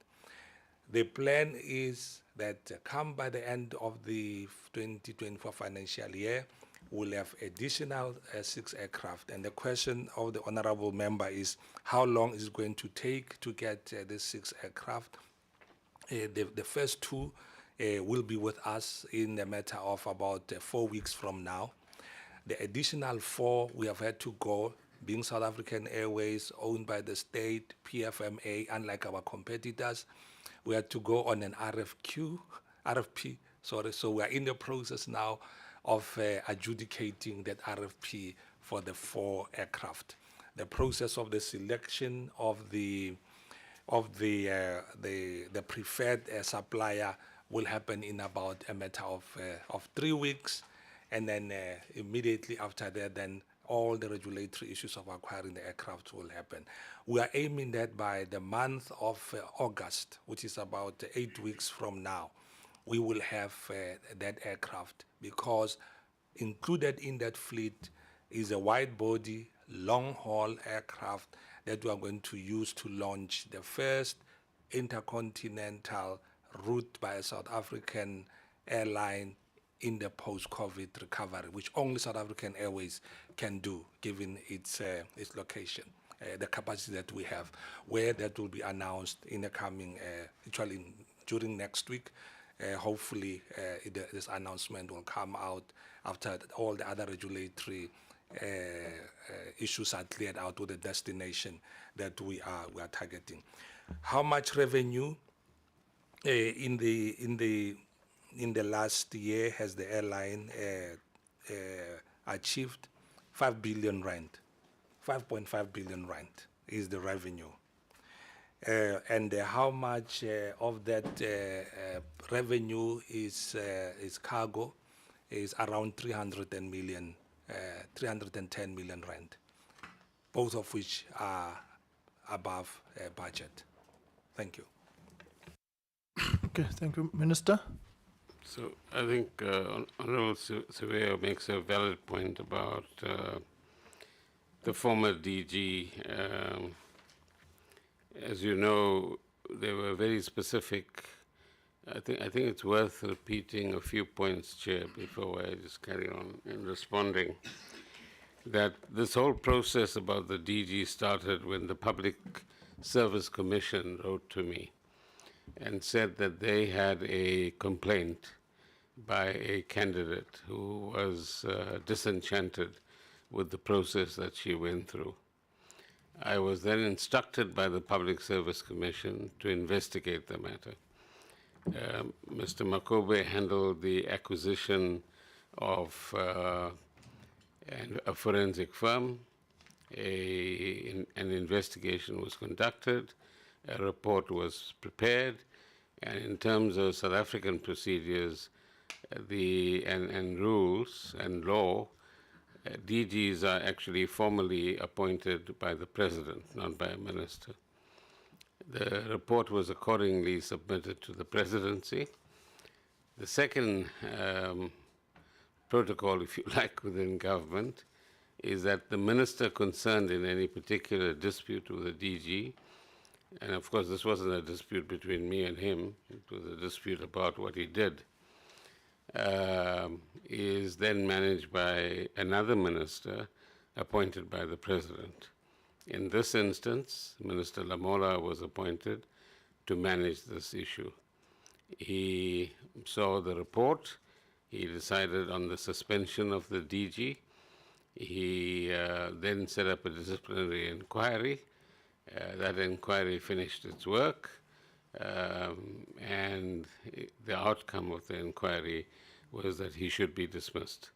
The plan is that come by the end of the 2024 financial year, we'll have additional 6 aircraft. And the question of the honourable member is, how long is it going to take to get these 6 aircraft? The first 2 will be with us in a matter of about 4 weeks from now. The additional 4 we have had to go, being South African Airways, owned by the state, PFMA, unlike our competitors, we had to go on an RFP, so we are in the process now of adjudicating that RFP for the 4 aircraft. The process of the selection of the preferred supplier will happen in about a matter of 3 weeks, and then immediately after that, then all the regulatory issues of acquiring the aircraft will happen. We are aiming that by the month of August, which is about 8 weeks from now, we will have that aircraft, because included in that fleet is a wide-body, long-haul aircraft that we are going to use to launch the first intercontinental route by a South African airline in the post-COVID recovery, which only South African Airways can do, given its location, the capacity that we have, where that will be announced in the coming, actually during next week. Hopefully, this announcement will come out after all the other regulatory issues are cleared out with the destination that we are targeting. How much revenue in the last year has the airline achieved? 5 billion rand, 5.5 billion rand is the revenue. And how much of that revenue is cargo is around 310 million rand, both of which are above budget. Thank you. Okay, thank you, Minister. So I think Honourable Surveyor makes a valid point about the former DG, as you know, they were very specific. I think it's worth repeating a few points, Chair, before I just carry on in responding. That this whole process about the DG started when the Public Service Commission wrote to me and said that they had a complaint by a candidate who was disenchanted with the process that she went through. I was then instructed by the Public Service Commission to investigate the matter. Mr. Makobe handled the acquisition of a forensic firm. An investigation was conducted, a report was prepared, and in terms of South African procedures and rules and law, DGs are actually formally appointed by the President, not by a minister. The report was accordingly submitted to the Presidency. The second protocol, if you like, within government is that the minister concerned in any particular dispute with the DG, and of course this wasn't a dispute between me and him, it was a dispute about what he did, is then managed by another minister appointed by the President. In this instance, Minister Lamola was appointed to manage this issue. He saw the report, he decided on the suspension of the DG, he then set up a disciplinary inquiry. That inquiry finished its work, and the outcome of the inquiry was that he should be dismissed.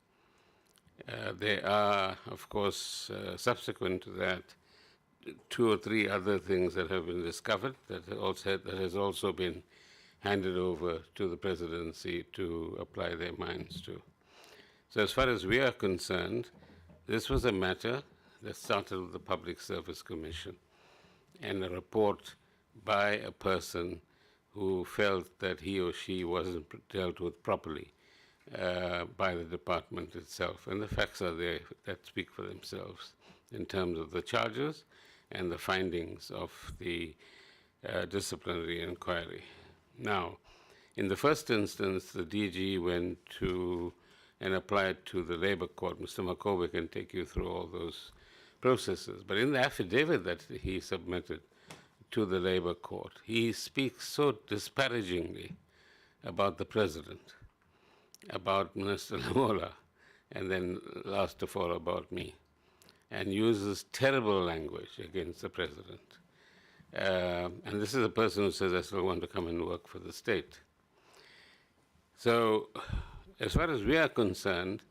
There are, of course, subsequent to that, 2 or 3 other things that have been discovered that has also been handed over to the Presidency to apply their minds to. So as far as we are concerned, this was a matter that started with the Public Service Commission and a report by a person who felt that he or she wasn't dealt with properly by the department itself. And the facts are there that speak for themselves in terms of the charges and the findings of the disciplinary inquiry. Now, in the first instance, the DG went to and applied to the Labor Court. Mr. Makobe can take you through all those processes. But in the affidavit that he submitted to the Labor Court, he speaks so disparagingly about the President, about Minister Lamola, and then last of all about me, and uses terrible language against the President. And this is a person who says, I still want to come and work for the state. So, as far as we are concerned,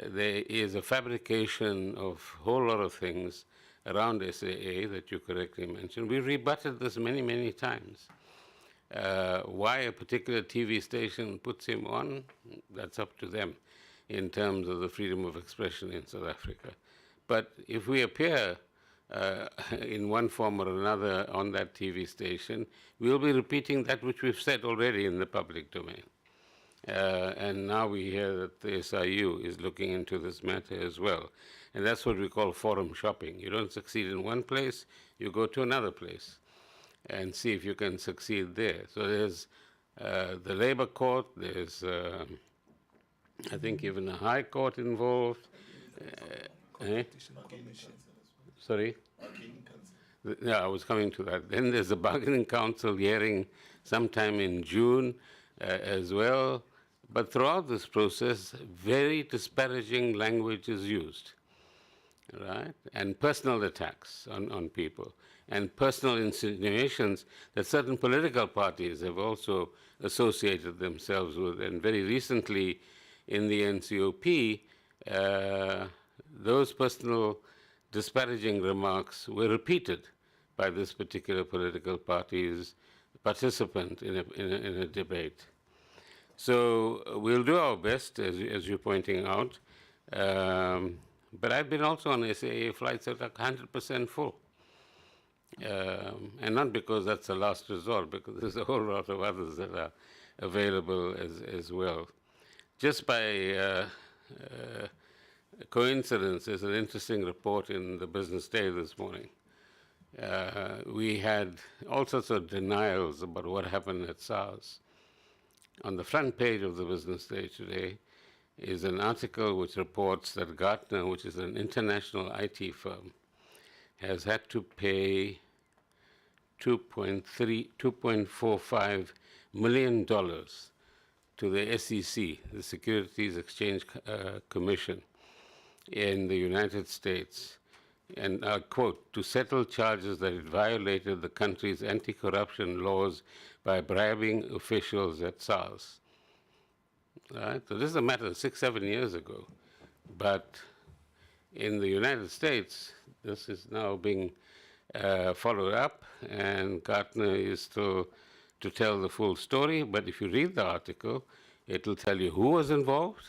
there is a fabrication of a whole lot of things around SAA that you correctly mentioned. We rebutted this many, many times. Why a particular TV station puts him on, that's up to them in terms of the freedom of expression in South Africa. But if we appear in one form or another on that TV station, we'll be repeating that which we've said already in the public domain. And now we hear that the SIU is looking into this matter as well. And that's what we call forum shopping. You don't succeed in one place, you go to another place and see if you can succeed there. So there's the Labor Court, there's, I think, even a High Court involved. Sorry? Yeah, I was coming to that. Then there's a bargaining council hearing sometime in June as well. But throughout this process, very disparaging language is used, right? And personal attacks on people, and personal insinuations that certain political parties have also associated themselves with. And very recently in the NCOP, those personal disparaging remarks were repeated by this particular political party's participant in a debate. So we'll do our best, as you're pointing out. But I've been also on SAA flights that are 100% full. And not because that's the last resort, because there's a whole lot of others that are available as well. Just by coincidence, there's an interesting report in the Business Day this morning. We had all sorts of denials about what happened at SARS. On the front page of the Business Day today is an article which reports that Gartner, which is an international IT firm, has had to pay $2.45 million to the SEC, the Securities Exchange Commission in the United States, and I quote, to settle charges that it violated the country's anti-corruption laws by bribing officials at SARS. Right? So this is a matter of 6-7 years ago. But in the United States, this is now being followed up, and Gartner is still to tell the full story. But if you read the article, it'll tell you who was involved,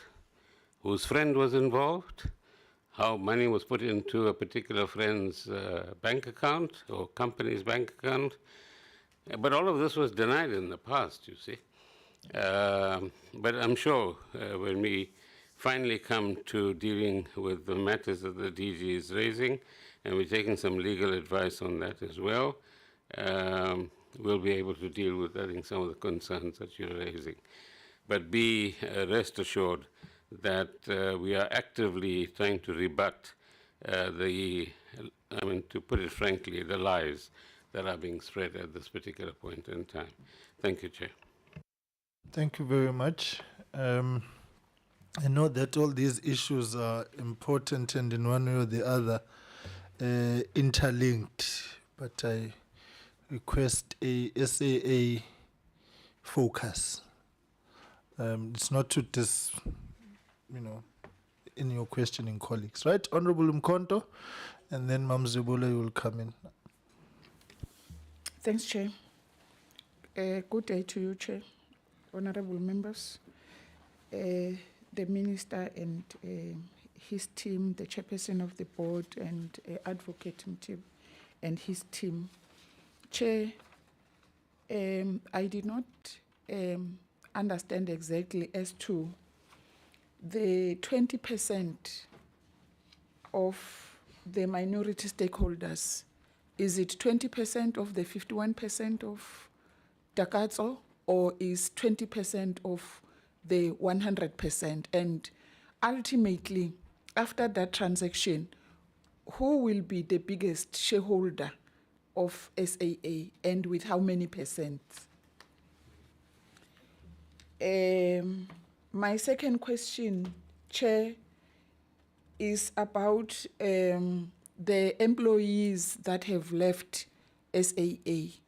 whose friend was involved, how money was put into a particular friend's bank account or company's bank account. But all of this was denied in the past, you see. But I'm sure when we finally come to dealing with the matters that the DG is raising, and we're taking some legal advice on that as well, we'll be able to deal with, I think, some of the concerns that you're raising. But be rest assured that we are actively trying to rebut to put it frankly, the lies that are being spread at this particular point in time. Thank you, Chair. Thank you very much. I know that all these issues are important and in one way or the other interlinked, but I request a SAA focus. It's not to in your questioning colleagues, right? Honorable Mkonto, and then Mam Zebula will come in. Thanks, Chair. Good day to you, Chair, honorable members, the Minister and his team, the Chairperson of the Board and Advocate Mtib and his team. Chair, I did not understand exactly as to the 20% of the minority stakeholders. Is it 20% of the 51% of Takatso, or is 20% of the 100%? And ultimately, after that transaction, who will be the biggest shareholder of SAA and with how many percent? My second question, Chair, is about the employees that have left SAA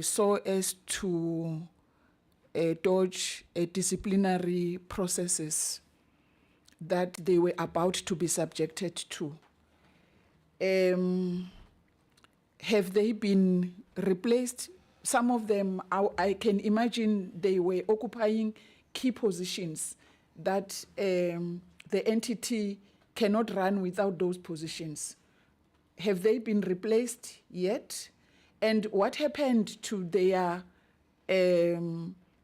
so as to dodge disciplinary processes that they were about to be subjected to. Have they been replaced? Some of them, I can imagine they were occupying key positions that the entity cannot run without those positions. Have they been replaced yet? And what happened to their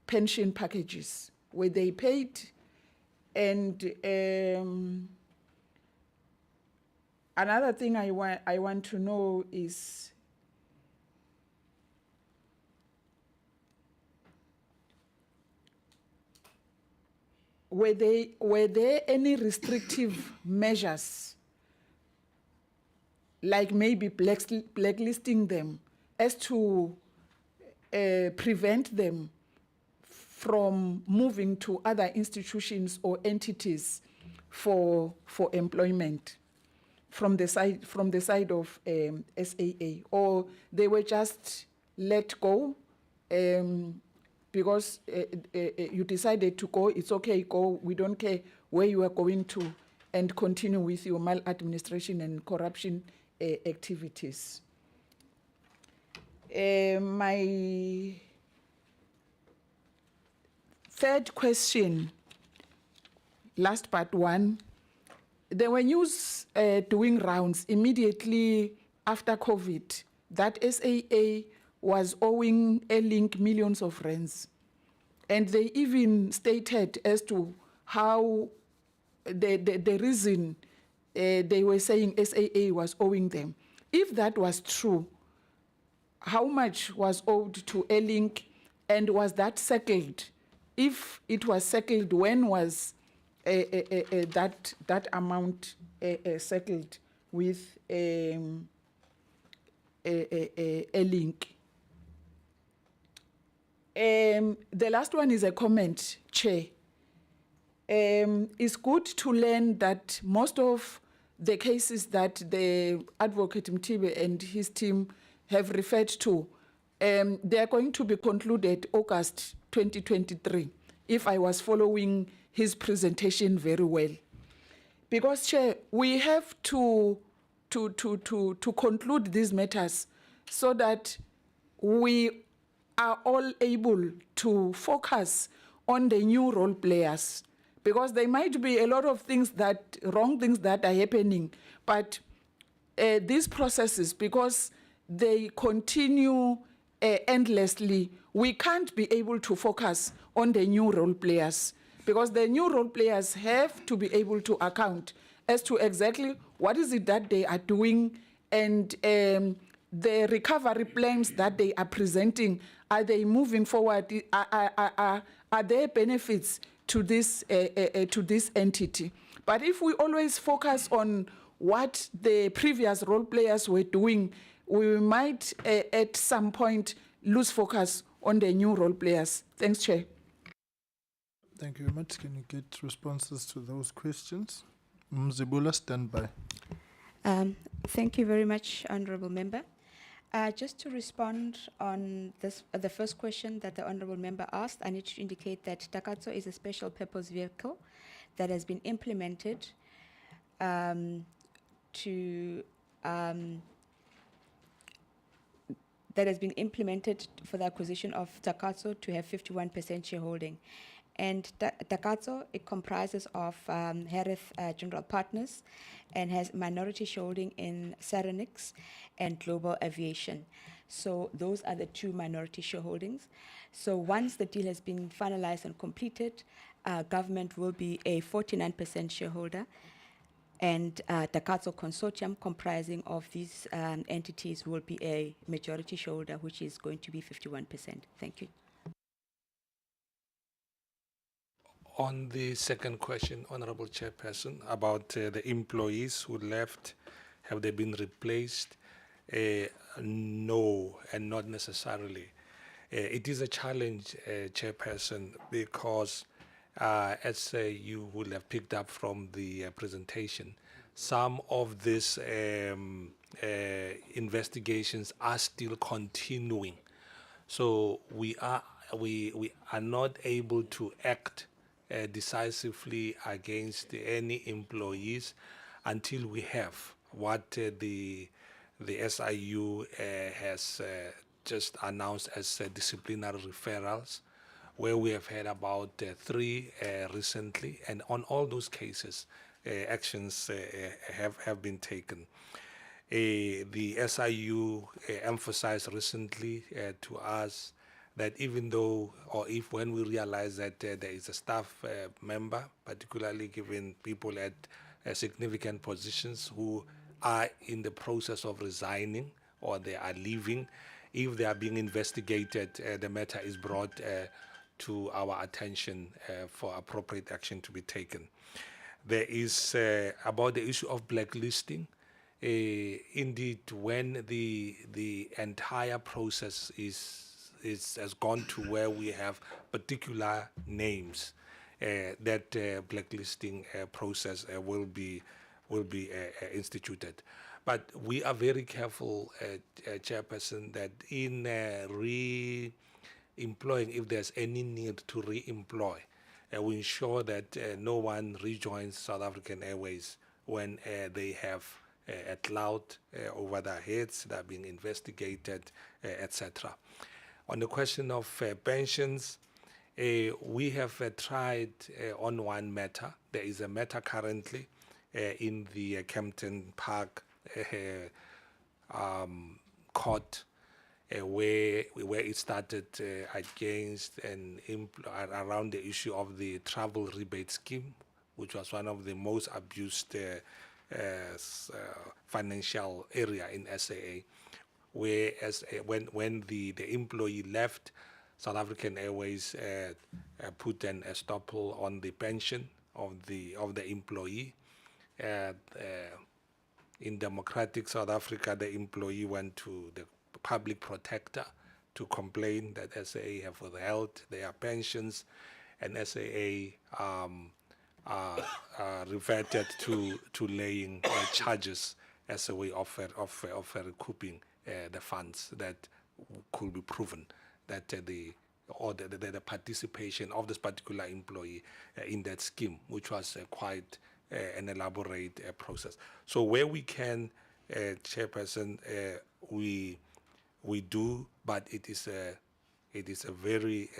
pension packages? Were they paid? And another thing I want to know is, were there any restrictive measures, like maybe blacklisting them, as to prevent them from moving to other institutions or entities for employment from the side of SAA, or they were just let go because you decided to go? It's okay, go. We don't care where you are going to, and continue with your maladministration and corruption activities. My third question, last but one, there were news doing rounds immediately after COVID that SAA was owing Airlink millions of rands. And they even stated as to how the reason they were saying SAA was owing them. If that was true, how much was owed to A-Link, and was that settled? If it was settled, when was that amount settled with A-Link? The last one is a comment, Chair. It's good to learn that most of the cases that the advocate Mtibe and his team have referred to, they are going to be concluded August 2023, if I was following his presentation very well. Because, Chair, we have to conclude these matters so that we are all able to focus on the new role players, because there might be a lot of things wrong things that are happening, but these processes, because they continue endlessly, we can't be able to focus on the new role players, because the new role players have to be able to account as to exactly what is it that they are doing, and the recovery plans that they are presenting, are they moving forward? Are there benefits to this entity? But if we always focus on what the previous role players were doing, we might at some point lose focus on the new role players. Thanks, Chair. Thank you very much. Can you get responses to those questions? Mzibula, stand by. Thank you very much, Honourable Member. Just to respond on this, the first question that the Honourable Member asked, I need to indicate that Takatso is a special purpose vehicle that has been implemented that has been implemented for the acquisition of Takatso to have 51% shareholding. And Takatso, it comprises of Harith General Partners and has minority shareholding in Serenix and Global Aviation. So those are the two minority shareholdings. So once the deal has been finalized and completed, government will be a 49% shareholder, and Takatso Consortium, comprising of these entities, will be a majority shareholder, which is going to be 51%. Thank you. On the second question, Honorable Chairperson, about the employees who left, have they been replaced? No, and not necessarily. It is a challenge, Chairperson, because as you would have picked up from the presentation, some of these investigations are still continuing. So we are not able to act decisively against any employees until we have what the SIU has just announced as disciplinary referrals, where we have had about 3 recently, and on all those cases, actions have been taken. The SIU emphasized recently to us that even though, or if when we realize that there is a staff member, particularly given people at significant positions who are in the process of resigning or they are leaving, if they are being investigated, the matter is brought to our attention for appropriate action to be taken. There is about the issue of blacklisting. Indeed, when the entire process has gone to where we have particular names, that blacklisting process will be instituted. But we are very careful, Chairperson, that in re-employing, if there's any need to re-employ, we ensure that no one rejoins South African Airways when they have a cloud over their heads, that are being investigated, etc. On the question of pensions, we have tried on one matter. There is a matter currently in the Kempton Park court where it started against and around the issue of the travel rebate scheme, which was one of the most abused financial area in SAA, where when the employee left, South African Airways put an estoppel on the pension of the employee. In democratic South Africa, the employee went to the public protector to complain that SAA have withheld their pensions, and SAA reverted to laying charges as a way of recouping the funds that could be proven that the participation of this particular employee in that scheme, which was quite an elaborate process. So where we can, Chairperson, we do, but it is a very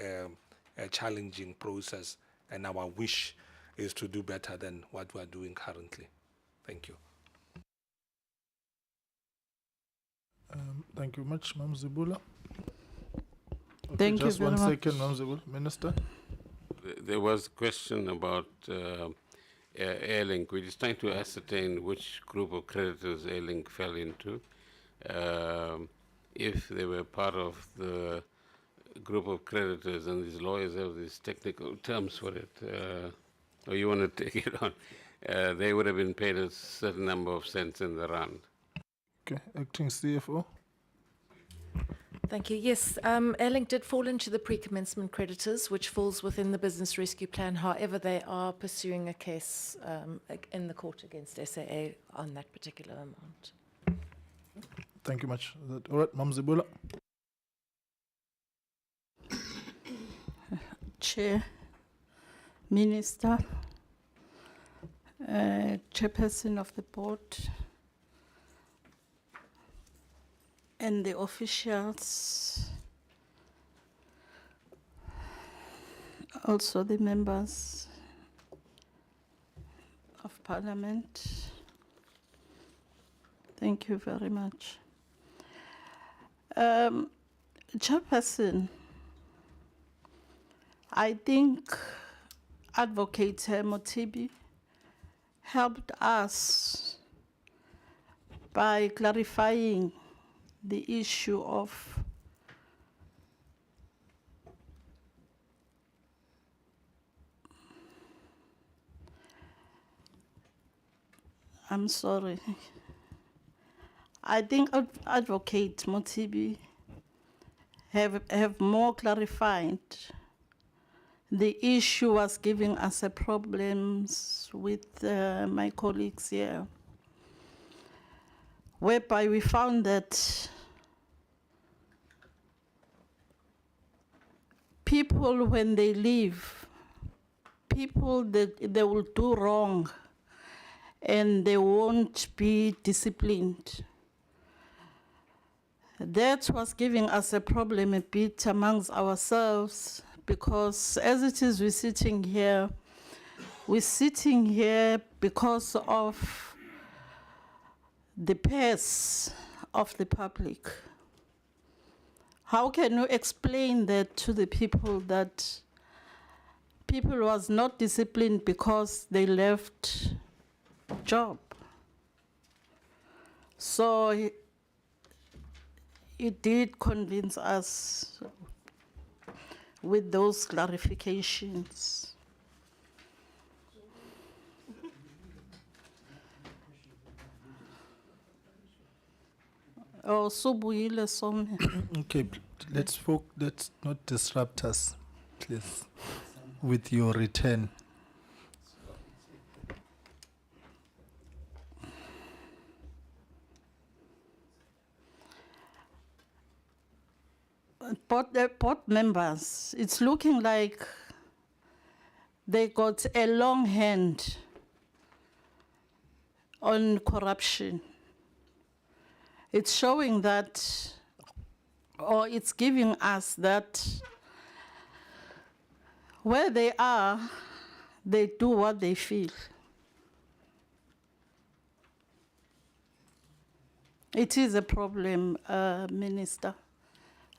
challenging process, and our wish is to do better than what we are doing currently. Thank you. Thank you much, Mam Zibula. Okay, Thank you just very 1 much. second, Mam Zibula. Minister. There was a question about Airlink. We're just trying to ascertain which group of creditors Airlink fell into. If they were part of the group of creditors, and these lawyers have these technical terms for it, or you want to take it on, they would have been paid a certain number of cents in the rand. Okay, acting CFO. Thank you. Yes, Airlink did fall into the pre-commencement creditors, which falls within the business rescue plan. However, they are pursuing a case in the court against SAA on that particular amount. Thank you much. All right, Mam Zibula. Chair, Minister, Chairperson of the board, and the officials, also the members of Parliament. Thank you very much. Chairperson, I think Advocate Motibi helped us by clarifying the issue of I'm sorry. I think Advocate Motibi have more clarified the issue was giving us problems with my colleagues here, whereby we found that people, when they leave, people that they will do wrong and they won't be disciplined. That was giving us a problem a bit amongst ourselves, because as it is, we're sitting here because of the pace of the public. How can you explain that to the people, that people was not disciplined because they left job? So it did convince us with those clarifications. Oh, Subuyile Some. Okay, let's not disrupt us, please, with your return. Board members, it's looking like they got a long hand on corruption. It's showing that, or it's giving us that where they are, they do what they feel. It is a problem, Minister.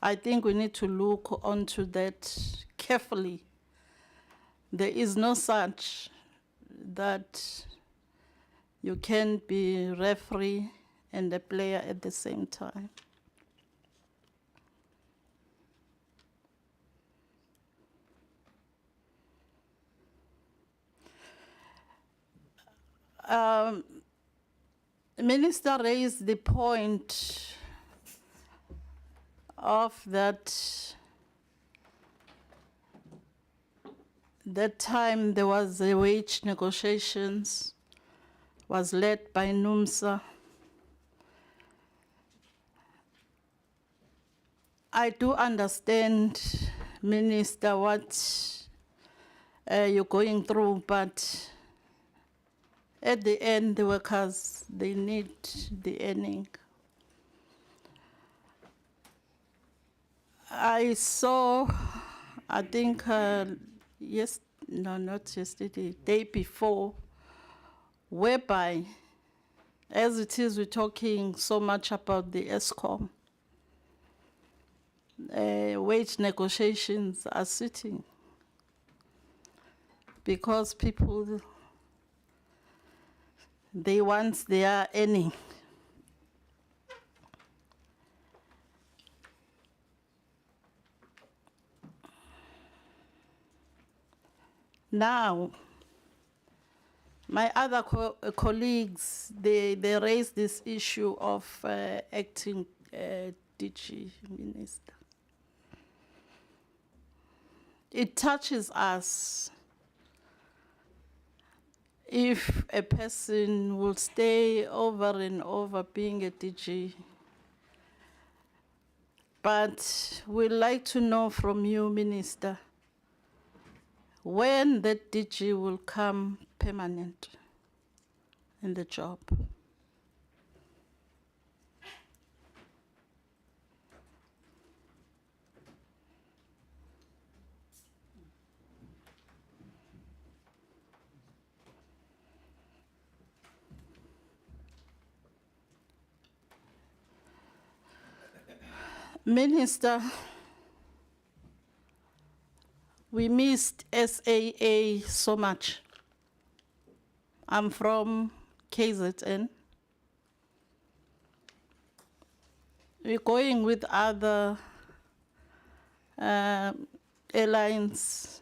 I think we need to look onto that carefully. There is no such that you can be referee and a player at the same time. Minister raised the point of that time there was a wage negotiations was led by NUMSA. I do understand, Minister, what you're going through, but at the end, the workers, they need the earning. I saw, I think, not yesterday, day before, whereby, as it is, we're talking so much about the ESCOM, wage negotiations are sitting because people, they want their earning. Now, my other colleagues, they raised this issue of acting DG minister. It touches us if a person will stay over and over being a DG. But we'd like to know from you, Minister, when that DG will come permanent in the job. Minister, we missed SAA so much. I'm from KZN. We're going with other airlines.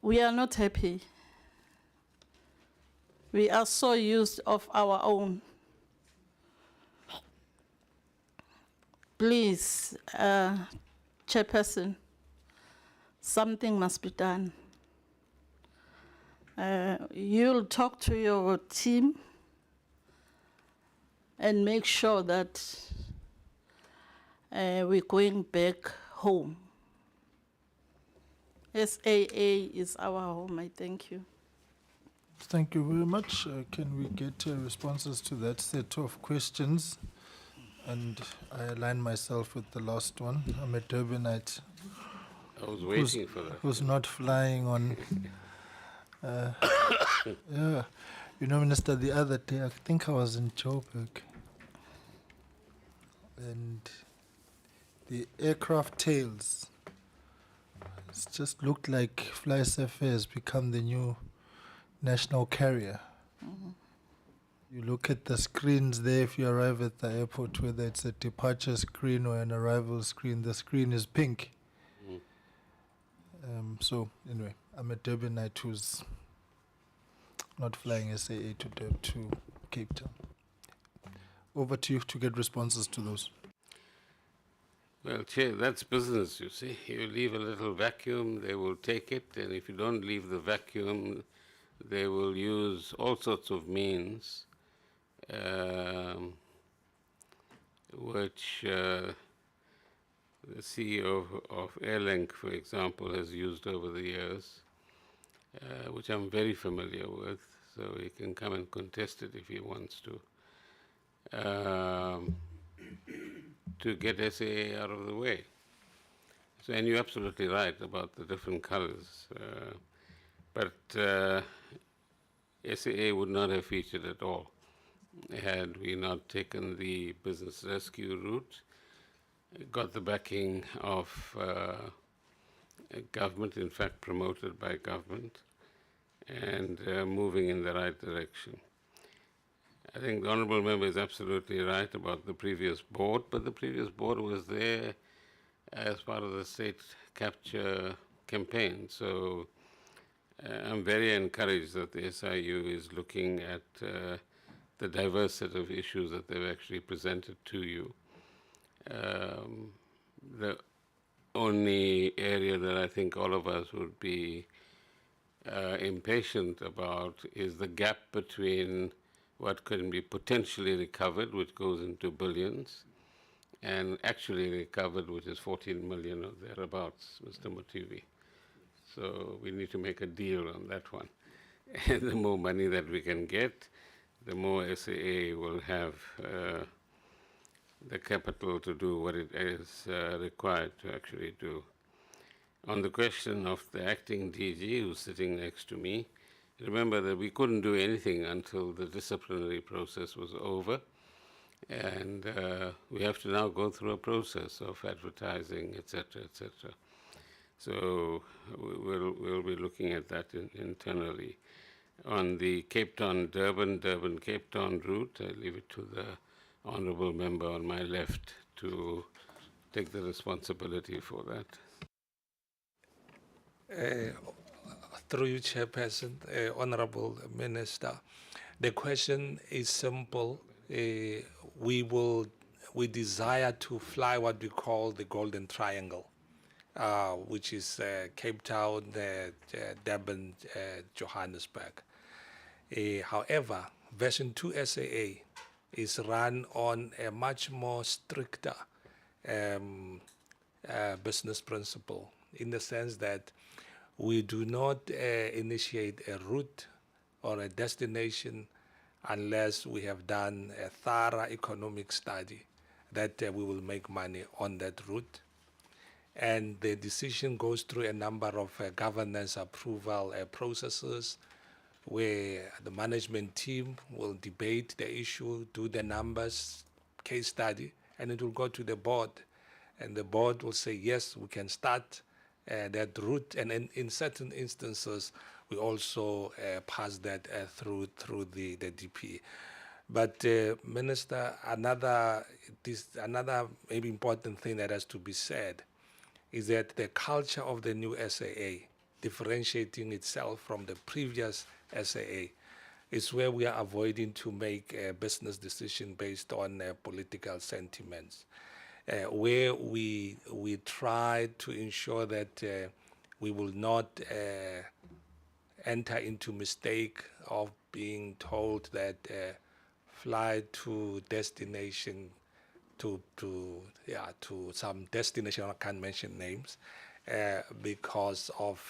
We are not happy. We are so used of our own. Please, Chairperson, something must be done. You'll talk to your team and make sure that we're going back home. SAA is our home, I thank you. Thank you very much. Can we get responses to that set of questions? And I align myself with the last one. I'm a Durbanite. I was waiting for that. Who's not flying on. Yeah, you know, Minister, the other day, I think I was in Joburg, and the aircraft tails, it just looked like FlySafair has become the new national carrier. Mm-hmm. You look at the screens there if you arrive at the airport, whether it's a departure screen or an arrival screen, the screen is pink. So anyway, I'm a Durbanite who's not flying SAA to Cape Town. Over to you to get responses to those. Well, Chair, that's business, you see. You leave a little vacuum, they will take it, and if you don't leave the vacuum, they will use all sorts of means, which the CEO of Airlink, for example, has used over the years, which I'm very familiar with, so he can come and contest it if he wants to get SAA out of the way. So, and you're absolutely right about the different colors, but SAA would not have featured at all had we not taken the business rescue route, got the backing of government, in fact promoted by government, and moving in the right direction. I think the honourable member is absolutely right about the previous board, but the previous board was there as part of the state capture campaign. So I'm very encouraged that the SIU is looking at the diverse set of issues that they've actually presented to you. The only area that I think all of us would be impatient about is the gap between what can be potentially recovered, which goes into billions, and actually recovered, which is 14 million or thereabouts, Mr. Mutivi. So we need to make a deal on that one. And the more money that we can get, the more SAA will have the capital to do what it is required to actually do. On the question of the acting DG who's sitting next to me, remember that we couldn't do anything until the disciplinary process was over. And we have to now go through a process of advertising, etc., etc. So we'll be looking at that internally. On the Cape Town, Durban, Cape Town route, I leave it to the honourable member on my left to take the responsibility for that. Through you, Chairperson, Honourable Minister, the question is simple. We desire to fly what we call the Golden Triangle, which is Cape Town, Durban, Johannesburg. However, version 2 SAA is run on a much more stricter business principle, in the sense that we do not initiate a route or a destination unless we have done a thorough economic study that we will make money on that route. And the decision goes through a number of governance approval processes where the management team will debate the issue, do the numbers, case study, and it will go to the board. And the board will say, yes, we can start that route. And in certain instances, we also pass that through the DP. But Minister, another maybe important thing that has to be said is that the culture of the new SAA, differentiating itself from the previous SAA, is where we are avoiding to make a business decision based on political sentiments, where we try to ensure that we will not enter into mistake of being told that fly to destination to some destination, I can't mention names, because of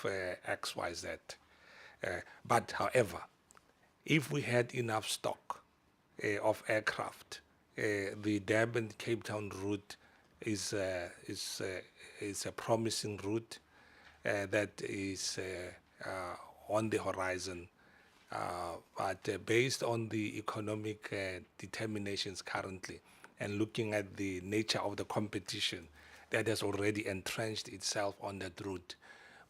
XYZ. But however, if we had enough stock of aircraft, the Durban Cape Town route is a promising route that is on the horizon. But based on the economic determinations currently, and looking at the nature of the competition that has already entrenched itself on that route,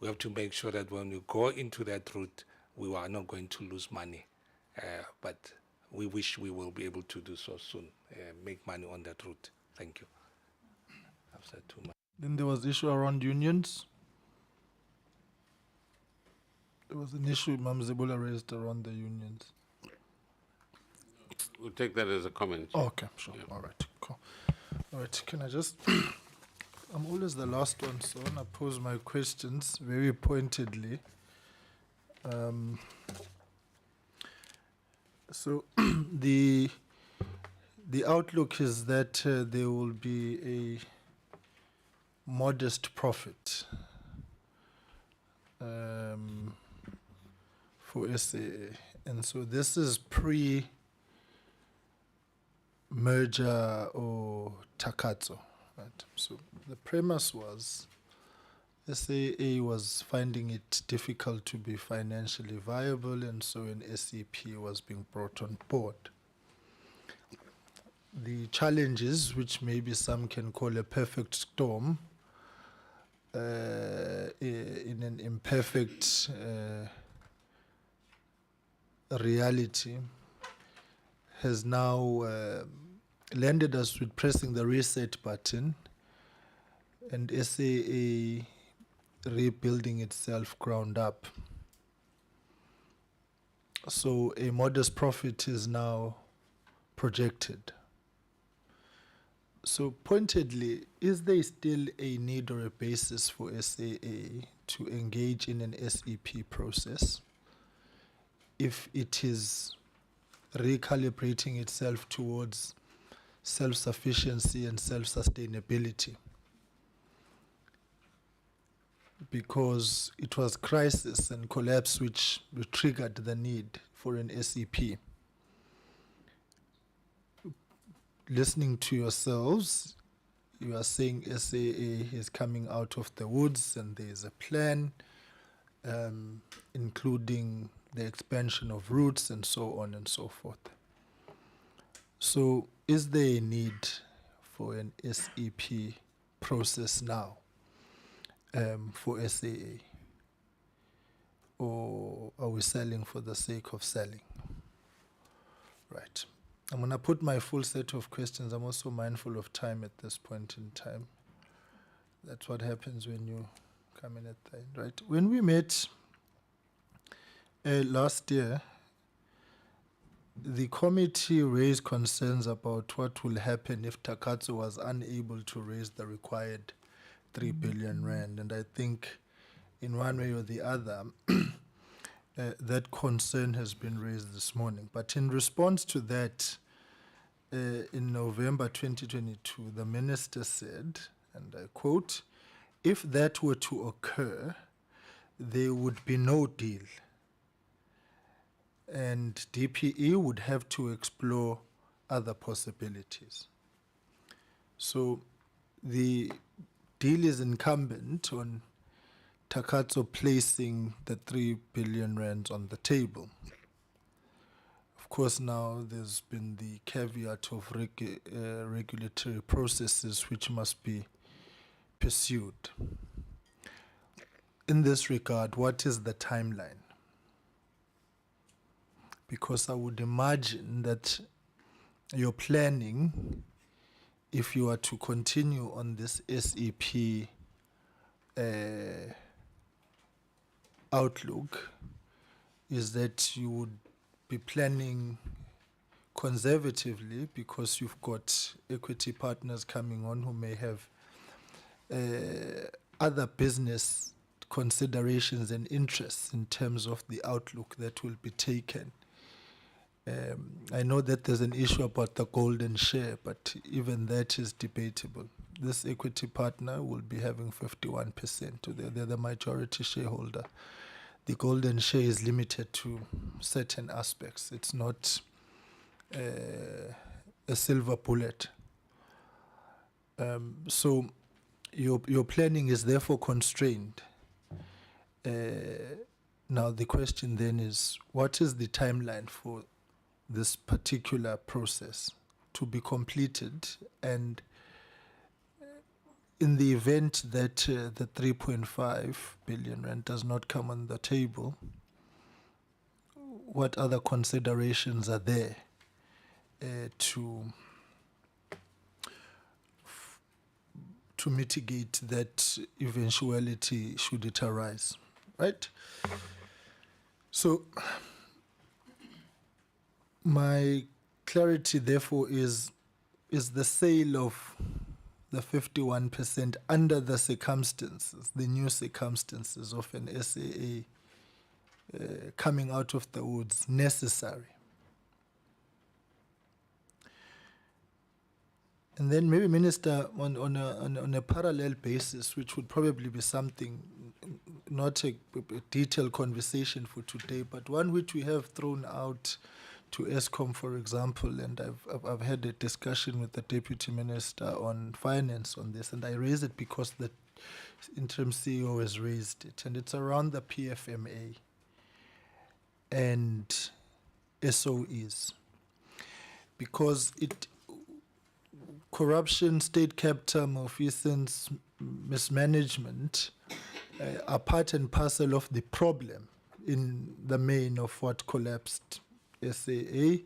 we have to make sure that when we go into that route, we are not going to lose money. But we wish we will be able to do so soon, make money on that route. Thank you. I've said too much. Then there was issue around unions. There was an issue Mamzebola raised around the unions. We'll take that as a comment. Oh, okay, sure. Yeah. All right, cool. All right, can I just... I'm always the last one, so I want to pose my questions very pointedly. So the outlook is that there will be a modest profit for SAA. And so this is pre-merger or Takatso. Right? So the premise was SAA was finding it difficult to be financially viable, and so an SEP was being brought on board. The challenges, which maybe some can call a perfect storm, in an imperfect reality has now landed us with pressing the reset button and SAA rebuilding itself ground up. So a modest profit is now projected. So pointedly, is there still a need or a basis for SAA to engage in an SEP process if it is recalibrating itself towards self-sufficiency and self-sustainability? Because it was crisis and collapse which triggered the need for an SEP. Listening to yourselves, you are saying SAA is coming out of the woods and there is a plan, including the expansion of routes and so on and so forth. So is there a need for an SEP process now for SAA? Or are we selling for the sake of selling? Right. I'm going to put my full set of questions. I'm also mindful of time at this point in time. That's what happens when you come in at the end, right? When we met last year, the committee raised concerns about what will happen if Takatsu was unable to raise the required 3 billion rand. And I think in one way or the other, that concern has been raised this morning. But in response to that, in November 2022, the minister said, and I quote, "If that were to occur, there would be no deal. And DPE would have to explore other possibilities." So the deal is incumbent on Takatsu placing the 3 billion rands on the table. Of course, now there's been the caveat of regulatory processes which must be pursued. In this regard, what is the timeline? Because I would imagine that your planning, if you are to continue on this SEP outlook, is that you would be planning conservatively because you've got equity partners coming on who may have other business considerations and interests in terms of the outlook that will be taken. I know that there's an issue about the golden share, but even that is debatable. This equity partner will be having 51%. They're the majority shareholder. The golden share is limited to certain aspects. It's not a silver bullet. So your planning is therefore constrained. Now the question then is, what is the timeline for this particular process to be completed? And in the event that the 3.5 billion rand does not come on the table, what other considerations are there to mitigate that eventuality should it arise, right? So my clarity, therefore, is the sale of the 51% under the circumstances, the new circumstances of an SAA coming out of the woods, necessary? And then maybe, Minister, on a parallel basis, which would probably be something, not a detailed conversation for today, but one which we have thrown out to ESCOM, for example, and I've had a discussion with the Deputy Minister on Finance on this, and I raise it because the interim CEO has raised it, and it's around the PFMA and SOEs, because corruption, state capture, malfeasance, mismanagement are part and parcel of the problem in the main of what collapsed SAA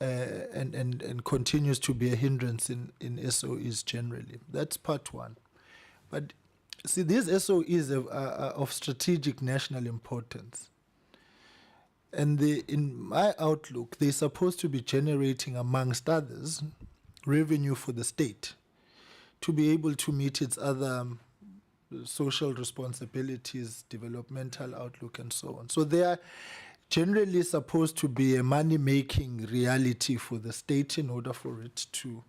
and continues to be a hindrance in SOEs generally. That's part one. But see, these SOEs are of strategic national importance. And in my outlook, they're supposed to be generating, amongst others, revenue for the state to be able to meet its other social responsibilities, developmental outlook, and so on. So they are generally supposed to be a money-making reality for the state in order for it to.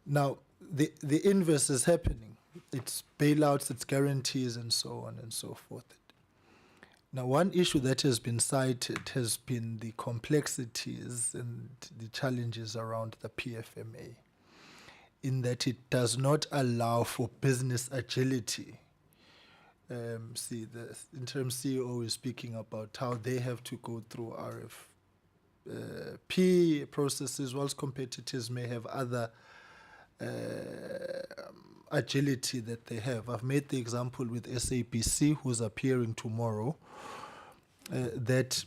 Now, the inverse is happening. It's bailouts, it's guarantees, and so on and so forth. Now, one issue that has been cited has been the complexities and the challenges around the PFMA, in that it does not allow for business agility. See, the interim CEO is speaking about how they have to go through RFP processes, whilst competitors may have other agility that they have. I've made the example with SABC, who's appearing tomorrow, that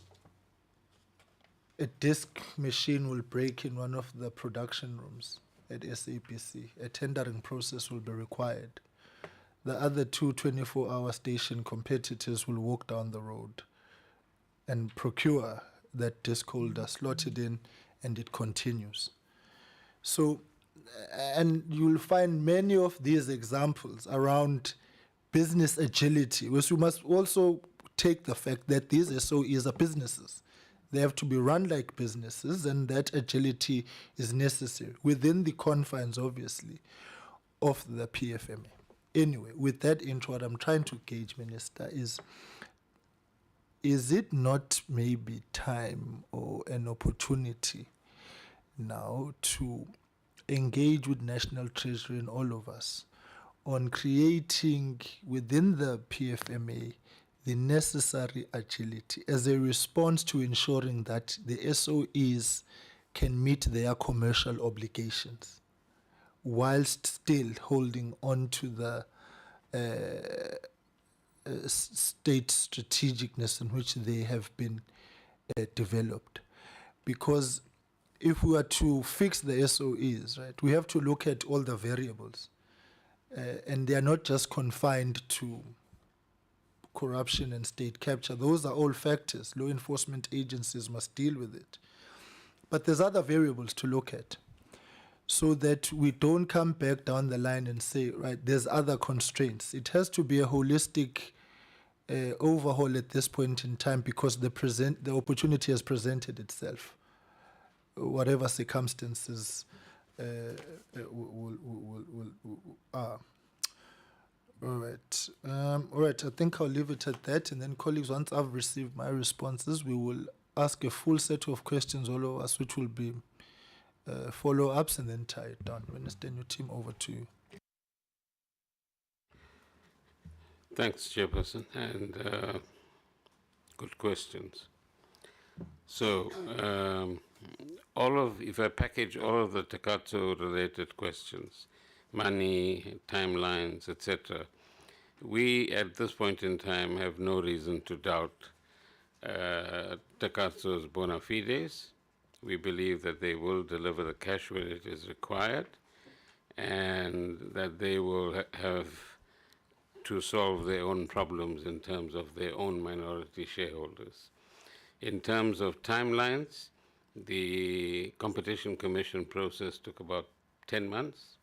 a disk machine will break in one of the production rooms at SABC. A tendering process will be required. The other two 24-hour station competitors will walk down the road and procure that disk holder, slot it in, and it continues. So, and you'll find many of these examples around business agility, which we must also take the fact that these SOEs are businesses. They have to be run like businesses, and that agility is necessary within the confines, obviously, of the PFMA. Anyway, with that intro, what I'm trying to gauge, Minister, is it not maybe time or an opportunity now to engage with National Treasury and all of us on creating within the PFMA the necessary agility as a response to ensuring that the SOEs can meet their commercial obligations whilst still holding on to the state strategicness in which they have been developed? Because if we are to fix the SOEs, right, we have to look at all the variables, and they are not just confined to corruption and state capture. Those are all factors. Law enforcement agencies must deal with it. But there's other variables to look at, so that we don't come back down the line and say, right, there's other constraints. It has to be a holistic overhaul at this point in time, because the opportunity has presented itself, whatever circumstances are. All right. All right, I think I'll leave it at that. And then, colleagues, once I've received my responses, we will ask a full set of questions, all of us, which will be follow-ups, and then tie it down. Minister, your team, over to you. Thanks, Chairperson, and good questions. So, if I package all of the Takatso-related questions, money, timelines, etc., we, at this point in time, have no reason to doubt Takatso's bona fides. We believe that they will deliver the cash when it is required, and that they will have to solve their own problems in terms of their own minority shareholders. In terms of timelines, the Competition Commission process took about 10 months.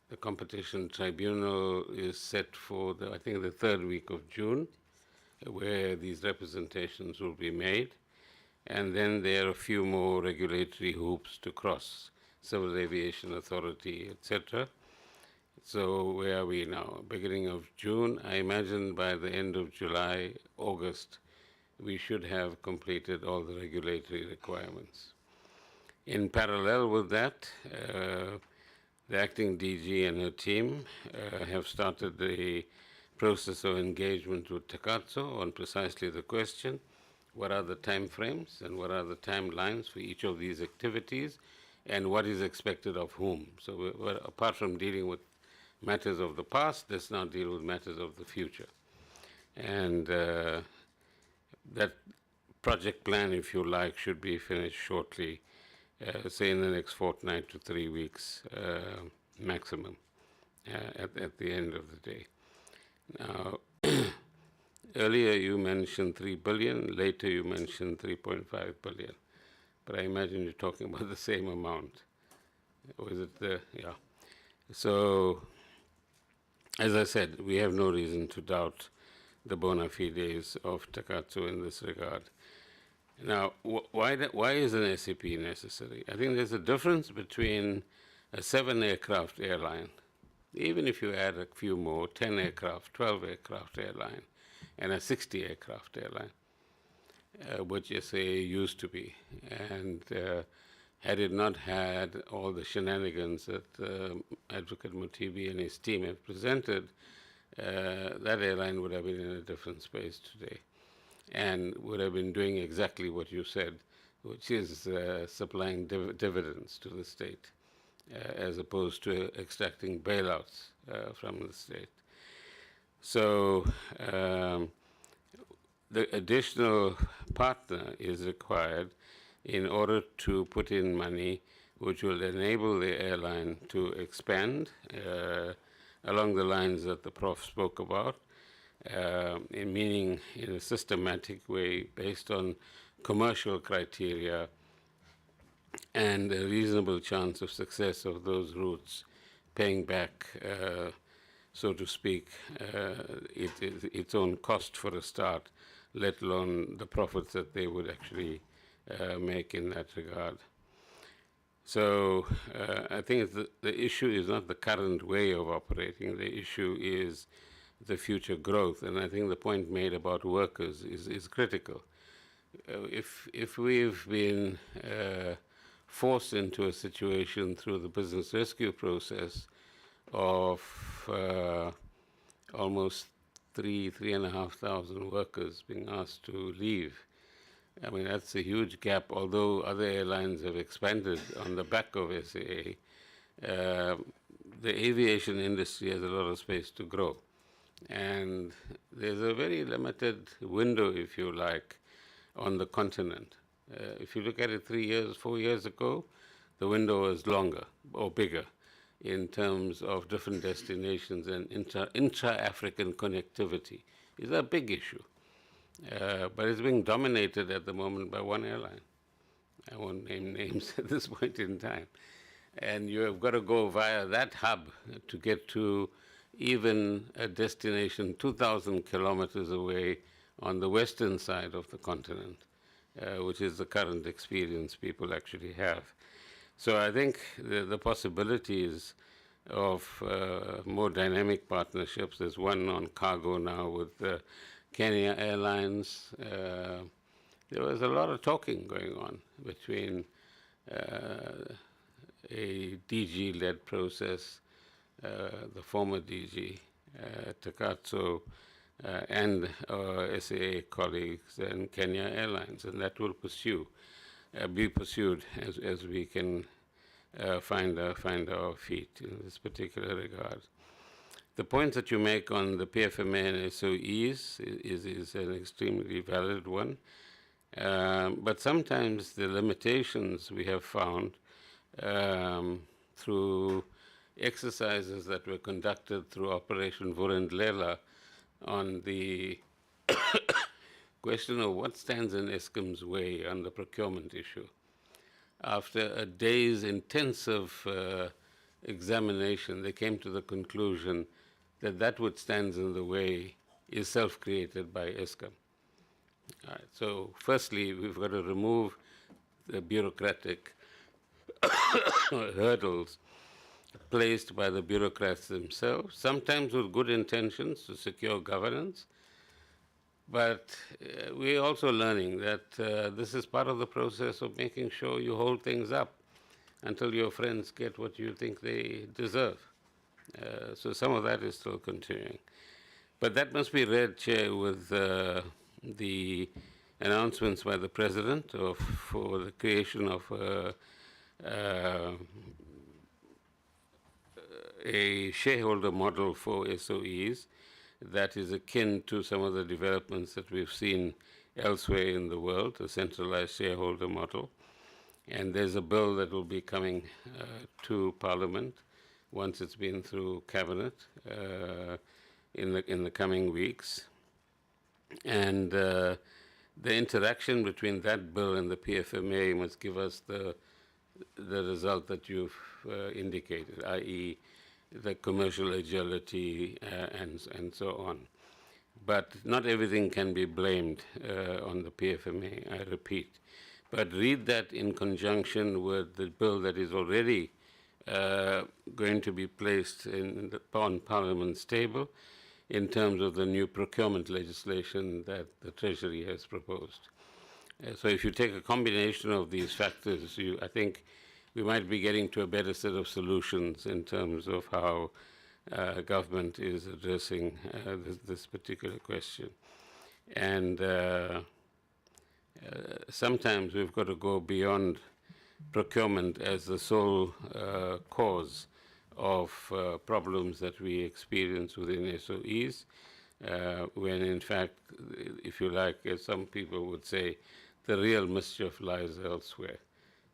The Competition Tribunal is set for, I think, the third week of June, where these representations will be made. And then there are a few more regulatory hoops to cross, Civil Aviation Authority, etc. So where are we now? Beginning of June. I imagine by the end of July, August, we should have completed all the regulatory requirements. In parallel with that, the acting DG and her team have started the process of engagement with Takatso on precisely the question: what are the time frames and what are the timelines for each of these activities, and what is expected of whom? So apart from dealing with matters of the past. Let's now deal with matters of the future. And that project plan, if you like, should be finished shortly, say in the next fortnight to 3 weeks maximum at the end of the day. Now, earlier you mentioned 3 billion, later you mentioned 3.5 billion. But I imagine you're talking about the same amount. Or is it the, yeah. So, as I said, we have no reason to doubt the bona fides of Takatsu in this regard. Now, why is an SAP necessary? I think there's a difference between a 7-aircraft airline, even if you add a few more, 10 aircraft, 12 aircraft airline, and a 60 aircraft airline, which SA used to be. And had it not had all the shenanigans that Advocate Motibi and his team have presented, that airline would have been in a different space today and would have been doing exactly what you said, which is supplying dividends to the state, as opposed to extracting bailouts from the state. So the additional partner is required in order to put in money which will enable the airline to expand along the lines that the Prof spoke about, meaning in a systematic way based on commercial criteria and a reasonable chance of success of those routes paying back, so to speak, its own cost for a start, let alone the profits that they would actually make in that regard. So I think the issue is not the current way of operating. The issue is the future growth. And I think the point made about workers is critical. If we've been forced into a situation through the business rescue process of almost 3,500 workers being asked to leave, I mean, that's a huge gap, although other airlines have expanded on the back of SAA. The aviation industry has a lot of space to grow. And there's a very limited window, if you like, on the continent. If you look at it 3 years, 4 years ago, the window was longer or bigger in terms of different destinations and intra-African connectivity. It's a big issue. But it's being dominated at the moment by one airline. I won't name names at this point in time. And you have got to go via that hub to get to even a destination 2,000 kilometers away on the western side of the continent, which is the current experience people actually have. So I think the possibilities of more dynamic partnerships, there's one on cargo now with Kenya Airlines. There was a lot of talking going on between a DG-led process, the former DG, Takatsu, and SAA colleagues and Kenya Airlines, and that will be pursued as we can find our feet in this particular regard. The point that you make on the PFMA and SOEs is an extremely valid one. But sometimes the limitations we have found through exercises that were conducted through Operation Vurendlela on the question of what stands in Eskom's way on the procurement issue. After a day's intensive examination, they came to the conclusion that which stands in the way is self-created by Eskom. Right, so firstly, we've got to remove the bureaucratic hurdles placed by the bureaucrats themselves, sometimes with good intentions to secure governance. But we're also learning that this is part of the process of making sure you hold things up until your friends get what you think they deserve. So some of that is still continuing. But that must be read, Chair, with the announcements by the President for the creation of a shareholder model for SOEs that is akin to some of the developments that we've seen elsewhere in the world, a centralized shareholder model. And there's a bill that will be coming to Parliament once it's been through Cabinet in the coming weeks. And the interaction between that bill and the PFMA must give us the result that you've indicated, i.e. the commercial agility and so on. But not everything can be blamed on the PFMA, I repeat. But read that in conjunction with the bill that is already going to be placed on Parliament's table in terms of the new procurement legislation that the Treasury has proposed. So if you take a combination of these factors, I think we might be getting to a better set of solutions in terms of how government is addressing this particular question. And sometimes we've got to go beyond procurement as the sole cause of problems that we experience within SOEs, when in fact, if you like, as some people would say, the real mischief lies elsewhere.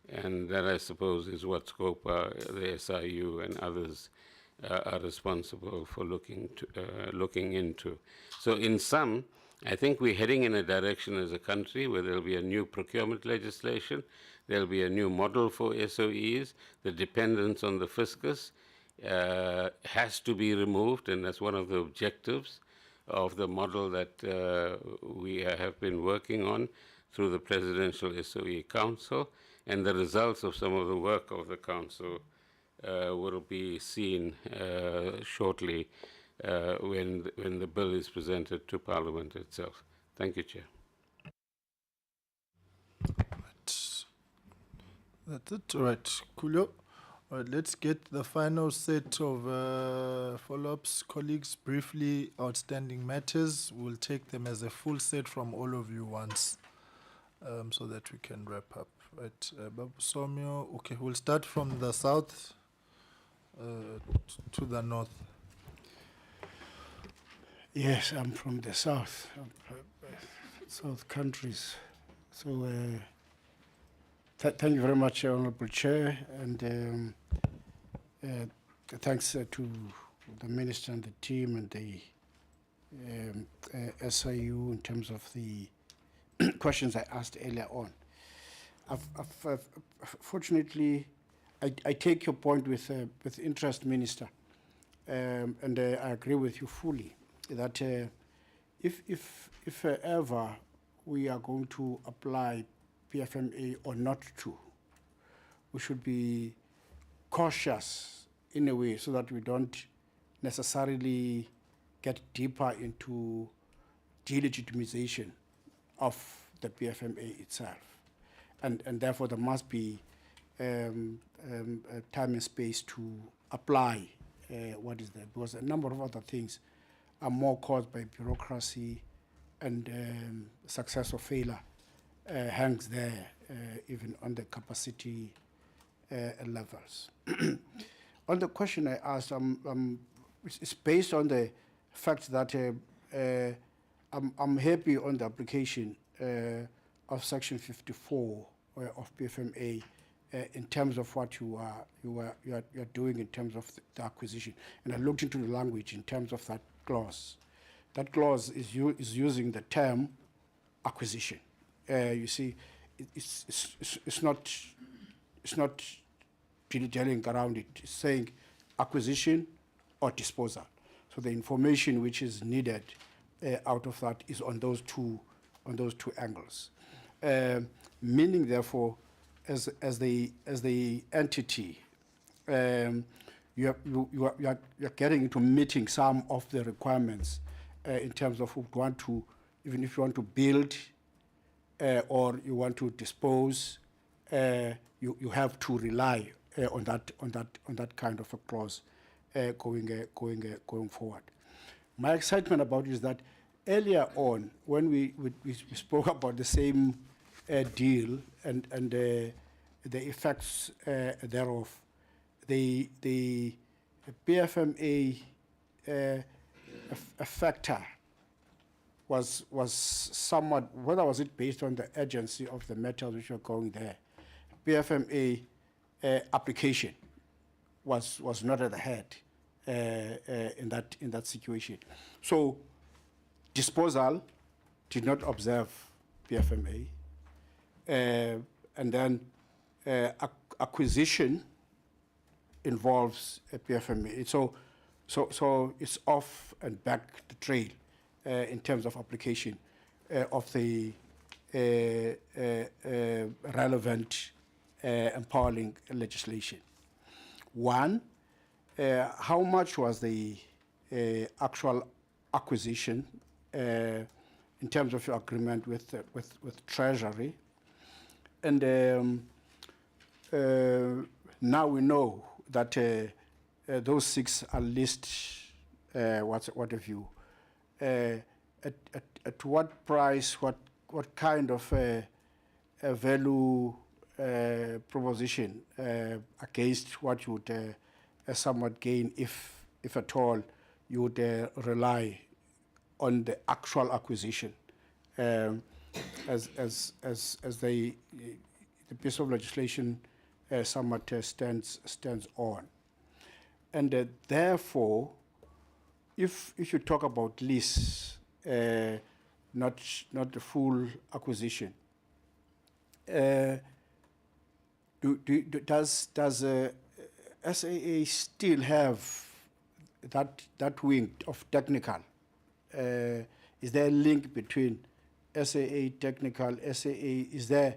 And that, I suppose, is what SCOPA, the SIU, and others are responsible for looking into. So in sum, I think we're heading in a direction as a country where there'll be a new procurement legislation, there'll be a new model for SOEs, the dependence on the fiscus has to be removed, and that's one of the objectives of the model that we have been working on through the Presidential SOE Council, and the results of some of the work of the Council will be seen shortly when the bill is presented to Parliament itself. Thank you, Chair. That's it. All right, Kulio. All right, let's get the final set of follow-ups. Colleagues, briefly, outstanding matters. We'll take them as a full set from all of you once so that we can wrap up. Right, Babu Somyo. Okay, we'll start from the south to the north. Yes, I'm from the south, south countries. So thank you very much, Honorable Chair, and thanks to the Minister and the team and the SIU in terms of the questions I asked earlier on. Fortunately, I take your point with interest, Minister, and I agree with you fully that if ever we are going to apply PFMA or not to, we should be cautious in a way so that we don't necessarily get deeper into delegitimization of the PFMA itself. And therefore there must be time and space to apply what is there, because a number of other things are more caused by bureaucracy, and success or failure hangs there even on the capacity levels. On the question I asked, it's based on the fact that I'm happy on the application of Section 54 of PFMA in terms of what you're doing in terms of the acquisition. And I looked into the language in terms of that clause. That clause is using the term acquisition. You see, it's not dilly-dallying around it. It's saying acquisition or disposal. So the information which is needed out of that is on those two angles. Meaning, therefore, as the entity, you're getting into meeting some of the requirements in terms of even if you want to build or you want to dispose, you have to rely on that kind of a clause going forward. My excitement about it is that earlier on, when we spoke about the same deal and the effects thereof, the BFMA, a factor was somewhat, whether was it based on the urgency of the metals which were going there, BFMA application was not at the head in that situation. So disposal did not observe BFMA, and then acquisition involves a PFMA. So it's off and back the trail in terms of application of the relevant empowering legislation. One, how much was the actual acquisition in terms of your agreement with Treasury? And now we know that those 6 are leased, what have you, at what price, what kind of value proposition against what you would somewhat gain if at all you would rely on the actual acquisition as the piece of legislation somewhat stands on. And therefore, if you talk about lease, not the full acquisition, does SAA still have that wing of technical? Is there a link between SAA technical, SAA? Is there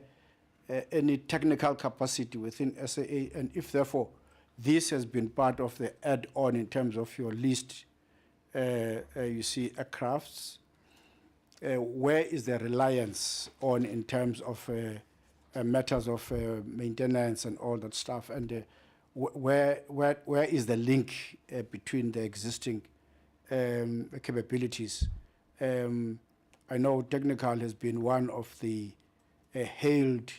any technical capacity within SAA? And if therefore this has been part of the add-on in terms of your list, you see, aircrafts, where is the reliance on in terms of matters of maintenance and all that stuff? And where is the link between the existing capabilities? I know technical has been one of the hailed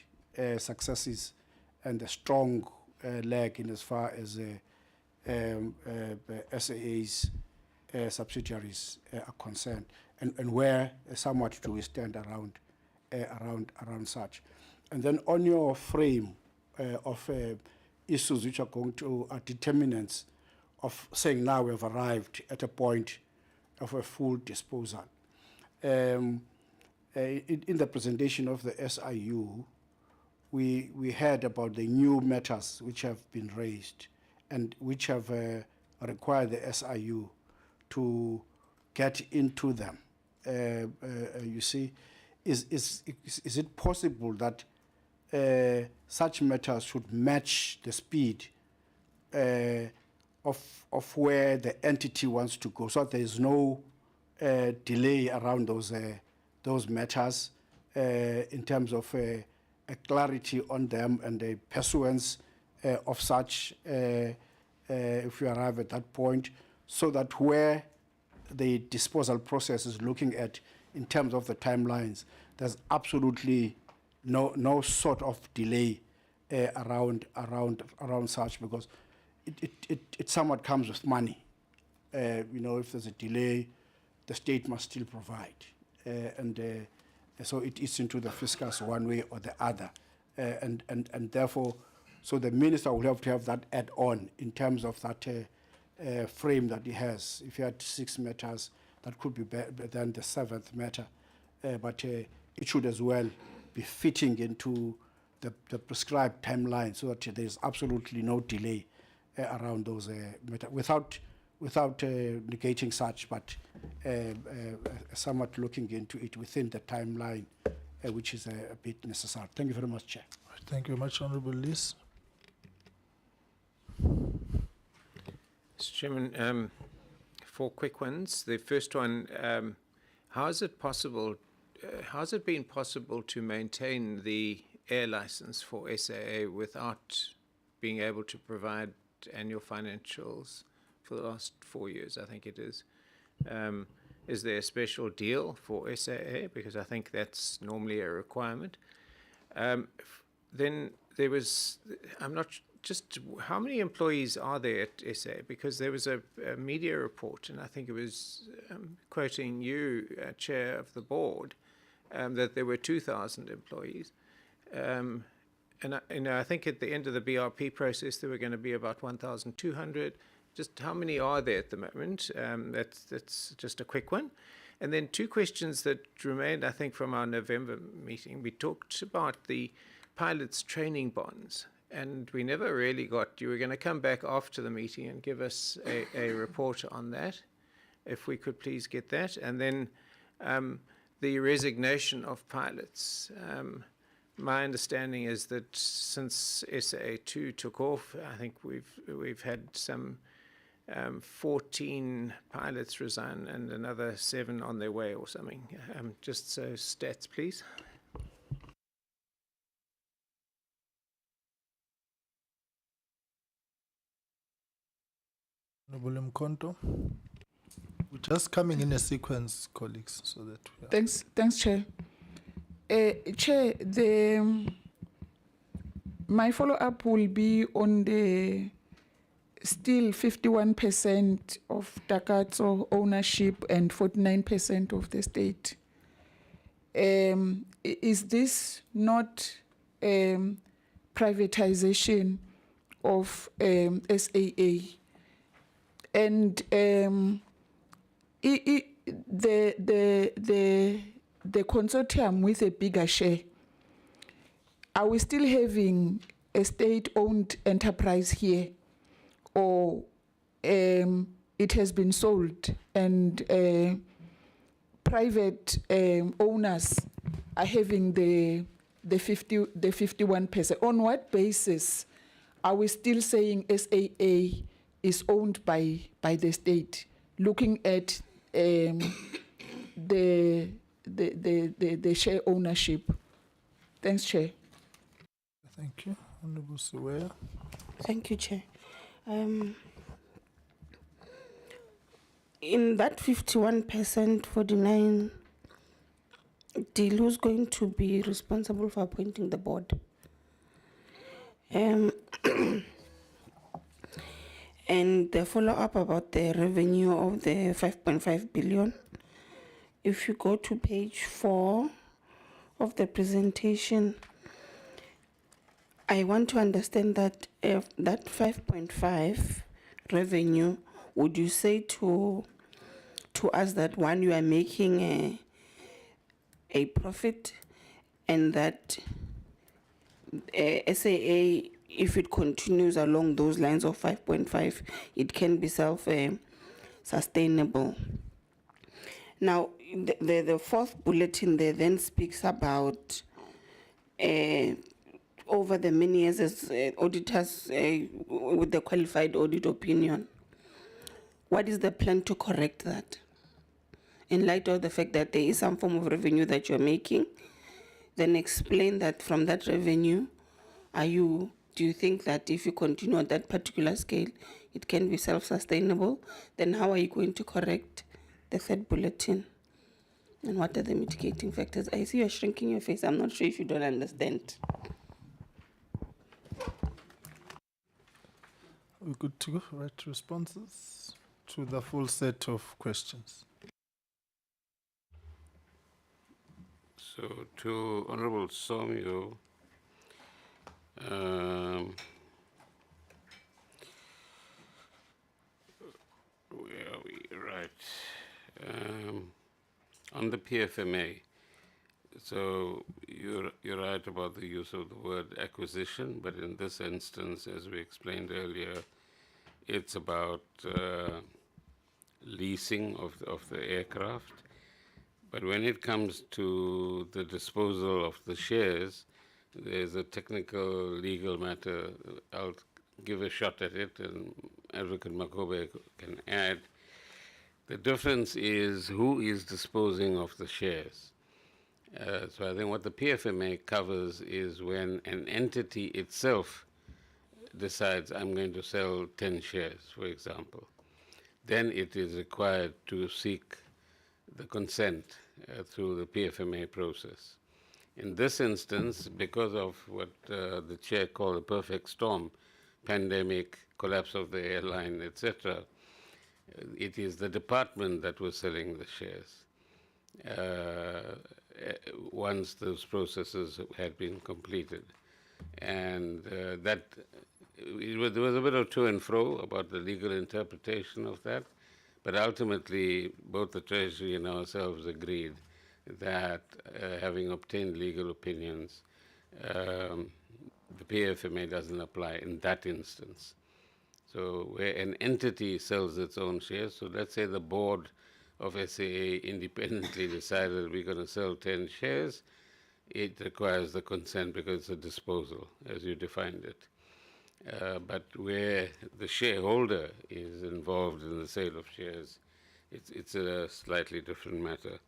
successes and a strong leg in as far as SAA's subsidiaries are concerned, and where somewhat do we stand around such. And then on your frame of issues which are going to are determinants of saying now we've arrived at a point of a full disposal. In the presentation of the SIU, we heard about the new matters which have been raised and which have required the SIU to get into them. You see, is it possible that such matters should match the speed of where the entity wants to go, so that there is no delay around those matters in terms of a clarity on them and the pursuance of such, if we arrive at that point, so that where the disposal process is looking at in terms of the timelines, there's absolutely no sort of delay around such, because it somewhat comes with money. You know, if there's a delay, the state must still provide, and so it eats into the fiscus one way or the other, and therefore, so the minister will have to have that add-on in terms of that frame that he has. If he had 6 matters, that could be better than the 7th matter, but it should as well be fitting into the prescribed timeline, so that there is absolutely no delay around those matters, without negating such, but somewhat looking into it within the timeline, which is a bit necessary. Thank you very much, Chair. Thank you very much, Honourable Liz. Mr. Chairman, 4 quick ones. The first one, how is it been possible to maintain the air license for SAA without being able to provide annual financials for the last 4 years, I think it is? Is there a special deal for SAA? Because I think that's normally a requirement. Then there was, just how many employees are there at SA? Because there was a media report, and I think it was quoting you, Chair of the Board, that there were 2,000 employees. And I think at the end of the BRP process, there were going to be about 1,200. Just how many are there at the moment? That's just a quick one. And then two questions that remained, I think, from our November meeting. We talked about the pilots' training bonds, and we never really got, you were going to come back after the meeting and give us a report on that, if we could please get that. And then the resignation of pilots. My understanding is that since SA2 took off, I think we've had some 14 pilots resign and another 7 on their way or something. Just so stats, please. Honorable Mkonto. We're just coming in a sequence, colleagues, so that we are... Thanks, Chair. Chair, my follow-up will be on the still 51% of Takatso ownership and 49% of the state. Is this not privatization of SAA? And the consortium with a bigger share, are we still having a state-owned enterprise here, or it has been sold and private owners are having the 51%? On what basis are we still saying SAA is owned by the state, looking at the share ownership? Thanks, Chair. Thank you. Honorable Suwea. Thank you, Chair. In that 51%, 49 deal, who's going to be responsible for appointing the board? And the follow-up about the revenue of the 5.5 billion. If you go to page 4 of the presentation, I want to understand that if that 5.5 revenue, would you say to us that one, you are making a profit, and that SAA, if it continues along those lines of 5.5, it can be self-sustainable? Now, the fourth bulletin there then speaks about over the many years as auditors with the qualified audit opinion. What is the plan to correct that? In light of the fact that there is some form of revenue that you're making, then explain that from that revenue, do you think that if you continue at that particular scale, it can be self-sustainable? Then how are you going to correct the third bulletin? And what are the mitigating factors? I see you're shrinking your face. I'm not sure if you don't understand. We're good to go. Right responses to the full set of questions. So to Honorable Somio, where are we? Right. On the PFMA, so you're right about the use of the word acquisition, but in this instance, as we explained earlier, it's about leasing of the aircraft. But when it comes to the disposal of the shares, there's a technical legal matter. I'll give a shot at it, and Advocate Makobe can add. The difference is who is disposing of the shares. So I think what the PFMA covers is when an entity itself decides, I'm going to sell 10 shares, for example. Then it is required to seek the consent through the PFMA process. In this instance, because of what the chair called a perfect storm, pandemic, collapse of the airline, etc. It is the department that was selling the shares once those processes had been completed. And there was a bit of to and fro about the legal interpretation of that, but ultimately both the Treasury and ourselves agreed that having obtained legal opinions, the PFMA doesn't apply in that instance. So where an entity sells its own shares, so let's say the board of SAA independently decided we're going to sell 10 shares, it requires the consent because it's a disposal, as you defined it. But where the shareholder is involved in the sale of shares, it's a slightly different matter.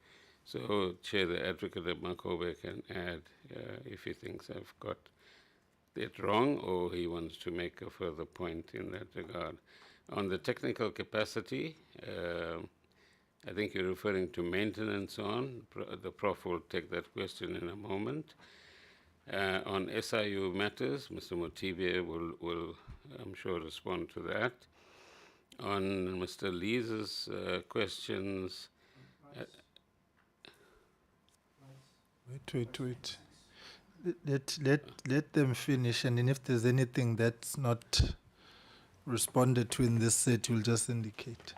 So, Chair, the Advocate of Makobe can add if he thinks I've got it wrong or he wants to make a further point in that regard. On the technical capacity, I think you're referring to maintenance on. The Prof will take that question in a moment. On SIU matters, Mr. Motibe will, I'm sure, respond to that. On Mr. Lee's questions... Wait. Let them finish, and then if there's anything that's not responded to in this set, you'll just indicate.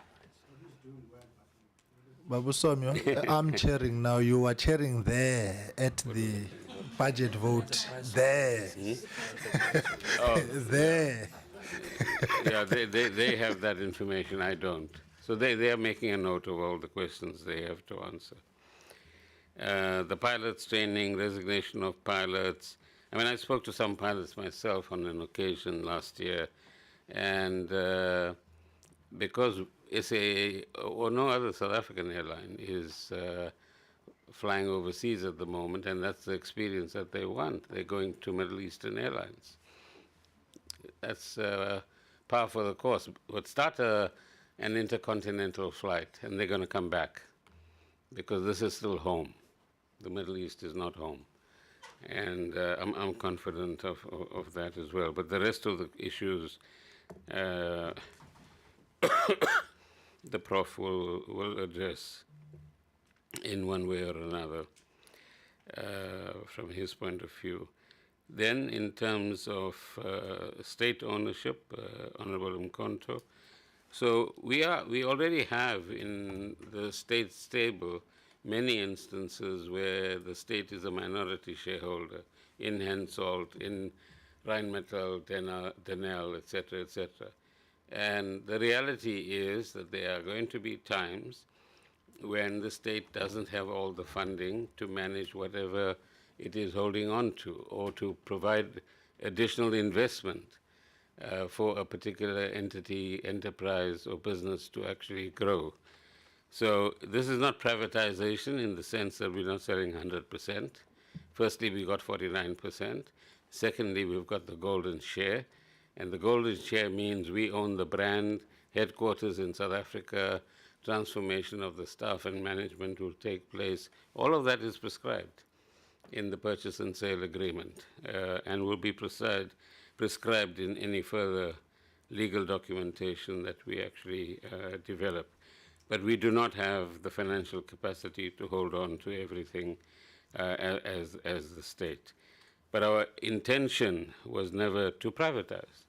Babu Somyo, I'm chairing now. You are chairing there at the budget vote. There. There. Yeah, they have that information. I don't. So they are making a note of all the questions they have to answer. The pilots training, resignation of pilots. I mean, I spoke to some pilots myself on an occasion last year, and because SAA or no other South African airline is flying overseas at the moment, and that's the experience that they want. They're going to Middle Eastern airlines. That's par for the course. But start an intercontinental flight, and they're going to come back, because this is still home. The Middle East is not home. And I'm confident of that as well. But the rest of the issues, the Prof will address in one way or another from his point of view. Then in terms of state ownership, Honorable Mkonto, so we already have in the state stable many instances where the state is a minority shareholder in Hensoldt, in Rheinmetall, Denel, etc., etc. And the reality is that there are going to be times when the state doesn't have all the funding to manage whatever it is holding on to, or to provide additional investment for a particular entity, enterprise, or business to actually grow. So this is not privatization in the sense that we're not selling 100%. Firstly, we got 49%. Secondly, we've got the golden share. And the golden share means we own the brand, headquarters in South Africa, transformation of the staff and management will take place. All of that is prescribed in the purchase and sale agreement and will be prescribed in any further legal documentation that we actually develop. But we do not have the financial capacity to hold on to everything as the state. But our intention was never to privatize.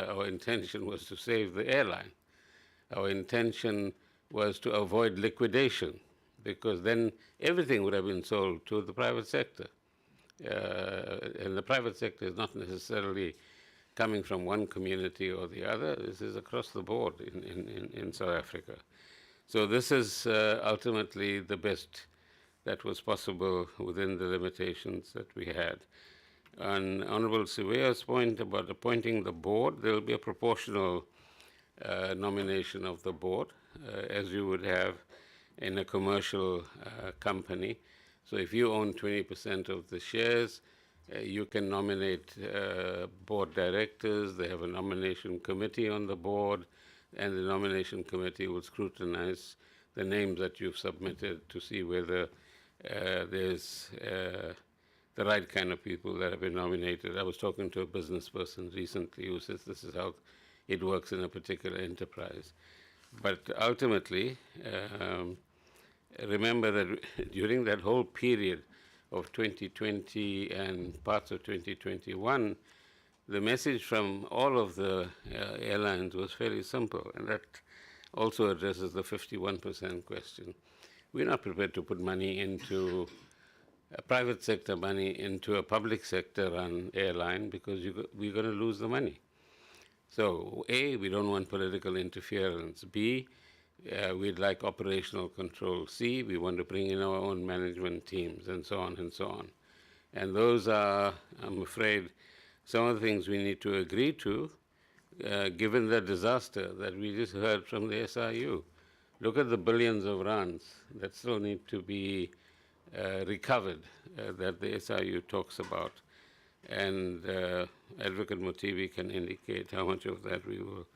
Our intention was to save the airline. Our intention was to avoid liquidation, because then everything would have been sold to the private sector. And the private sector is not necessarily coming from one community or the other. This is across the board in South Africa. So this is ultimately the best that was possible within the limitations that we had. On Honorable Siwea's point about appointing the board, there will be a proportional nomination of the board, as you would have in a commercial company. So if you own 20% of the shares, you can nominate board directors. They have a nomination committee on the board, and the nomination committee will scrutinize the names that you've submitted to see whether there's the right kind of people that have been nominated. I was talking to a business person recently who says this is how it works in a particular enterprise. But ultimately, remember that during that whole period of 2020 and parts of 2021, the message from all of the airlines was fairly simple, and that also addresses the 51% question. We're not prepared to put money into a private sector money into a public sector run airline because we're going to lose the money. So A, we don't want political interference. B, we'd like operational control. C, we want to bring in our own management teams, and so on and so on. And those are, I'm afraid, some of the things we need to agree to, given the disaster that we just heard from the SRU. Look at the billions of rands that still need to be recovered that the SRU talks about. And Advocate Motivi can indicate how much of that we will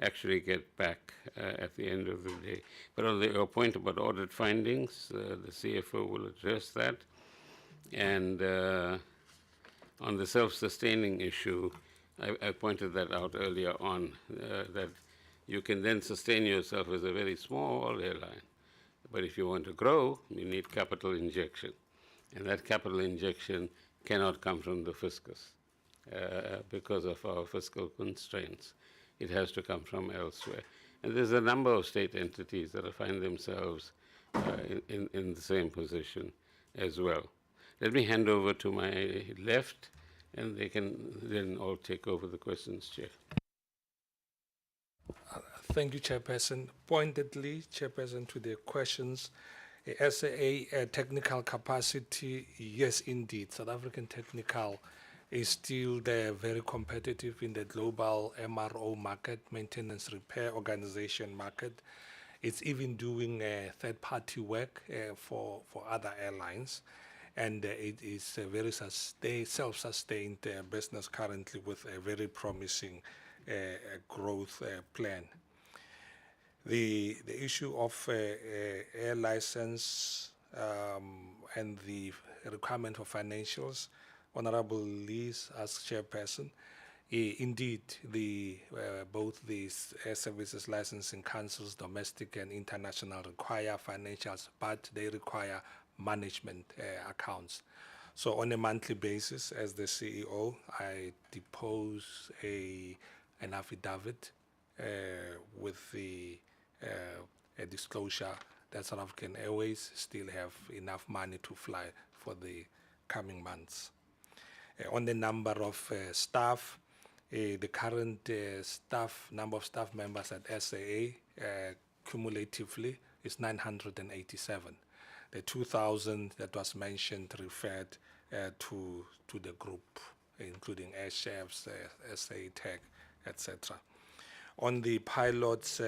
actually get back at the end of the day. But on your point about audit findings, the CFO will address that. And on the self-sustaining issue, I pointed that out earlier on, that you can then sustain yourself as a very small airline. But if you want to grow, you need capital injection. And that capital injection cannot come from the fiscus because of our fiscal constraints. It has to come from elsewhere. And there's a number of state entities that find themselves in the same position as well. Let me hand over to my left, and they can then all take over the questions, Chair. Thank you, Chairperson. Pointedly, Chairperson, to the questions, SAA technical capacity, yes, indeed. South African technical is still there, very competitive in the global MRO market, maintenance repair organization market. It's even doing third-party work for other airlines. And it is a very self-sustained business currently with a very promising growth plan. The issue of air license and the requirement for financials, Honorable Lees, as chairperson, indeed, both these air services licensing councils, domestic and international, require financials, but they require management accounts. So on a monthly basis, as the CEO, I depose an affidavit with a disclosure that South African Airways still have enough money to fly for the coming months. On the number of staff, the current number of staff members at SAA cumulatively is 987. The 2,000 that was mentioned referred to the group, including air chefs, SA Tech, etc. On the pilot's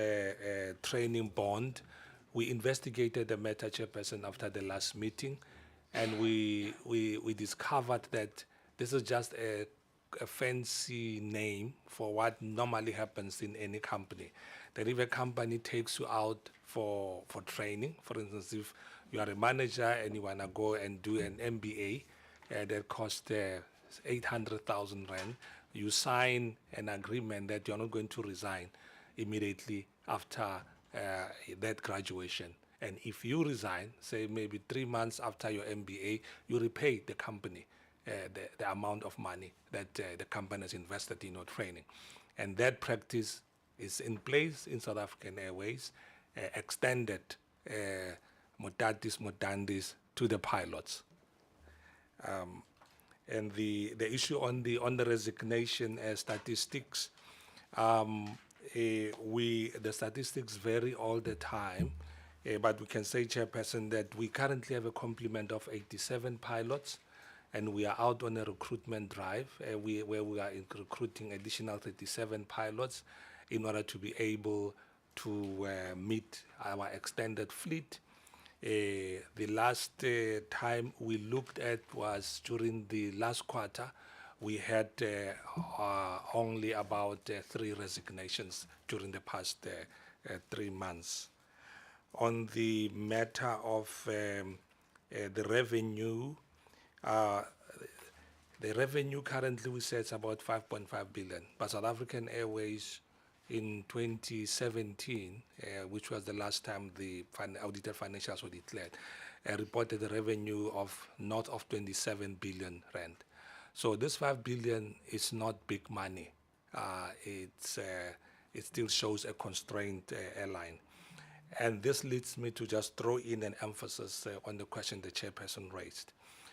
training bond, we investigated the matter, Chairperson, after the last meeting, and we discovered that this is just a fancy name for what normally happens in any company. That if a company takes you out for training, for instance, if you are a manager and you want to go and do an MBA that costs 800,000 rand, you sign an agreement that you're not going to resign immediately after that graduation. And if you resign, say maybe 3 months after your MBA, you repay the company the amount of money that the company has invested in your training. And that practice is in place in South African Airways, extended mutatis mutandis to the pilots. And the issue on the resignation statistics, the statistics vary all the time, but we can say, Chairperson, that we currently have a complement of 87 pilots, and we are out on a recruitment drive where we are recruiting additional 37 pilots in order to be able to meet our extended fleet. The last time we looked at was during the last quarter. We had only about 3 resignations during the past 3 months. On the matter of the revenue, The revenue currently we say it's about 5.5 billion, but South African Airways in 2017, which was the last time the audited financials were declared, reported a revenue of north of 27 billion rand. So this 5 billion is not big money. It still shows a constrained airline. And this leads me to just throw in an emphasis on the question the chairperson raised.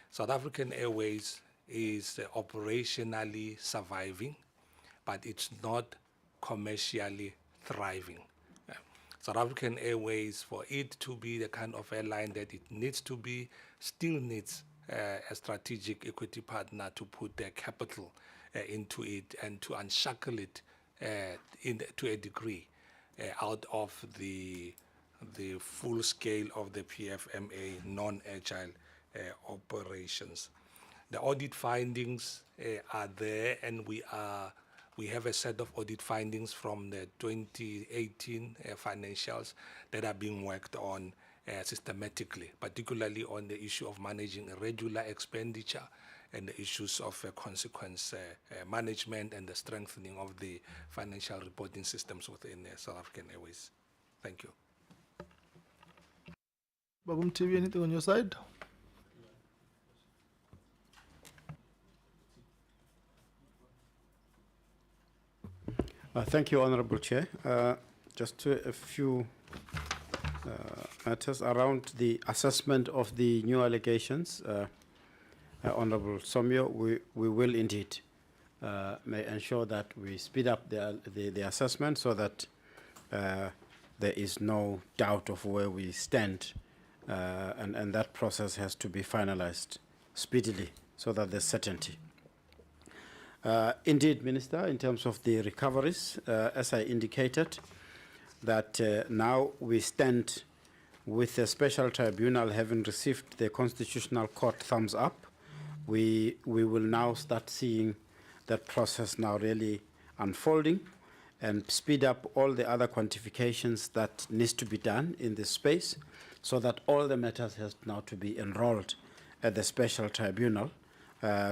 South African Airways is operationally surviving, but it's not commercially thriving. South African Airways, for it to be the kind of airline that it needs to be, still needs a strategic equity partner to put their capital into it and to unshackle it to a degree out of the full scale of the PFMA non-agile operations. The audit findings are there, and we have a set of audit findings from the 2018 financials that are being worked on systematically, particularly on the issue of managing irregular expenditure and the issues of consequence management and the strengthening of the financial reporting systems within South African Airways. Thank you. Babum TV, anything on your side? Thank you, Honorable Chair. Just a few matters around the assessment of the new allegations. Honorable Somyo, we will indeed may ensure that we speed up the assessment so that there is no doubt of where we stand, and that process has to be finalized speedily so that there's certainty. Indeed, Minister, in terms of the recoveries, as I indicated, that now we stand with the special tribunal having received the Constitutional Court thumbs up. We will now start seeing that process now really unfolding and speed up all the other quantifications that needs to be done in this space so that all the matters has now to be enrolled at the special tribunal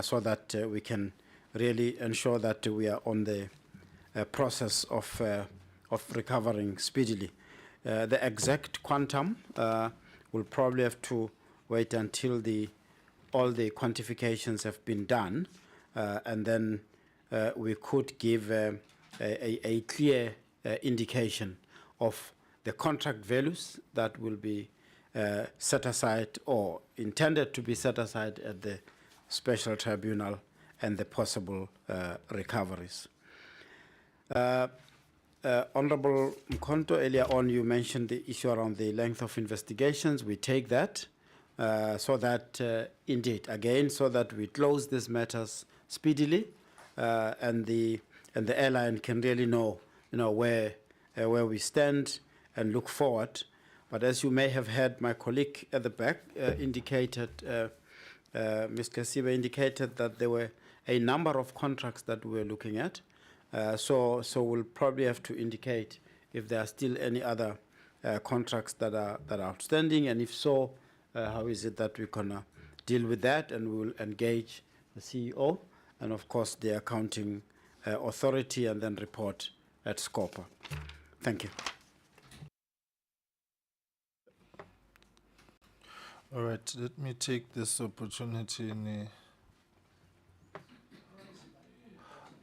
so that we can really ensure that we are on the process of recovering speedily. The exact quantum will probably have to wait until all the quantifications have been done, and then we could give a clear indication of the contract values that will be set aside or intended to be set aside at the special tribunal and the possible recoveries. Honorable Mkonto, earlier on you mentioned the issue around the length of investigations. We take that so that indeed, again, so that we close these matters speedily and the airline can really know, where we stand and look forward. But as you may have heard, my colleague at the back indicated, Ms. Kasiba indicated that there were a number of contracts that we were looking at. So we'll probably have to indicate if there are still any other contracts that are outstanding, and if so, how is it that we're gonna deal with that, and we will engage the CEO and of course the accounting authority and then report at SCOPA. Thank you. All right, let me take this opportunity in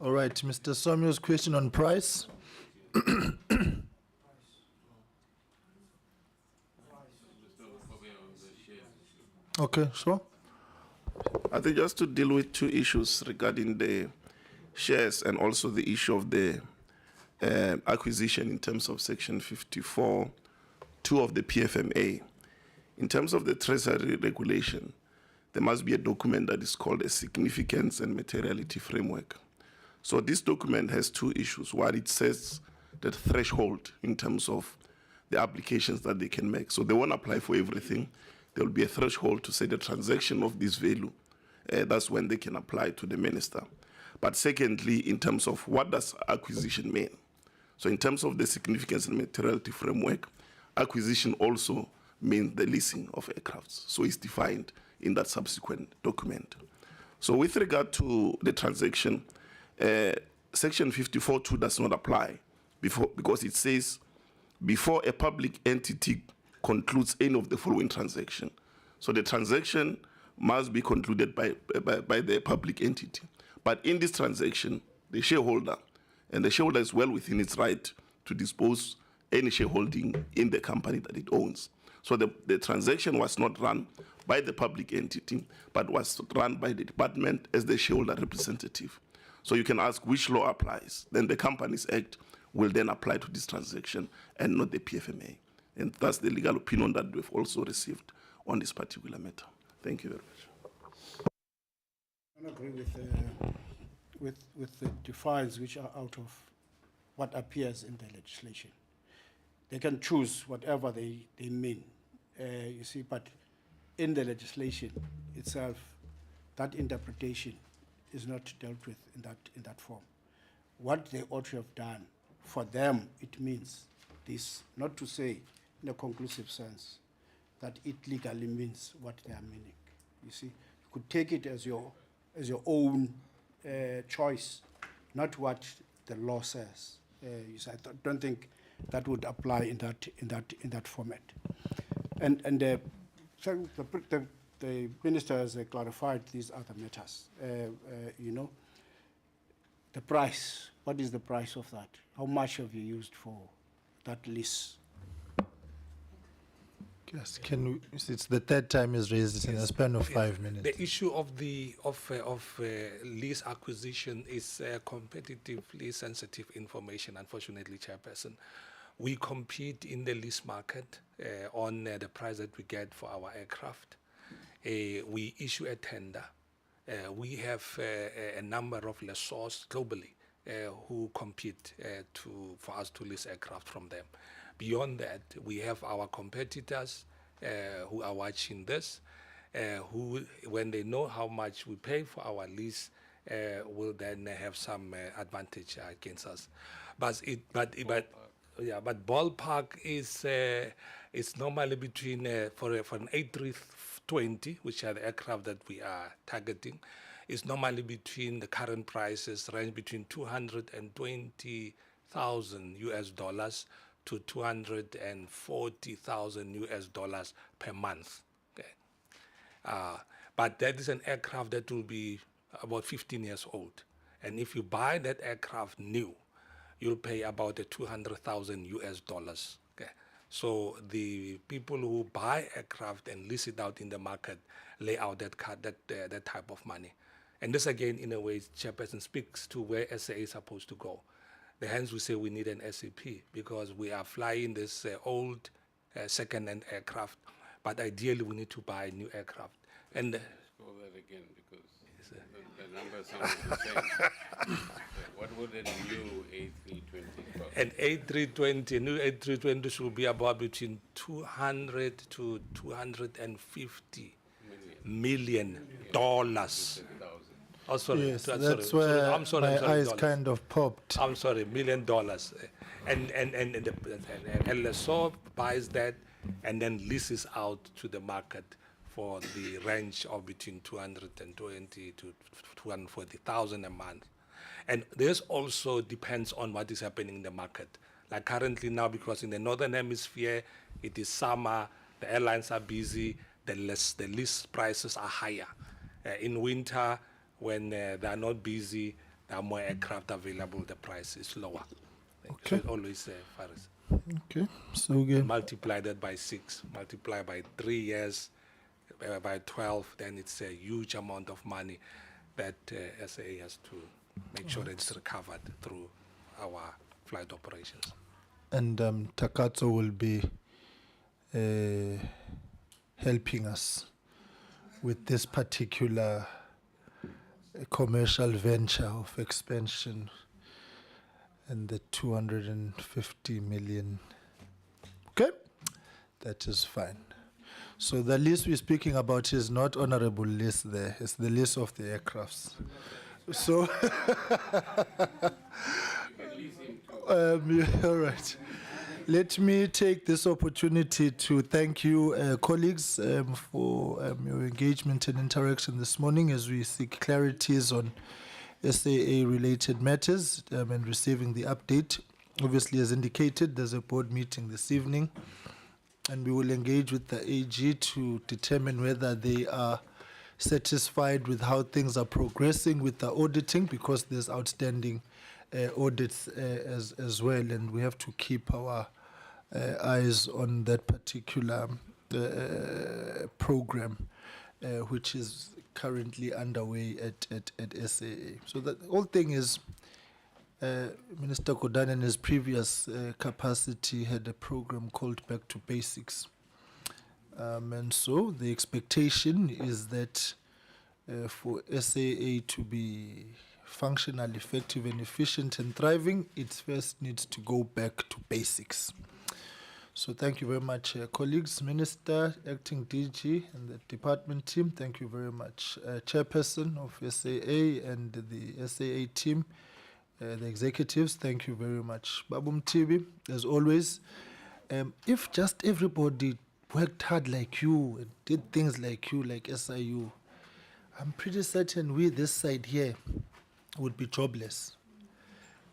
all right, Mr. Somyo's question on price. Okay, sure. I think just to deal with two issues regarding the shares and also the issue of the acquisition in terms of Section 54(2) of the PFMA. In terms of the Treasury regulation, there must be a document that is called a significance and materiality framework. So this document has two issues. One, it says the threshold in terms of the applications that they can make. So they won't apply for everything. There will be a threshold to say the transaction of this value. That's when they can apply to the minister. But secondly, in terms of what does acquisition mean? So in terms of the significance and materiality framework, acquisition also means the leasing of aircrafts. So it's defined in that subsequent document. So with regard to the transaction, Section 54.2 does not apply because it says before a public entity concludes any of the following transaction. So the transaction must be concluded by the public entity. But in this transaction, the shareholder is well within its right to dispose any shareholding in the company that it owns. So the transaction was not run by the public entity, but was run by the department as the shareholder representative. So you can ask which law applies. Then the Companies Act will then apply to this transaction and not the PFMA. And that's the legal opinion that we've also received on this particular matter. Thank you very much. I agree with the defiles which are out of what appears in the legislation. They can choose whatever they mean, you see, but in the legislation itself, that interpretation is not dealt with in that form. What they ought to have done, for them, it means this, not to say in a conclusive sense that it legally means what they are meaning. You see, you could take it as your own choice, not what the law says. You see, I don't think that would apply in that format. And so the minister has clarified these other matters. You know, the price. What is the price of that? How much have you used for that lease? Yes, it's the third time is raised in a span of 5 minutes. The issue of the lease acquisition is competitively sensitive information, unfortunately, Chairperson. We compete in the lease market on the price that we get for our aircraft. We issue a tender. We have a number of lessors globally who compete for us to lease aircraft from them. Beyond that, we have our competitors who are watching this, who, when they know how much we pay for our lease, will then have some advantage against us. But ballpark is normally between for an A320, which are the aircraft that we are targeting, is normally between the current prices range between 220,000 US dollars to 240,000 US dollars per month. Okay. But that is an aircraft that will be about 15 years old. And if you buy that aircraft new, you'll pay about 200,000 US dollars. Okay. So the people who buy aircraft and lease it out in the market lay out that type of money. And this again, in a way, Chairperson, speaks to where SAA is supposed to go. Hence we say we need an SAP because we are flying this old second-hand aircraft, but ideally we need to buy new aircraft. And go that again because the numbers sound the same. What would a new A320 cost? An A320, a new A320 should be about between 200 to 250 million dollars. Oh, sorry. Yes, sorry, that's sorry, where I'm sorry, my eyes dollars. kind of popped. I'm sorry, $1 million. And lessor buys that and then leases out to the market for the range of between 220 to 240,000 a month. And this also depends on what is happening in the market. Like currently now, because in the Northern Hemisphere, it is summer, the airlines are busy, the lease prices are higher. In winter, when they are not busy, there are more aircraft available, the price is lower. Okay. So always Faris. Okay, so again. Multiply that by 6, multiply by 3 years, by 12, then it's a huge amount of money that SAA has to make sure that it's recovered through our flight operations. And Takatso will be helping us with this particular commercial venture of expansion and the 250 million. Okay, that is fine. So the list we're speaking about is not honorable list there, it's the list of the aircrafts. So, You can lease him too. all right. Let me take this opportunity to thank you, colleagues, for your engagement and interaction this morning as we seek clarities on SAA-related matters and receiving the update. Obviously, as indicated, there's a board meeting this evening, and we will engage with the AG to determine whether they are satisfied with how things are progressing with the auditing, because there's outstanding audits as well, and we have to keep our eyes on that particular program, which is currently underway at SAA. So the whole thing is, Minister Kodan in his previous capacity had a program called Back to Basics. And so the expectation is that for SAA to be functional, effective and efficient and thriving, it first needs to go back to basics. So thank you very much, colleagues, Minister, Acting DG and the department team. Thank you very much. Chairperson of SAA and the SAA team, the executives, thank you very much. Babum TV, as always, if just everybody worked hard like you and did things like you, like SIU, I'm pretty certain we this side here would be jobless.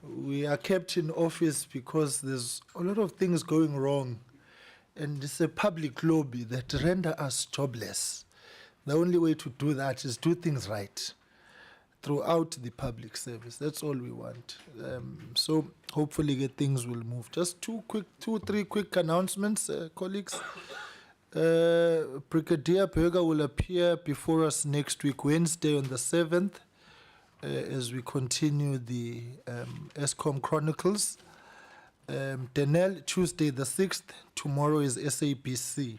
We are kept in office because there's a lot of things going wrong, and it's a public lobby that render us jobless. The only way to do that is do things right throughout the public service. That's all we want. So hopefully things will move. Just two, three quick announcements, colleagues. Brigadier Berger will appear before us next week, Wednesday on the 7th, as we continue the ESCOM Chronicles. Denel, Tuesday the 6th, tomorrow is SABC.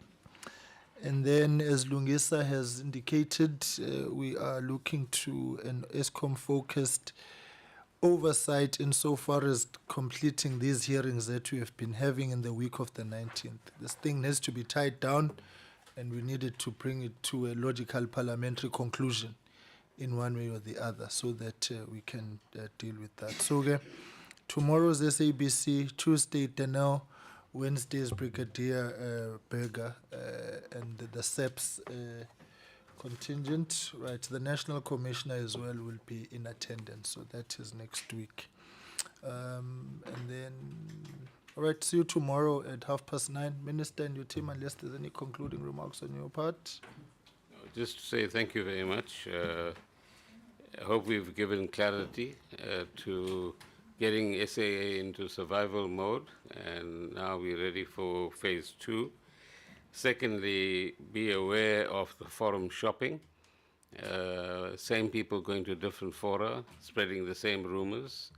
And then, as Lungisa has indicated, we are looking to an ESCOM-focused oversight insofar as completing these hearings that we have been having in the week of the 19th. This thing needs to be tied down, and we needed to bring it to a logical parliamentary conclusion in one way or the other so that we can deal with that. So tomorrow's SABC, Tuesday, Denel, Wednesday's Brigadier Berger, and the SEPS contingent, right? The National Commissioner as well will be in attendance, so that is next week. And then, all right, see you tomorrow at 9:30. Minister and your team, unless there's any concluding remarks on your part. Just to say thank you very much. I hope we've given clarity to getting SAA into survival mode, and now we're ready for phase 2. Secondly, be aware of the forum shopping. Same people going to different fora, spreading the same rumors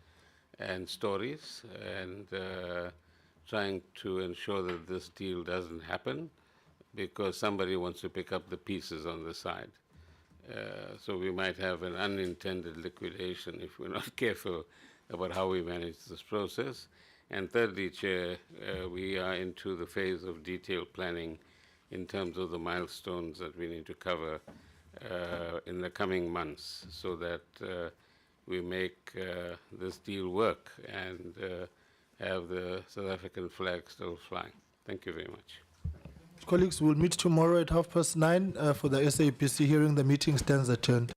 and stories, and trying to ensure that this deal doesn't happen because somebody wants to pick up the pieces on the side. So we might have an unintended liquidation if we're not careful about how we manage this process. And thirdly, Chair, we are into the phase of detailed planning in terms of the milestones that we need to cover in the coming months so that we make this deal work and have the South African flag still flying. Thank you very much. Colleagues, we'll meet tomorrow at 9:30 for the SABC hearing. The meeting stands adjourned.